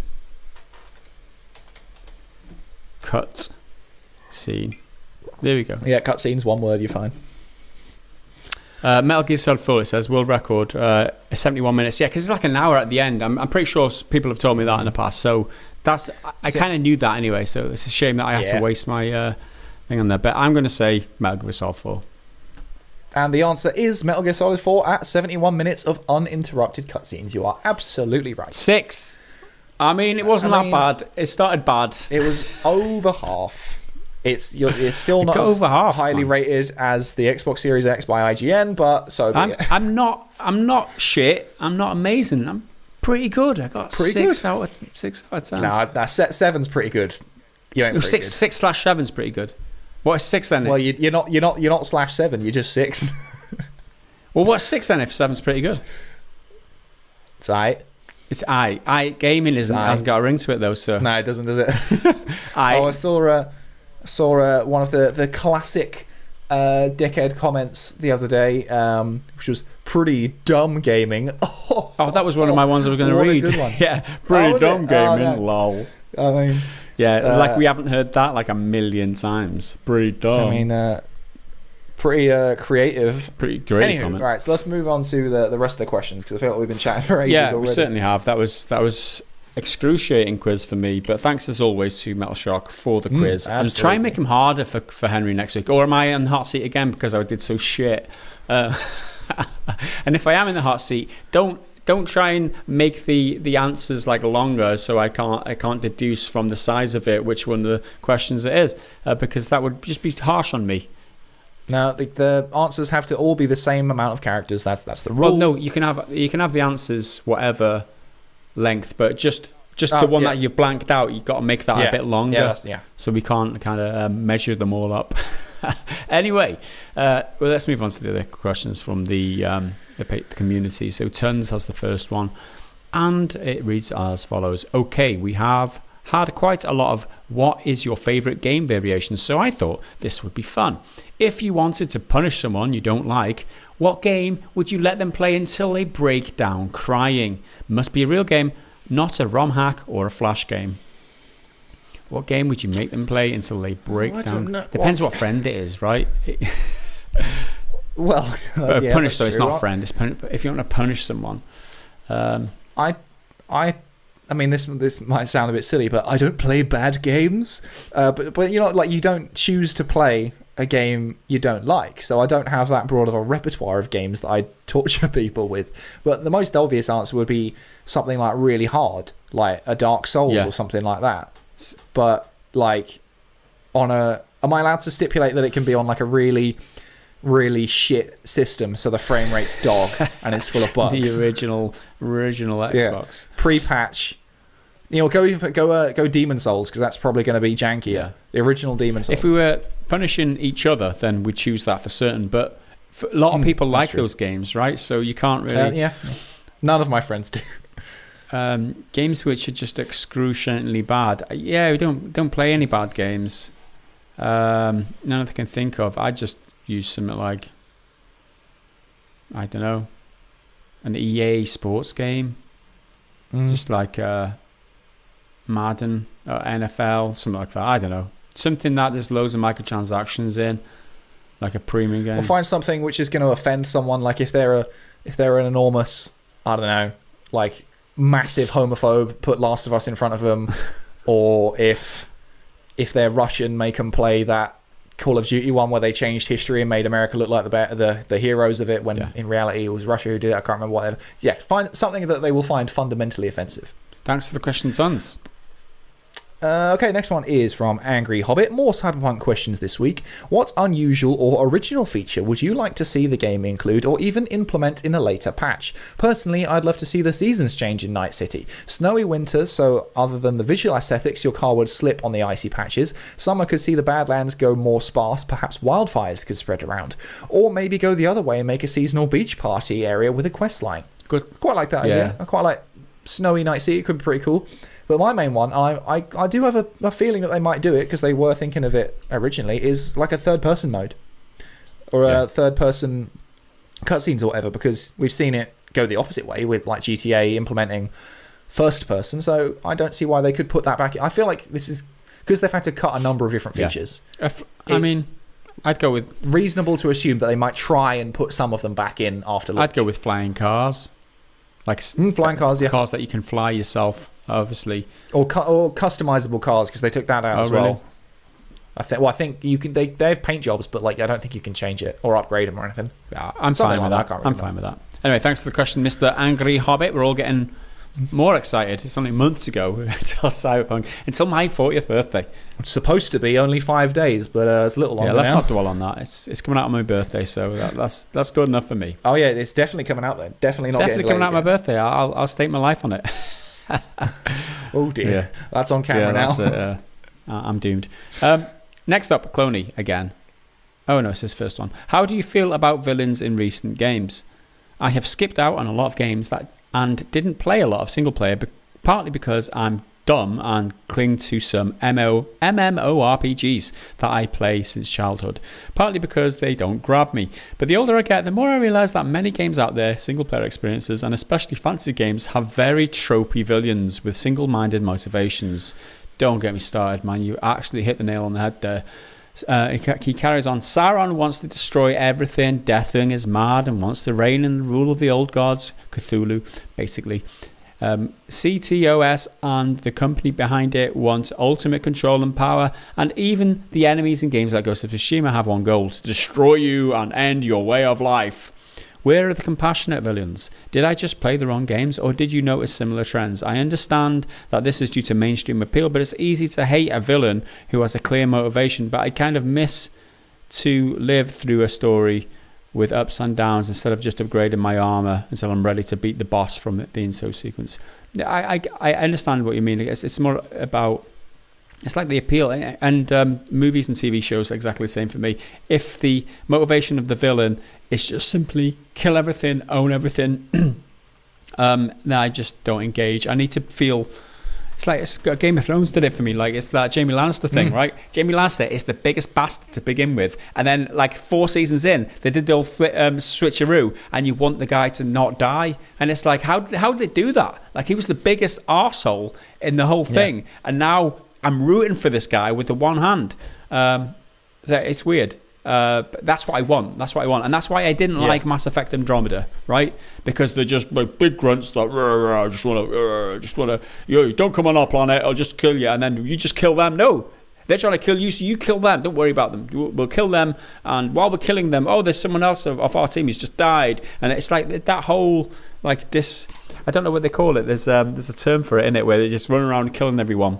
cut scene. There we go.
Yeah, cutscene's one word. You're fine.
Metal Gear Solid 4. It says world record 71 minutes. Yeah, because it's like an hour at the end. I'm pretty sure people have told me that in the past. So I kind of knew that anyway. So it's a shame that I had to waste my thing on there. But I'm going to say Metal Gear Solid 4.
And the answer is Metal Gear Solid 4 at 71 minutes of uninterrupted cutscenes. You are absolutely right.
6. I mean, it wasn't that bad. It started bad.
It was over half. It's still not
over half,
highly rated as the Xbox Series X by IGN, but so be it.
I'm not shit. I'm not amazing. I'm pretty good. I got 6 out of 10.
Nah, 7's pretty good. You ain't pretty good.
6/7's pretty good. What is 6 then?
Well, you're not /7. You're just 6.
Well, what's 6 then? If 7's pretty good,
it's I.
It's I. Gaming hasn't got a ring to it though. So
no, it doesn't, does it?
I
saw saw one of the classic dickhead comments the other day, which was pretty dumb gaming.
Oh, that was one of my ones I was going to read.
A good one.
Yeah, pretty dumb gaming.
No.
Lol.
I mean,
yeah, like we haven't heard that like a million times. Pretty dumb.
I mean, pretty creative.
Pretty great
Anywho,
comment.
right, so let's move on to the rest of the questions, because I feel like we've been chatting for ages
Yeah,
already.
we certainly have. That was excruciating quiz for me, but thanks as always to Metalshark for the quiz. And try and make him harder for Henry next week. Or am I in the hot seat again because I did so shit? And if I am in the hot seat, don't try and make the answers like longer so I can't deduce from the size of it which one of the questions it is, because that would just be harsh on me.
Now the answers have to all be the same amount of characters. That's the rule.
Well, no, you can have the answers whatever length, but just the one that you've blanked out, you've got to make that a bit longer. So we can't kind of measure them all up. Anyway, well, let's move on to the other questions from the community. So Tons has the first one, and it reads as follows. Okay, we have had quite a lot of what is your favourite game variations, so I thought this would be fun. If you wanted to punish someone you don't like, what game would you let them play until they break down crying? Must be a real game, not a ROM hack or a flash game. What game would you make them play until they break down? Depends what friend it is, right?
Well,
punish, so it's not friend. It's if you want to punish someone.
I mean, this might sound a bit silly, but I don't play bad games. But you know, like, you don't choose to play a game you don't like, so I don't have that broad of a repertoire of games that I torture people with. But the most obvious answer would be something like really hard, like a Dark Souls or something like that. But like, am I allowed to stipulate that it can be on like a really, really shit system, so the frame rate's dog and it's full of bugs?
The original Xbox
pre-patch. You know, go Demon Souls, because that's probably going to be jankier. Yeah. The original Demon Souls.
If we were punishing each other, then we'd choose that for certain. But a lot of people like those games, right? So you can't really.
None of my friends do.
Games which are just excruciatingly bad. Yeah, we don't play any bad games. None that I can think of. I just use something like, I don't know, an EA sports game, just like Madden or NFL, something like that. I don't know, something that there's loads of microtransactions in, like a premium game.
Or find something which is going to offend someone, like if they're an enormous, I don't know, like massive homophobe, put Last of Us in front of them, or if they're Russian, make them play that Call of Duty one where they changed history and made America look like the heroes of it, when in reality it was Russia who did it. I can't remember, whatever. Yeah, find something that they will find fundamentally offensive.
Thanks for the question, Tons.
Okay, next one is from Angry Hobbit. More Cyberpunk questions this week. What unusual or original feature would you like to see the game include or even implement in a later patch? Personally, I'd love to see the seasons change in Night City. Snowy winter, so other than the visual aesthetics, your car would slip on the icy patches. Summer could see the Badlands go more sparse, perhaps wildfires could spread around. Or maybe go the other way and make a seasonal beach party area with a quest line. Good. Quite like that idea. I quite like snowy Night City. It could be pretty cool. But my main one, I do have a feeling that they might do it, because they were thinking of it originally, is like a third-person mode. Or a third-person cutscenes or whatever, because we've seen it go the opposite way with like GTA implementing first-person, so I don't see why they could put that back in. I feel like this is, because they've had to cut a number of different features.
I mean, I'd go with...
reasonable to assume that they might try and put some of them back in after launch.
I'd go with flying cars. Like
flying cars,
cars that you can fly yourself, obviously,
or customizable cars, because they took that out as well. Really? I think you can. They have paint jobs, but like I don't think you can change it or upgrade them or anything.
Yeah, I'm fine with that. I'm fine with that. Anyway, thanks for the question, Mr. Angry Hobbit. We're all getting more excited. It's only months ago until Cyberpunk, until my 40th birthday.
It's supposed to be only 5 days, but it's a little longer.
Yeah, let's
now.
not dwell on that. It's coming out on my birthday, so that's good enough for me.
Oh yeah, it's definitely coming out then. Definitely
coming out on my birthday. I'll stake my life on it.
Oh dear, that's on camera now.
I'm doomed. Next up, Cloney again. Oh no, it's his first one. How do you feel about villains in recent games? I have skipped out on a lot of games and didn't play a lot of single player, partly because I'm dumb and cling to some MMORPGs that I play since childhood, partly because they don't grab me. But the older I get, the more I realise that many games out there, single-player experiences, and especially fantasy games, have very tropey villains with single-minded motivations. Don't get me started, man. You actually hit the nail on the head there. He carries on. Sauron wants to destroy everything. Deathwing is mad and wants to reign in the rule of the old gods, Cthulhu, basically. CTOS and the company behind it want ultimate control and power, and even the enemies in games like Ghost of Tsushima have one goal: to destroy you and end your way of life. Where are the compassionate villains? Did I just play the wrong games, or did you notice similar trends? I understand that this is due to mainstream appeal, but it's easy to hate a villain who has a clear motivation, but I kind of miss to live through a story with ups and downs instead of just upgrading my armor until I'm ready to beat the boss from the intro sequence. I understand what you mean. It's more about, it's like the appeal, and movies and TV shows are exactly the same for me. If the motivation of the villain is just simply kill everything, own everything, then I just don't engage. I need to feel. It's like Game of Thrones did it for me. Like, it's that Jaime Lannister thing, right? Jaime Lannister is the biggest bastard to begin with, and then like 4 seasons in, they did the old switcheroo, and you want the guy to not die, and it's like, how did they do that? Like, he was the biggest arsehole in the whole thing, and now I'm rooting for this guy with the one hand. So it's weird. But that's what I want. And that's why I didn't like Mass Effect Andromeda, right? Because they're just like big grunts that just want to, don't come on our planet, I'll just kill you, and then you just kill them. No, they're trying to kill you, so you kill them. Don't worry about them. We'll kill them, and while we're killing them, there's someone else of our team who's just died, and it's like that whole like this. I don't know what they call it. There's a term for it in it where they just run around killing everyone.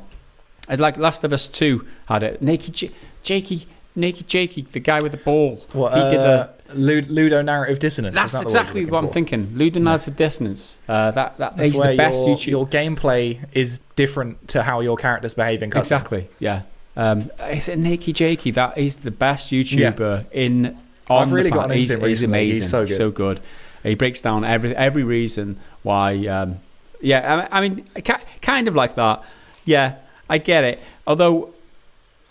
It's like Last of Us 2 had it. Naked Jakey, the guy with the ball.
What,
he did the
Ludo narrative dissonance.
That's exactly what I'm thinking. Ludo narrative dissonance. That's is
where
the best YouTube.
Your gameplay is different to how your characters behave in cutscenes.
Exactly. Yeah. It's a Naked Jakey. That is the best YouTuber in.
I've really got into him recently.
He's amazing.
He's so good.
He breaks down every reason why. I mean, kind of like that. Yeah, I get it. Although,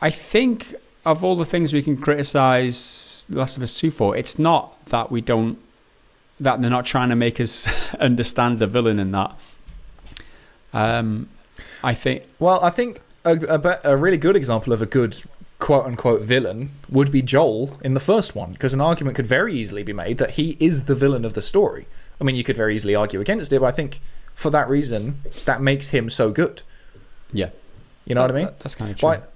I think of all the things we can criticize Last of Us 2 for, it's not that that they're not trying to make us understand the villain in that. I think a really good example of a good quote-unquote villain would be Joel in the first one, because an argument could very easily be made that he is the villain of the story. I mean, you could very easily argue against it, but I think for that reason, that makes him so good. Yeah.
You know what I mean?
That's kind of true.
But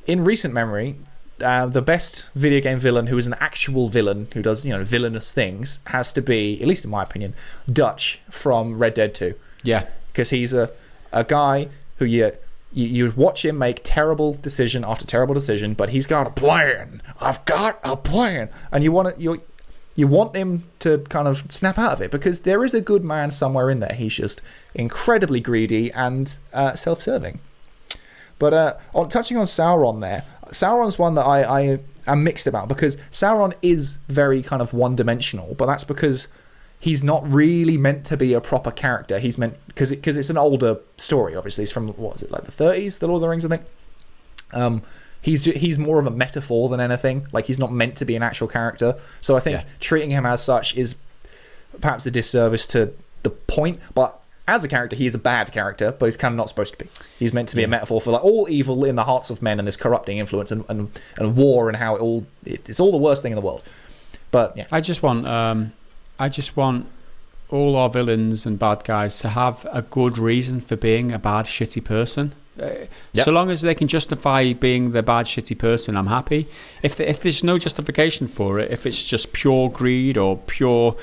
in recent memory, the best video game villain who is an actual villain, who does, villainous things, has to be, at least in my opinion, Dutch from Red Dead 2.
Yeah.
Because he's a guy who you watch him make terrible decision after terrible decision, but he's got a plan. I've got a plan. And you want him to kind of snap out of it, because there is a good man somewhere in there. He's just incredibly greedy and self-serving. But touching on Sauron there, Sauron's one that I am mixed about, because Sauron is very kind of one-dimensional, but that's because he's not really meant to be a proper character. He's meant, because it's an older story, obviously. It's from, what is it, like the 30s, The Lord of the Rings, I think? He's more of a metaphor than anything. Like, he's not meant to be an actual character. So I think treating him as such is perhaps a disservice to the point, but as a character, he is a bad character, but he's kind of not supposed to be. He's meant to be a metaphor for like all evil in the hearts of men and this corrupting influence and war and how it's all the worst thing in the world. But yeah,
I just want all our villains and bad guys to have a good reason for being a bad, shitty person. So long as they can justify being the bad, shitty person, I'm happy. If there's no justification for it, if it's just pure greed or pure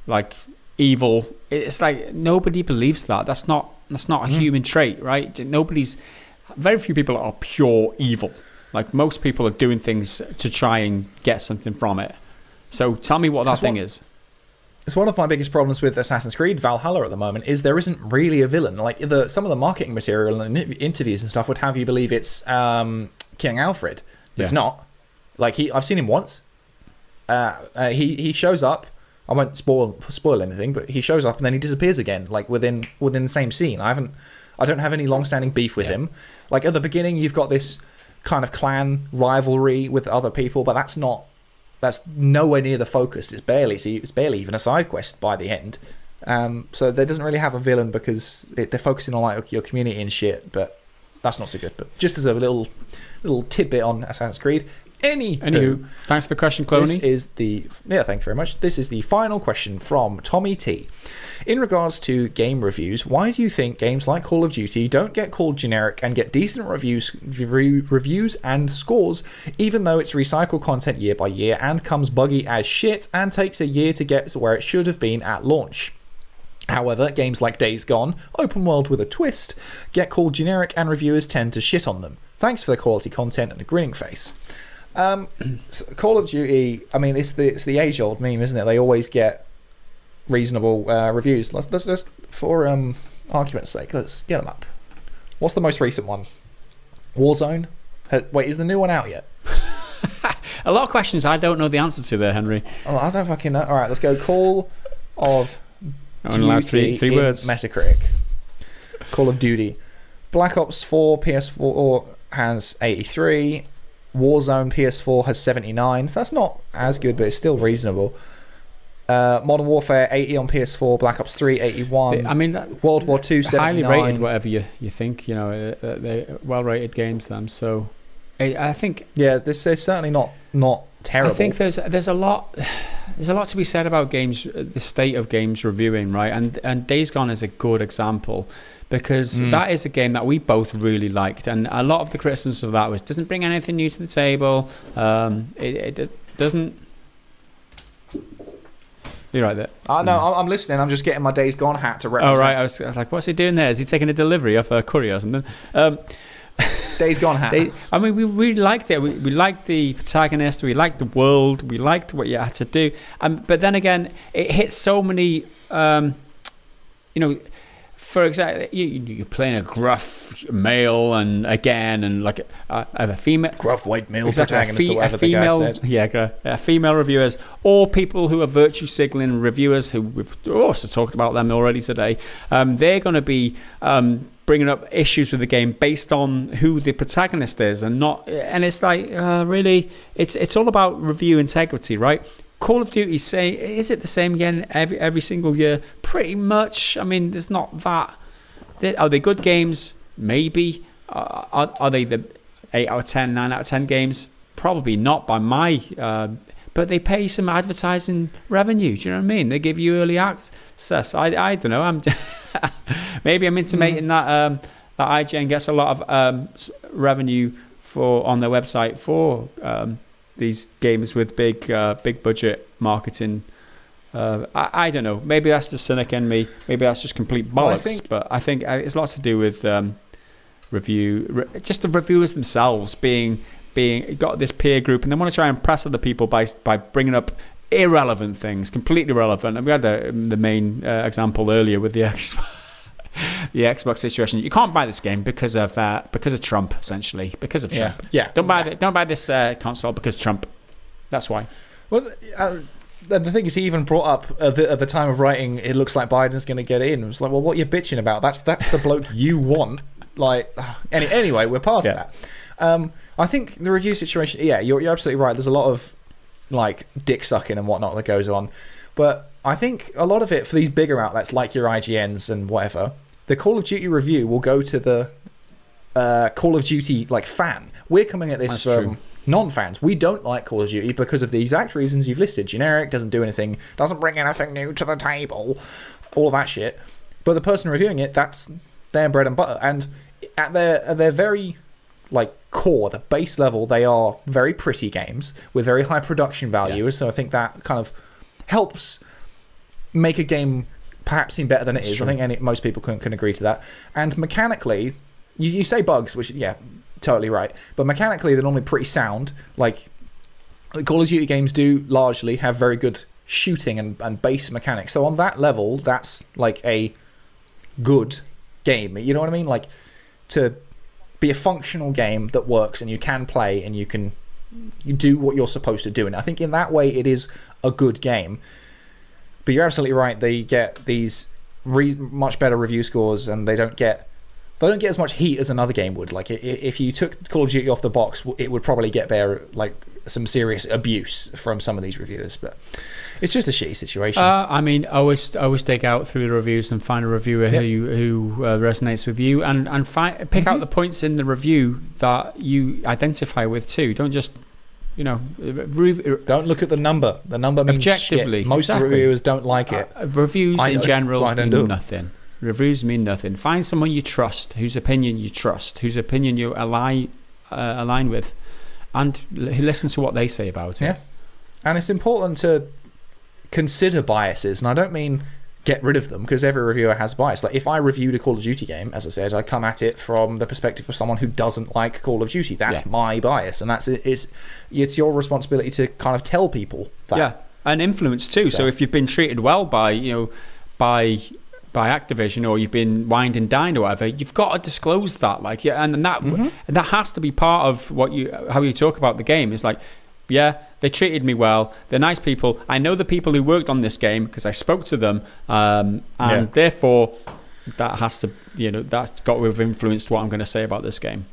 like evil, it's like nobody believes that. That's not a human trait, right? Very few people are pure evil. Like, most people are doing things to try and get something from it. So tell me what that thing is.
It's one of my biggest problems with Assassin's Creed Valhalla at the moment is there isn't really a villain. Like, some of the marketing material and interviews and stuff would have you believe it's King Alfred. It's not. Like, I've seen him once. He shows up. I won't spoil anything, but he shows up and then he disappears again, like within the same scene. I I don't have any long-standing beef with him. Like, at the beginning, you've got this kind of clan rivalry with other people, but that's nowhere near the focus. It's barely even a side quest by the end. So there doesn't really have a villain because they're focusing on like your community and shit, but that's not so good. But just as a little tidbit on Assassin's Creed. Anywho,
thanks for the question, Cloney.
Thank you very much. This is the final question from Tommy T. In regards to game reviews, why do you think games like Call of Duty don't get called generic and get decent reviews and scores, even though it's recycled content year by year and comes buggy as shit and takes a year to get to where it should have been at launch? However, games like Days Gone, open world with a twist, get called generic and reviewers tend to shit on them. Thanks for the quality content and a grinning face. Call of Duty, I mean, it's the age-old meme, isn't it? They always get reasonable reviews. Let's just, for argument's sake, let's get them up. What's the most recent one? Warzone? Wait, is the new one out yet?
A lot of questions I don't know the answer to there, Henry.
Oh, I don't fucking know. All right, let's go. Call of Duty
three
in
words.
Metacritic. Call of Duty. Black Ops 4 PS4 has 83. Warzone PS4 has 79, so that's not as good, but it's still reasonable. Modern Warfare 80 on PS4, Black Ops 3 81.
I mean,
World War 2 79.
Highly rated, whatever you think. You know, they're well-rated games. Then, so I think
this is certainly not terrible.
I think there's a lot to be said about games, the state of games reviewing, right? And Days Gone is a good example. Because that is a game that we both really liked, and a lot of the criticisms of that was doesn't bring anything new to the table. It doesn't. You're right there.
No, I'm listening. I'm just getting my Days Gone hat to represent.
Oh right, I was like, what's he doing there? Is he taking a delivery off a courier or something?
Days Gone hat.
I mean, we really liked it. We liked the protagonist. We liked the world. We liked what you had to do. But then again, it hit so many. For example, you're playing a gruff male and like a female
gruff white male protagonist, or whatever the guy said.
Female reviewers or people who are virtue signaling reviewers who we've also talked about them already today. They're going to be bringing up issues with the game based on who the protagonist is and it's like really it's all about review integrity, right? Call of Duty, is it the same again every single year? Pretty much. I mean, there's not that. Are they good games? Maybe. Are they the 8 out of 10, 9 out of 10 games? Probably not by my... but they pay some advertising revenue. Do you know what I mean? They give you early access. I don't know. Maybe I'm intimating that IGN gets a lot of revenue on their website for... these games with big budget marketing. I don't know. Maybe that's the cynic in me. Maybe that's just complete bollocks. But I think it's lots to do with just the reviewers themselves being got this peer group, and they want to try and impress other people by bringing up irrelevant things, completely irrelevant. And we had the main example earlier with the Xbox situation. You can't buy this game because of Trump, essentially. Because of Trump.
Yeah.
Don't buy this console because Trump. That's why.
Well, the thing is, he even brought up at the time of writing, it looks like Biden's going to get in. It was like, well, what are you bitching about? That's the bloke you want. Like, anyway, we're past that. I think the review situation. Yeah, you're absolutely right. There's a lot of like dick sucking and whatnot that goes on, but I think a lot of it for these bigger outlets like your IGNs and whatever, the Call of Duty review will go to the Call of Duty like fan. We're coming at this from non-fans. We don't like Call of Duty because of the exact reasons you've listed. Generic, doesn't do anything, doesn't bring anything new to the table, all of that shit. But the person reviewing it, that's their bread and butter. And at their very like core, the base level, they are very pretty games with very high production value. Yeah. So I think that kind of helps make a game perhaps seem better than it is. True. I think most people can agree to that. And mechanically, you say bugs, which, yeah, totally right. But mechanically, they're normally pretty sound. Like, the Call of Duty games do largely have very good shooting and base mechanics. So on that level, that's like a good game. You know what I mean? Like, to be a functional game that works and you can play and you do what you're supposed to do. And I think in that way, it is a good game. But you're absolutely right. They get these much better review scores, and they don't get they don't get as much heat as another game would. Like if you took Call of Duty off the box, it would probably get like some serious abuse from some of these reviewers. But it's just a shitty situation.
I mean, always dig out through the reviews and find a reviewer who resonates with you, and pick out the points in the review that you identify with too. Don't just
don't look at the number. The number means
objectively.
Shit. Most reviewers don't like it.
Reviews in general mean
nothing.
Reviews mean nothing. Find someone you trust, whose opinion you trust, whose opinion you align with, and listen to what they say about it.
Yeah, and it's important to consider biases, and I don't mean get rid of them, because every reviewer has bias. Like if I reviewed a Call of Duty game, as I said, I come at it from the perspective of someone who doesn't like Call of Duty. That's my bias, and that's it. It's your responsibility to kind of tell people that.
Yeah, and influence too. So if you've been treated well by Activision, or you've been wined and dined or whatever, you've got to disclose that. Like, and that has to be part of how you talk about the game. It's like, yeah, they treated me well. They're nice people. I know the people who worked on this game because I spoke to them, and therefore that has to, that's got to have influenced what I'm going to say about this game.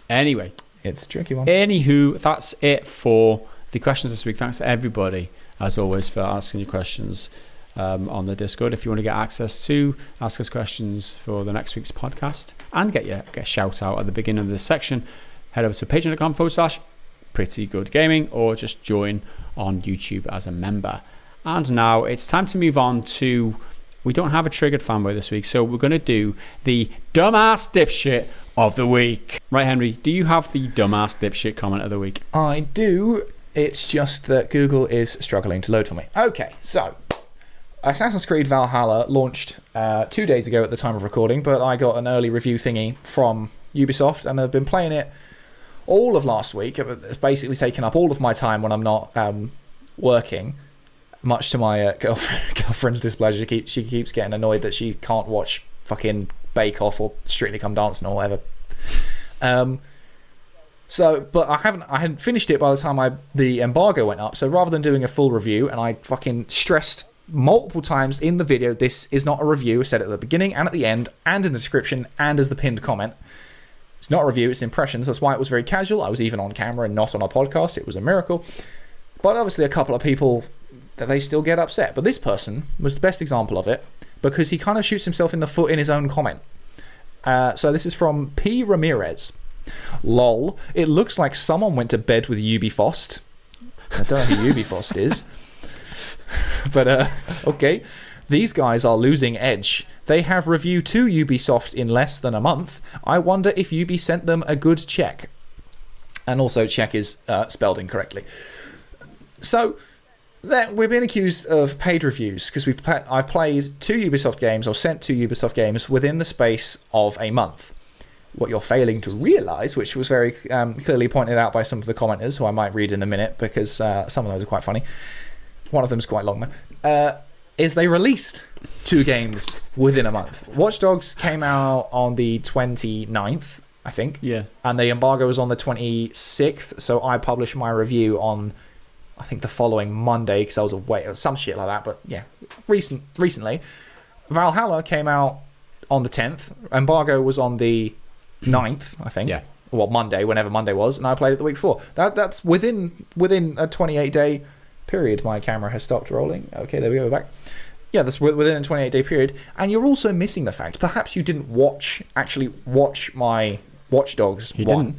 Anyway,
it's a tricky one.
Anywho, that's it for the questions this week. Thanks to everybody, as always, for asking your questions on the Discord. If you want to get access to ask us questions for the next week's podcast and get a shout out at the beginning of this section, head over to patreon.com/prettygoodgaming, or just join on YouTube as a member. And now it's time to move on to, we don't have a triggered fanboy this week, so we're going to do the dumbass dipshit of the week. Right, Henry, do you have the dumbass dipshit comment of the week?
I do. It's just that Google is struggling to load for me. Okay, so Assassin's Creed Valhalla launched 2 days ago at the time of recording, but I got an early review thingy from Ubisoft, and I've been playing it all of last week. It's basically taken up all of my time when I'm not working, much to my girlfriend's displeasure. She keeps getting annoyed that she can't watch fucking Bake Off or Strictly Come Dancing or whatever. But I hadn't finished it by the time the embargo went up. So rather than doing a full review, and I fucking stressed multiple times in the video, this is not a review. I said it at the beginning and at the end and in the description and as the pinned comment. It's not a review, it's impressions. That's why it was very casual. I was even on camera and not on a podcast. It was a miracle. But obviously a couple of people, that they still get upset. But this person was the best example of it, because he kind of shoots himself in the foot in his own comment. So this is from P. Ramirez. Lol, it looks like someone went to bed with Ubisoft. I don't know who Ubisoft is. But, okay. These guys are losing edge. They have review to Ubisoft in less than a month. I wonder if Ubi sent them a good check. And also, check is spelled incorrectly. So, we're being accused of paid reviews, because I've played 2 Ubisoft games, or sent 2 Ubisoft games, within the space of a month. What you're failing to realise, which was very clearly pointed out by some of the commenters, who I might read in a minute, because some of those are quite funny. One of them's quite long, though. Is they released 2 games within a month. Watch Dogs came out on the 29th, I think.
Yeah. And
the embargo was on the 26th, so I published my review on, I think, the following Monday, because I was away, or some shit like that, but yeah, recently. Valhalla came out on the 10th. Embargo was on the 9th, I think. Yeah. Well, Monday, whenever Monday was, and I played it the week before. That's within a 28-day period. My camera has stopped rolling. Okay, there we go, we're back. Yeah, that's within a 28-day period. And you're also missing the fact, perhaps you didn't actually watch my Watch Dogs one. Didn't.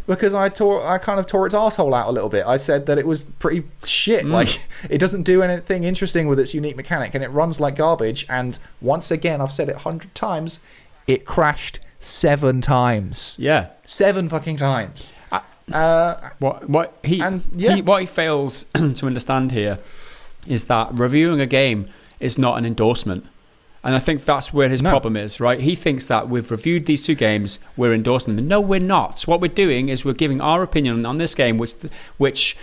Because I kind of tore its arsehole out a little bit. I said that it was pretty shit. Like, it doesn't do anything interesting with its unique mechanic, and it runs like garbage. And once again, I've said it 100 times, it crashed 7 times.
Yeah.
7 fucking times.
What he fails to understand here is that reviewing a game is not an endorsement. And I think that's where his problem is, right? He thinks that we've reviewed these 2 games, we're endorsing them. No, we're not. So what we're doing is we're giving our opinion on this game, which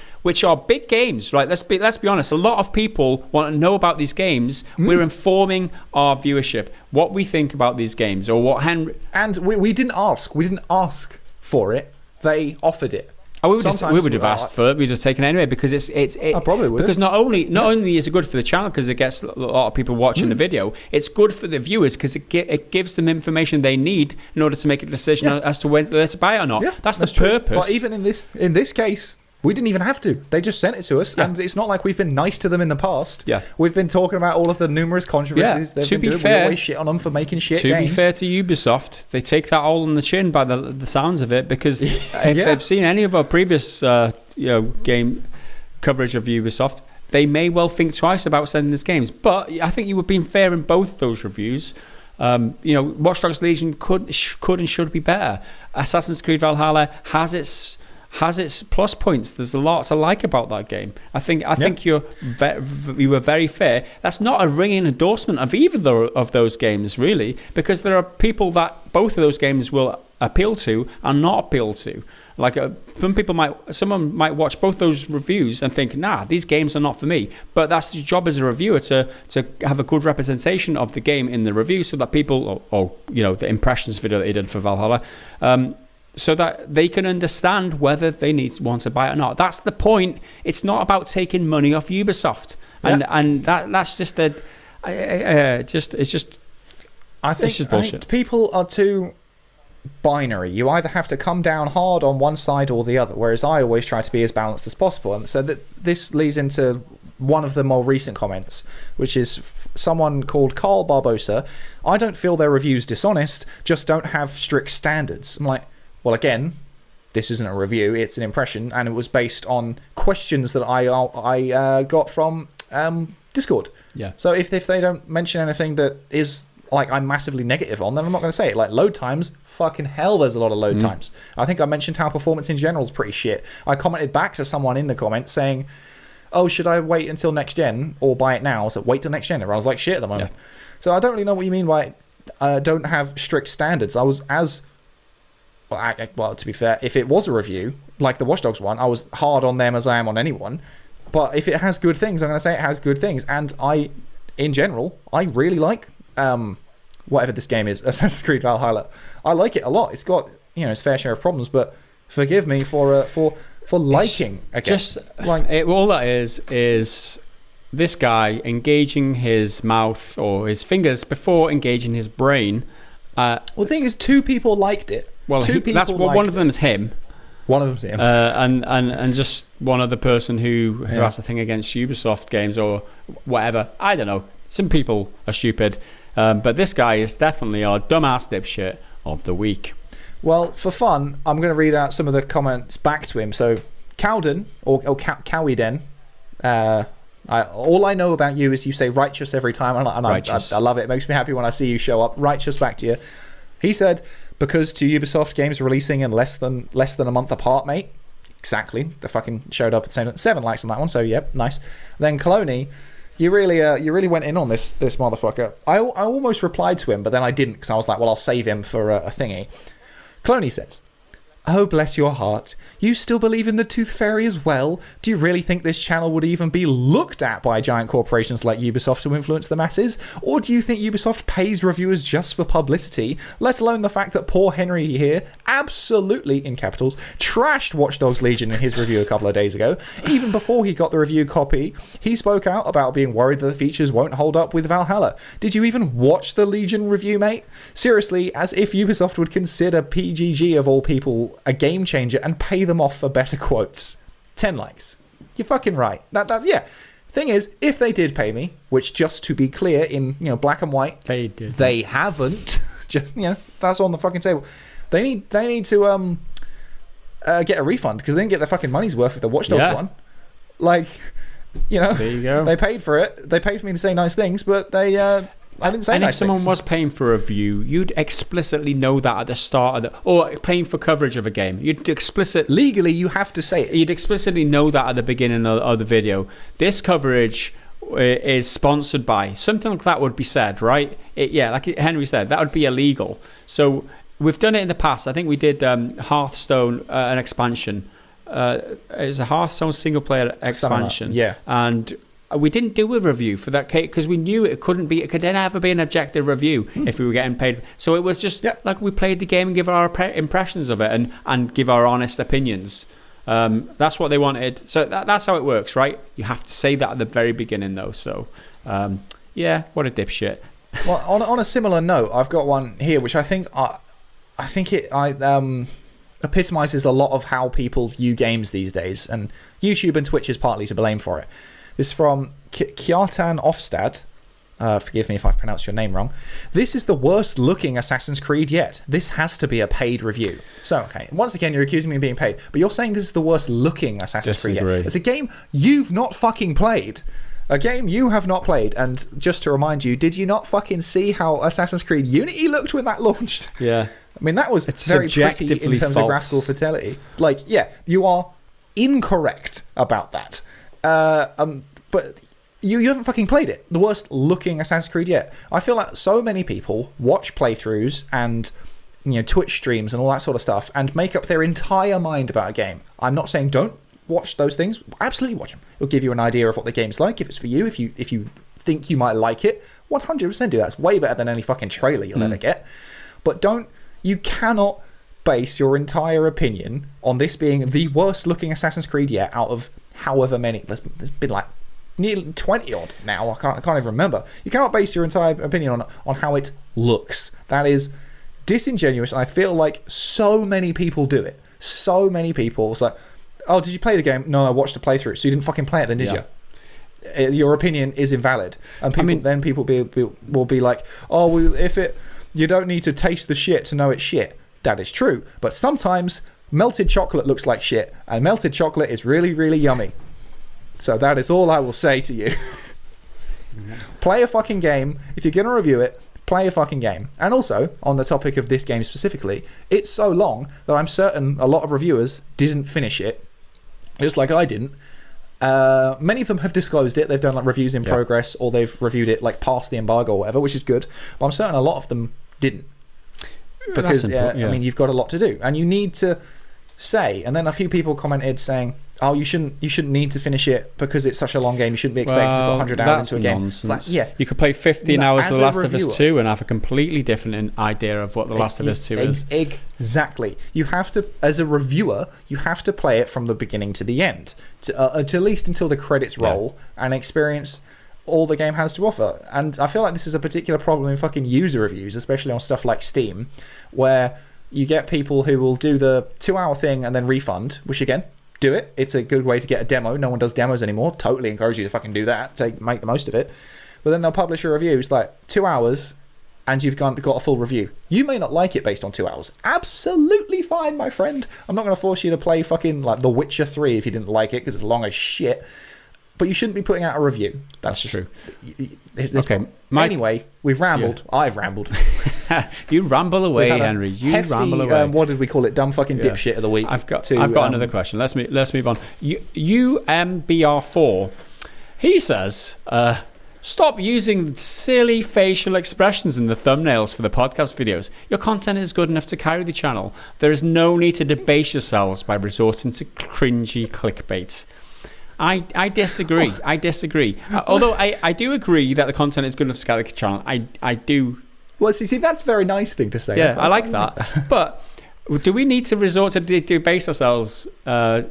are big games, right? Let's be honest. A lot of people want to know about these games. We're informing our viewership what we think about these games, or what Henry.
And we didn't ask. We didn't ask for it. They offered it.
We would have asked for it. We'd have taken it anyway because
I probably would.
Because not only is it good for the channel because it gets a lot of people watching the video, it's good for the viewers because it gives them information they need in order to make a decision as to whether to buy it or not. Yeah, that's the purpose.
True. But even in this case, we didn't even have to. They just sent it to us, and it's not like we've been nice to them in the past.
Yeah,
we've been talking about all of the numerous controversies they've been doing. We always shit on them for making shit games.
To be fair to Ubisoft, they take that all on the chin by the sounds of it, because if they've seen any of our previous game coverage of Ubisoft, they may well think twice about sending us games. But I think you were being fair in both those reviews. Watch Dogs Legion could and should be better. Assassin's Creed Valhalla has its plus points. There's a lot to like about that game. I think you were very fair. That's not a ringing endorsement of either of those games, really, because there are people that both of those games will appeal to and not appeal to. Like someone might watch both those reviews and think, nah, these games are not for me. But that's your job as a reviewer to have a good representation of the game in the review, so that people, or the impressions video that he did for Valhalla, so that they can understand whether they want to buy it or not. That's the point. It's not about taking money off Ubisoft, and that's just it's just bullshit.
I think people are too binary. You either have to come down hard on one side or the other, whereas I always try to be as balanced as possible. And so this leads into one of the more recent comments, which is someone called Carl Barbosa. I don't feel their reviews dishonest, just don't have strict standards. I'm like, well, again, this isn't a review, it's an impression, and it was based on questions that I got from Discord.
Yeah.
So if they don't mention anything that is like I'm massively negative on, then I'm not going to say it. Like load times, fucking hell, there's a lot of load times. I think I mentioned how performance in general is pretty shit. I commented back to someone in the comments saying, oh, should I wait until next gen or buy it now? So wait till next gen. Everyone's like shit at the moment. Yeah. So I don't really know what you mean by don't have strict standards. I was as... Well, to be fair, if it was a review, like the Watch Dogs one, I was hard on them as I am on anyone. But if it has good things, I'm going to say it has good things. And in general, I really like whatever this game is, Assassin's Creed Valhalla. I like it a lot. It's got its fair share of problems, but forgive me for liking a game.
Just all that is this guy engaging his mouth or his fingers before engaging his brain.
Well, the thing is, two people liked it.
Well, one of them is him.
One of them's him.
And just one other person who has a thing against Ubisoft games or whatever. I don't know. Some people are stupid. But this guy is definitely our dumbass dipshit of the week.
Well, for fun, I'm going to read out some of the comments back to him. So, Cowden, or Cowiden, all I know about you is you say righteous every time, and I love it. It makes me happy when I see you show up. Righteous back to you. He said, because two Ubisoft games releasing in less than a month apart, mate. Exactly. They fucking showed up at the same time. 7 likes on that one, so yep, nice. Then Cloney, you really went in on this motherfucker. I almost replied to him, but then I didn't, because I was like, well, I'll save him for a thingy. Cloney says, oh, bless your heart. You still believe in the Tooth Fairy as well? Do you really think this channel would even be looked at by giant corporations like Ubisoft to influence the masses? Or do you think Ubisoft pays reviewers just for publicity? Let alone the fact that poor Henry here absolutely, in capitals, trashed Watch Dogs Legion in his review a couple of days ago. Even before he got the review copy, he spoke out about being worried that the features won't hold up with Valhalla. Did you even watch the Legion review, mate? Seriously, as if Ubisoft would consider PGG, of all people, a game changer and pay them off for better quotes. 10 likes. You're fucking right. Yeah. Thing is, if they did pay me, which, just to be clear, in black and white,
they did.
They haven't. Just that's on the fucking table. They need to get a refund because they didn't get their fucking money's worth with the Watch Dogs one. Like,
there you go.
They paid for it. They paid for me to say nice things, but they I didn't say
and
nice
if someone
things.
was paying for a review, you'd explicitly know that at the start of or paying for coverage of a game.
Legally, you have to say it.
You'd explicitly know that at the beginning of the video. This coverage is sponsored by. Something like that would be said, right? Like Henry said, that would be illegal. So we've done it in the past. I think we did Hearthstone, an expansion. It's a Hearthstone single player expansion.
Yeah.
And we didn't do a review for that cake because we knew it could never be an objective review if we were getting paid. So it was just like we played the game and give our impressions of it and give our honest opinions. That's what they wanted. So that's how it works, right? You have to say that at the very beginning, though. So, yeah, what a dipshit.
Well, on a similar note, I've got one here, which I think it epitomizes a lot of how people view games these days, and YouTube and Twitch is partly to blame for it. This is from Kjartan Ofstad. Forgive me if I've pronounced your name wrong. This is the worst looking Assassin's Creed yet. This has to be a paid review. So, okay, once again, you're accusing me of being paid, but you're saying this is the worst looking Assassin's Creed yet. It's a game you've not fucking played. A game you have not played. And just to remind you, did you not fucking see how Assassin's Creed Unity looked when that launched?
Yeah.
I mean, that was very pretty in terms of graphical fidelity. Like, yeah, you are incorrect about that. But you haven't fucking played it. The worst looking Assassin's Creed yet. I feel like so many people watch playthroughs and Twitch streams and all that sort of stuff and make up their entire mind about a game. I'm not saying don't watch those things. Absolutely watch them. It'll give you an idea of what the game's like. If it's for you, if you think you might like it, 100% do that. It's way better than any fucking trailer you'll ever get. But you cannot base your entire opinion on this being the worst looking Assassin's Creed yet out of however many. There's been like nearly 20 odd now. I can't even remember. You cannot base your entire opinion on how it looks. That is disingenuous, and I feel like so many people do it. So many people. It's like, oh, did you play the game? No, I watched the playthrough. So you didn't fucking play it then, did you? Your opinion is invalid. And people will be like, oh, well, you don't need to taste the shit to know it's shit. That is true. But sometimes melted chocolate looks like shit, and melted chocolate is really, really yummy. So that is all I will say to you. Play a fucking game. If you're going to review it, play a fucking game. And also, on the topic of this game specifically, it's so long that I'm certain a lot of reviewers didn't finish it, just like I didn't. Many of them have disclosed it. They've done like reviews in progress, or they've reviewed it like past the embargo or whatever, which is good. But I'm certain a lot of them didn't. Because, I mean, you've got a lot to do. And you need to say, and then a few people commented saying, oh, you shouldn't need to finish it because it's such a long game. You shouldn't be expected to put 100 hours into a game.
Nonsense. Like, you could play 15 hours of The Last of Us 2 and have a completely different idea of what The Last of Us 2 is.
Exactly. You have to, as a reviewer, you have to play it from the beginning to the end, to at least until the credits roll, and experience all the game has to offer. And I feel like this is a particular problem in fucking user reviews, especially on stuff like Steam, where you get people who will do the 2-hour thing and then refund, which again, do it. It's a good way to get a demo. No one does demos anymore. Totally encourage you to fucking do that. Make the most of it. But then they'll publish a review. It's like 2 hours and you've got a full review. You may not like it based on 2 hours. Absolutely fine, my friend. I'm not going to force you to play fucking like The Witcher 3 if you didn't like it because it's long as shit. But you shouldn't be putting out a review. That's just
true.
Okay. Anyway, we've rambled. Yeah. I've rambled.
You ramble away, Henry. You ramble away.
What did we call it? Dumb fucking dipshit of the week.
I've got another question. Let's move on. UMBR4. He says, stop using silly facial expressions in the thumbnails for the podcast videos. Your content is good enough to carry the channel. There is no need to debase yourselves by resorting to cringy clickbait. I disagree. I disagree. Although I do agree that the content is good enough to carry the channel. I do.
Well, see, that's a very nice thing to say.
Yeah, I like that. But do we need to resort to debase ourselves to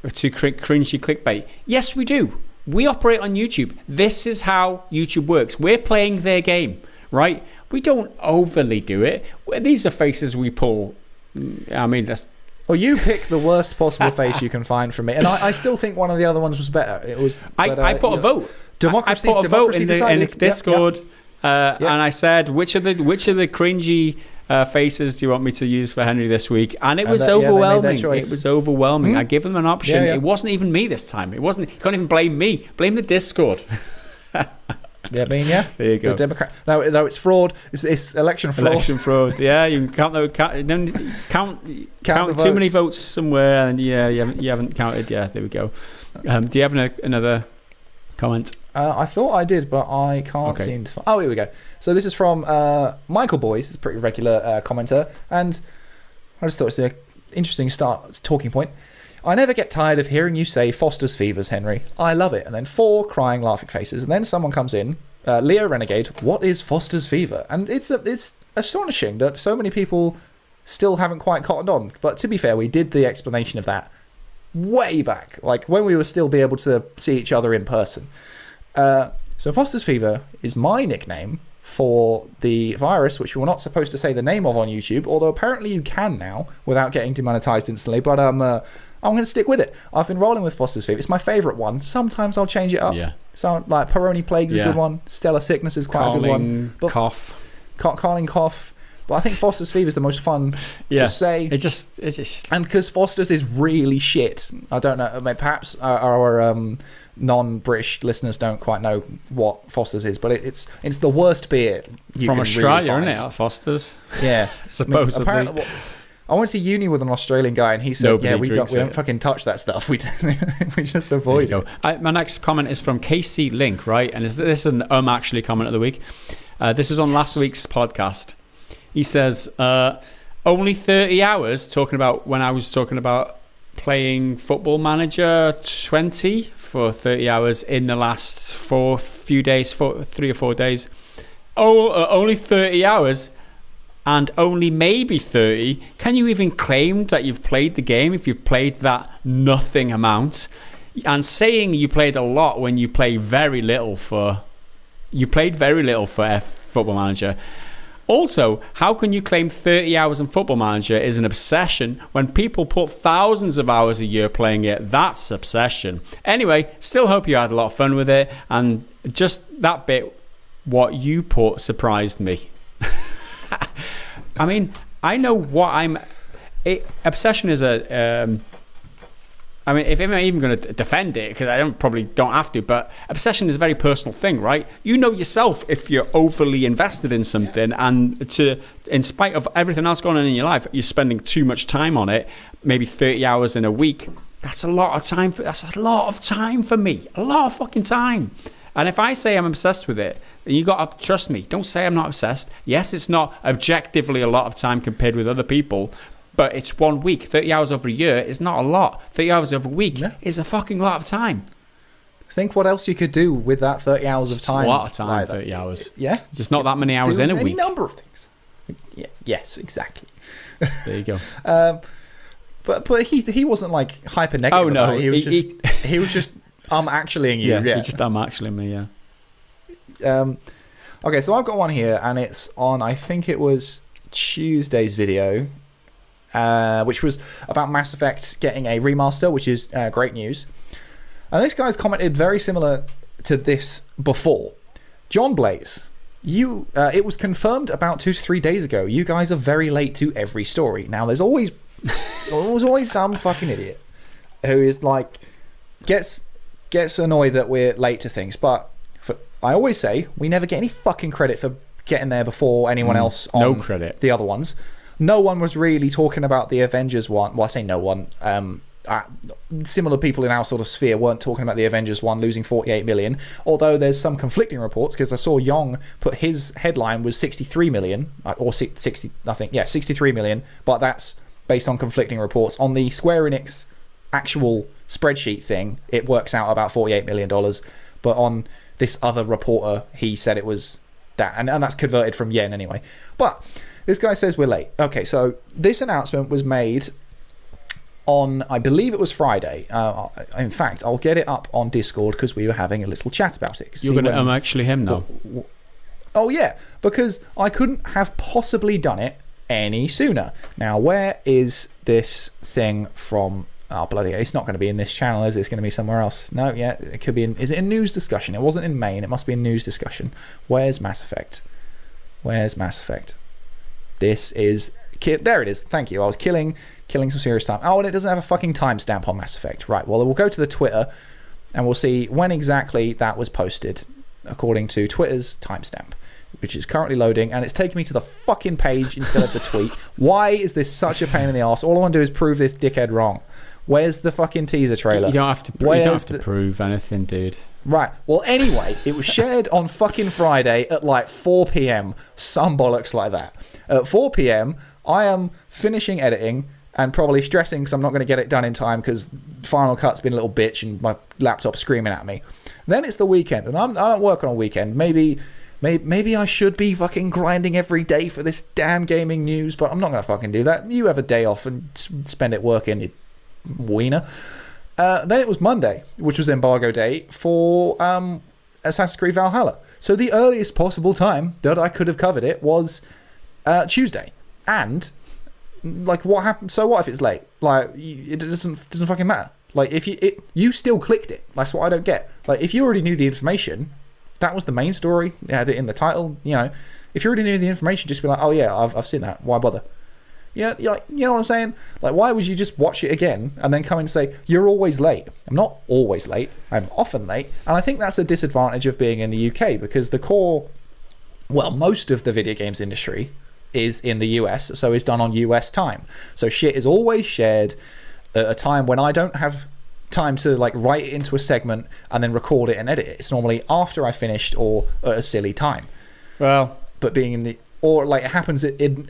cringy clickbait? Yes, we do. We operate on YouTube. This is how YouTube works. We're playing their game, right? We don't overly do it. These are faces we pull. I mean, that's.
Well, you pick the worst possible face you can find from me, and I still think one of the other ones was better. It was.
I put a vote.
I
put a vote in the Discord, and I said which of the cringy faces do you want me to use for Henry this week? And it was overwhelming. It was overwhelming. I gave them an option. It wasn't even me this time. It wasn't. You can't even blame me. Blame the Discord.
Yeah, I mean, yeah.
There you go.
The Democrat. No, it's fraud. It's election fraud.
Election fraud. Yeah, you can count too many votes somewhere, and you haven't counted. Yeah, there we go. Do you have another comment?
I thought I did, but I can't seem to find. Oh, here we go. So this is from Michael Boyce. It's a pretty regular commenter, and I just thought it's an interesting talking point. I never get tired of hearing you say Foster's Fevers, Henry. I love it. And then 4 crying, laughing faces. And then someone comes in, Leo Renegade, what is Foster's Fever? And it's astonishing that so many people still haven't quite cottoned on. But to be fair, we did the explanation of that way back, like when we were still be able to see each other in person. So Foster's Fever is my nickname for the virus, which we're not supposed to say the name of on YouTube, although apparently you can now without getting demonetized instantly. But I'm going to stick with it. I've been rolling with Foster's Fever. It's my favorite one. Sometimes I'll change it up. Yeah. So like Peroni Plague's a good one. Stellar Sickness is quite a good one. But Carling Cough. But I think Foster's Fever is the most fun to say. It's just... And because Foster's is really shit. I don't know. Perhaps our non-British listeners don't quite know what Foster's is, but it's the worst beer you
from
can
Australia,
really
isn't it? Foster's.
Yeah,
supposedly.
Apparently, I went to uni with an Australian guy, and he said, we don't fucking touch that stuff. We just avoid it.
My next comment is from KC Link, right? And this is an actually comment of the week. This was on last week's podcast. He says, only 30 hours, talking about when I was talking about playing Football Manager 20 for 30 hours in the last 3 or 4 days. Only 30 hours and only maybe 30. Can you even claim that you've played the game if you've played that nothing amount? And saying you played a lot when you play very little for... You played very little for Football Manager. Also, how can you claim 30 hours in Football Manager is an obsession when people put thousands of hours a year playing it? That's obsession. Anyway, still hope you had a lot of fun with it. And just that bit, what you put surprised me. I mean, I know what obsession is a... I mean, if I'm even going to defend it, because I probably don't have to, but obsession is a very personal thing, right? You know yourself if you're overly invested in something, and in spite of everything else going on in your life, you're spending too much time on it, maybe 30 hours in a week. That's a lot of time. That's a lot of time for me. A lot of fucking time. And if I say I'm obsessed with it, then you got to trust me. Don't say I'm not obsessed. Yes, it's not objectively a lot of time compared with other people, but it's 1 week. 30 hours over a year is not a lot. 30 hours over a week is a fucking lot of time.
Think what else you could do with that 30 hours of time.
It's a lot of time, 30 hours.
Yeah.
Just not that many hours in a week.
Any number of things. Yeah. Yes, exactly.
There you go.
But he wasn't like hyper negative.
Oh, no.
He was just actuallying you.
Yeah, he just actuallying me,
yeah. Okay, so I've got one here, and it's on, I think it was Tuesday's video, which was about Mass Effect getting a remaster, which is great news. And this guy's commented very similar to this before. John Blaze, it was confirmed about 2 to 3 days ago. You guys are very late to every story. Now, there's always some fucking idiot who is like gets annoyed that we're late to things. But I always say we never get any fucking credit for getting there before anyone else.
No credit.
The other ones. No one was really talking about the Avengers one. Well, I say no one. Similar people in our sort of sphere weren't talking about the Avengers one losing 48 million. Although there's some conflicting reports, because I saw Young put his headline was 63 million or 60. I think 63 million. But that's based on conflicting reports. On the Square Enix actual spreadsheet thing, it works out about $48 million. But on this other reporter, he said it was that, and that's converted from yen anyway. But this guy says we're late. Okay, so this announcement was made on, I believe it was Friday. In fact, I'll get it up on Discord because we were having a little chat about it.
You're going to actually him now?
Oh, yeah, because I couldn't have possibly done it any sooner. Now, where is this thing from? Oh, bloody hell. It's not going to be in this channel, is it? It's going to be somewhere else. No, yeah, it could be in... Is it in news discussion? It wasn't in main. It must be in news discussion. Where's Mass Effect? Where's Mass Effect? This is... There it is. Thank you. I was killing some serious time. Oh, and it doesn't have a fucking timestamp on Mass Effect. Right, well, we'll go to the Twitter and we'll see when exactly that was posted according to Twitter's timestamp, which is currently loading, and it's taking me to the fucking page instead of the tweet. Why is this such a pain in the arse? All I want to do is prove this dickhead wrong. Where's the fucking teaser trailer?
You don't have to prove anything, dude.
Right. Well, anyway, it was shared on fucking Friday at like 4 p.m. Some bollocks like that. At 4 p.m., I am finishing editing and probably stressing because I'm not going to get it done in time because Final Cut's been a little bitch and my laptop's screaming at me. Then it's the weekend, and I don't work on a weekend. Maybe Maybe I should be fucking grinding every day for this damn gaming news, but I'm not going to fucking do that. You have a day off and spend it working, you wiener. Then it was Monday, which was embargo day for Assassin's Creed Valhalla. So the earliest possible time that I could have covered it was Tuesday. And, like, what happened? So what if it's late? Like, it doesn't fucking matter. Like, if you still clicked it. That's what I don't get. Like, if you already knew the information, that was the main story. You had it in the title. You know, if you already knew the information, just be like, oh yeah, I've seen that. Why bother? Yeah, you know what I'm saying? Like, why would you just watch it again and then come in and say, you're always late? I'm not always late. I'm often late. And I think that's a disadvantage of being in the UK, because most of the video games industry is in the US, so it's done on US time. So shit is always shared at a time when I don't have time to like write it into a segment and then record it and edit it. It's normally after I finished or at a silly time.
Well,
but being in the, or like it happens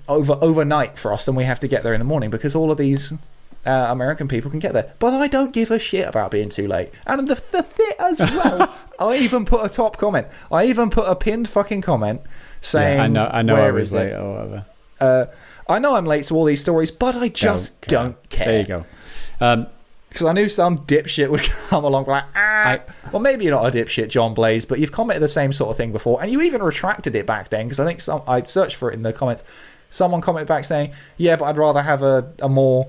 overnight for us, and we have to get there in the morning because all of these American people can get there. But I don't give a shit about being too late. And the thing as well, I even put a top comment. I even put a pinned fucking comment saying,
yeah, I know I was late or whatever.
I know I'm late to all these stories, but I just don't care.
There you go.
Because I knew some dipshit would come along like, well, maybe you're not a dipshit, John Blaze, but you've commented the same sort of thing before, and you even retracted it back then, because I think I'd searched for it in the comments. Someone commented back saying, yeah, but I'd rather have a more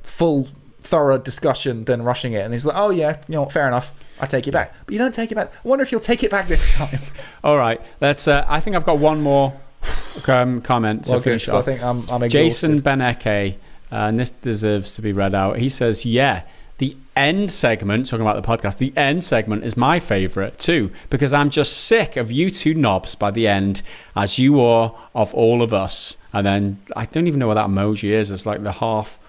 full, thorough discussion than rushing it. And he's like, oh yeah, you know what, fair enough, I take it back. But you don't take it back. I wonder if you'll take it back this time.
All right, let's. I think I've got one more comment to finish off.
I think I'm exhausted.
Jason Beneke. And this deserves to be read out. He says, yeah, the end segment, talking about the podcast, the end segment is my favourite too, because I'm just sick of you two knobs by the end, as you are of all of us. And then I don't even know what that emoji is. It's like the half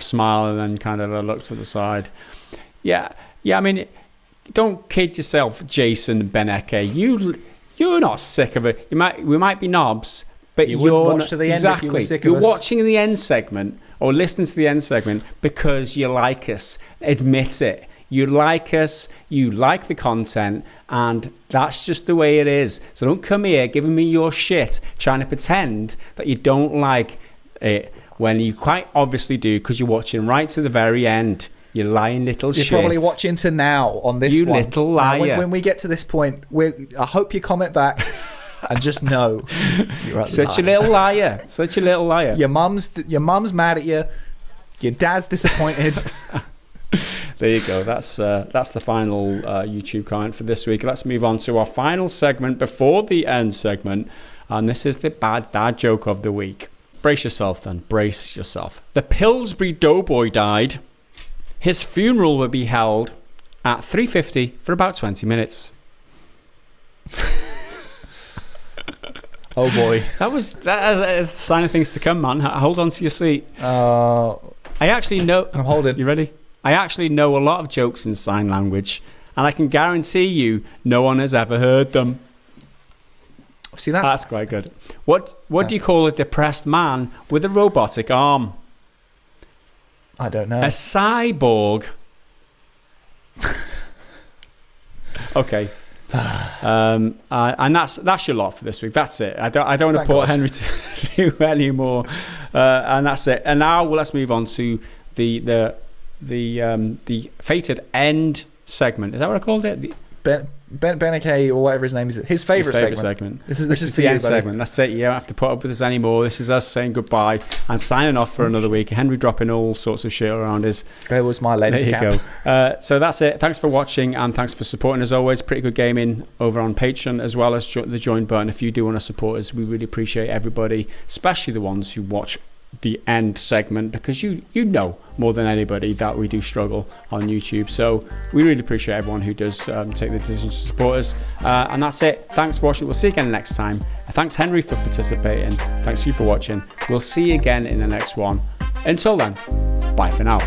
smile and then kind of a look to the side. Yeah. I mean, don't kid yourself, Jason Beneke. You're not sick of it. We might be knobs, but
you wouldn't watch to the end. Exactly. If you were sick of
You're
us.
Watching the end segment or listening to the end segment because you like us. Admit it. You like us, you like the content, and that's just the way it is. So don't come here giving me your shit, trying to pretend that you don't like it when you quite obviously do, because you're watching right to the very end. You lying little shit.
You're probably watching to now on this
you
one.
You little liar.
Now, when we get to this point, I hope you comment back. And just know you're
such a little liar. Such a little liar.
Your mum's mad at you. Your dad's disappointed.
There you go. That's the final YouTube comment for this week. Let's move on to our final segment before the end segment, and this is the bad dad joke of the week. Brace yourself, then. Brace yourself. The Pillsbury Doughboy died. His funeral will be held at 3:50 for about 20 minutes.
Oh boy,
that is a sign of things to come, man. Hold on to your seat. I actually know.
I'm holding.
You ready? I actually know a lot of jokes in sign language, and I can guarantee you, no one has ever heard them.
See,
that's quite good. What do you call a depressed man with a robotic arm?
I don't know.
A cyborg. Okay. And that's your lot for this week. That's it. I don't want to put Henry to you anymore. And that's it. And now let's move on to the fated end segment. Is that what I called it?
Beneke or whatever his name is. His favourite segment. This is
the end segment. That's it. You don't have to put up with us anymore. This is us saying goodbye and signing off for another week. Henry dropping all sorts of shit around us.
There was my lens cap.
There you go. So that's it. Thanks for watching and thanks for supporting as always. Pretty Good Gaming over on Patreon as well as the join button. If you do want to support us, we really appreciate everybody, especially the ones who watch the end segment, because you know more than anybody that we do struggle on YouTube. So we really appreciate everyone who does take the decision to support us. And that's it. Thanks for watching. We'll see you again next time. Thanks Henry for participating. Thanks you for watching. We'll see you again in the next one. Until then, bye for now.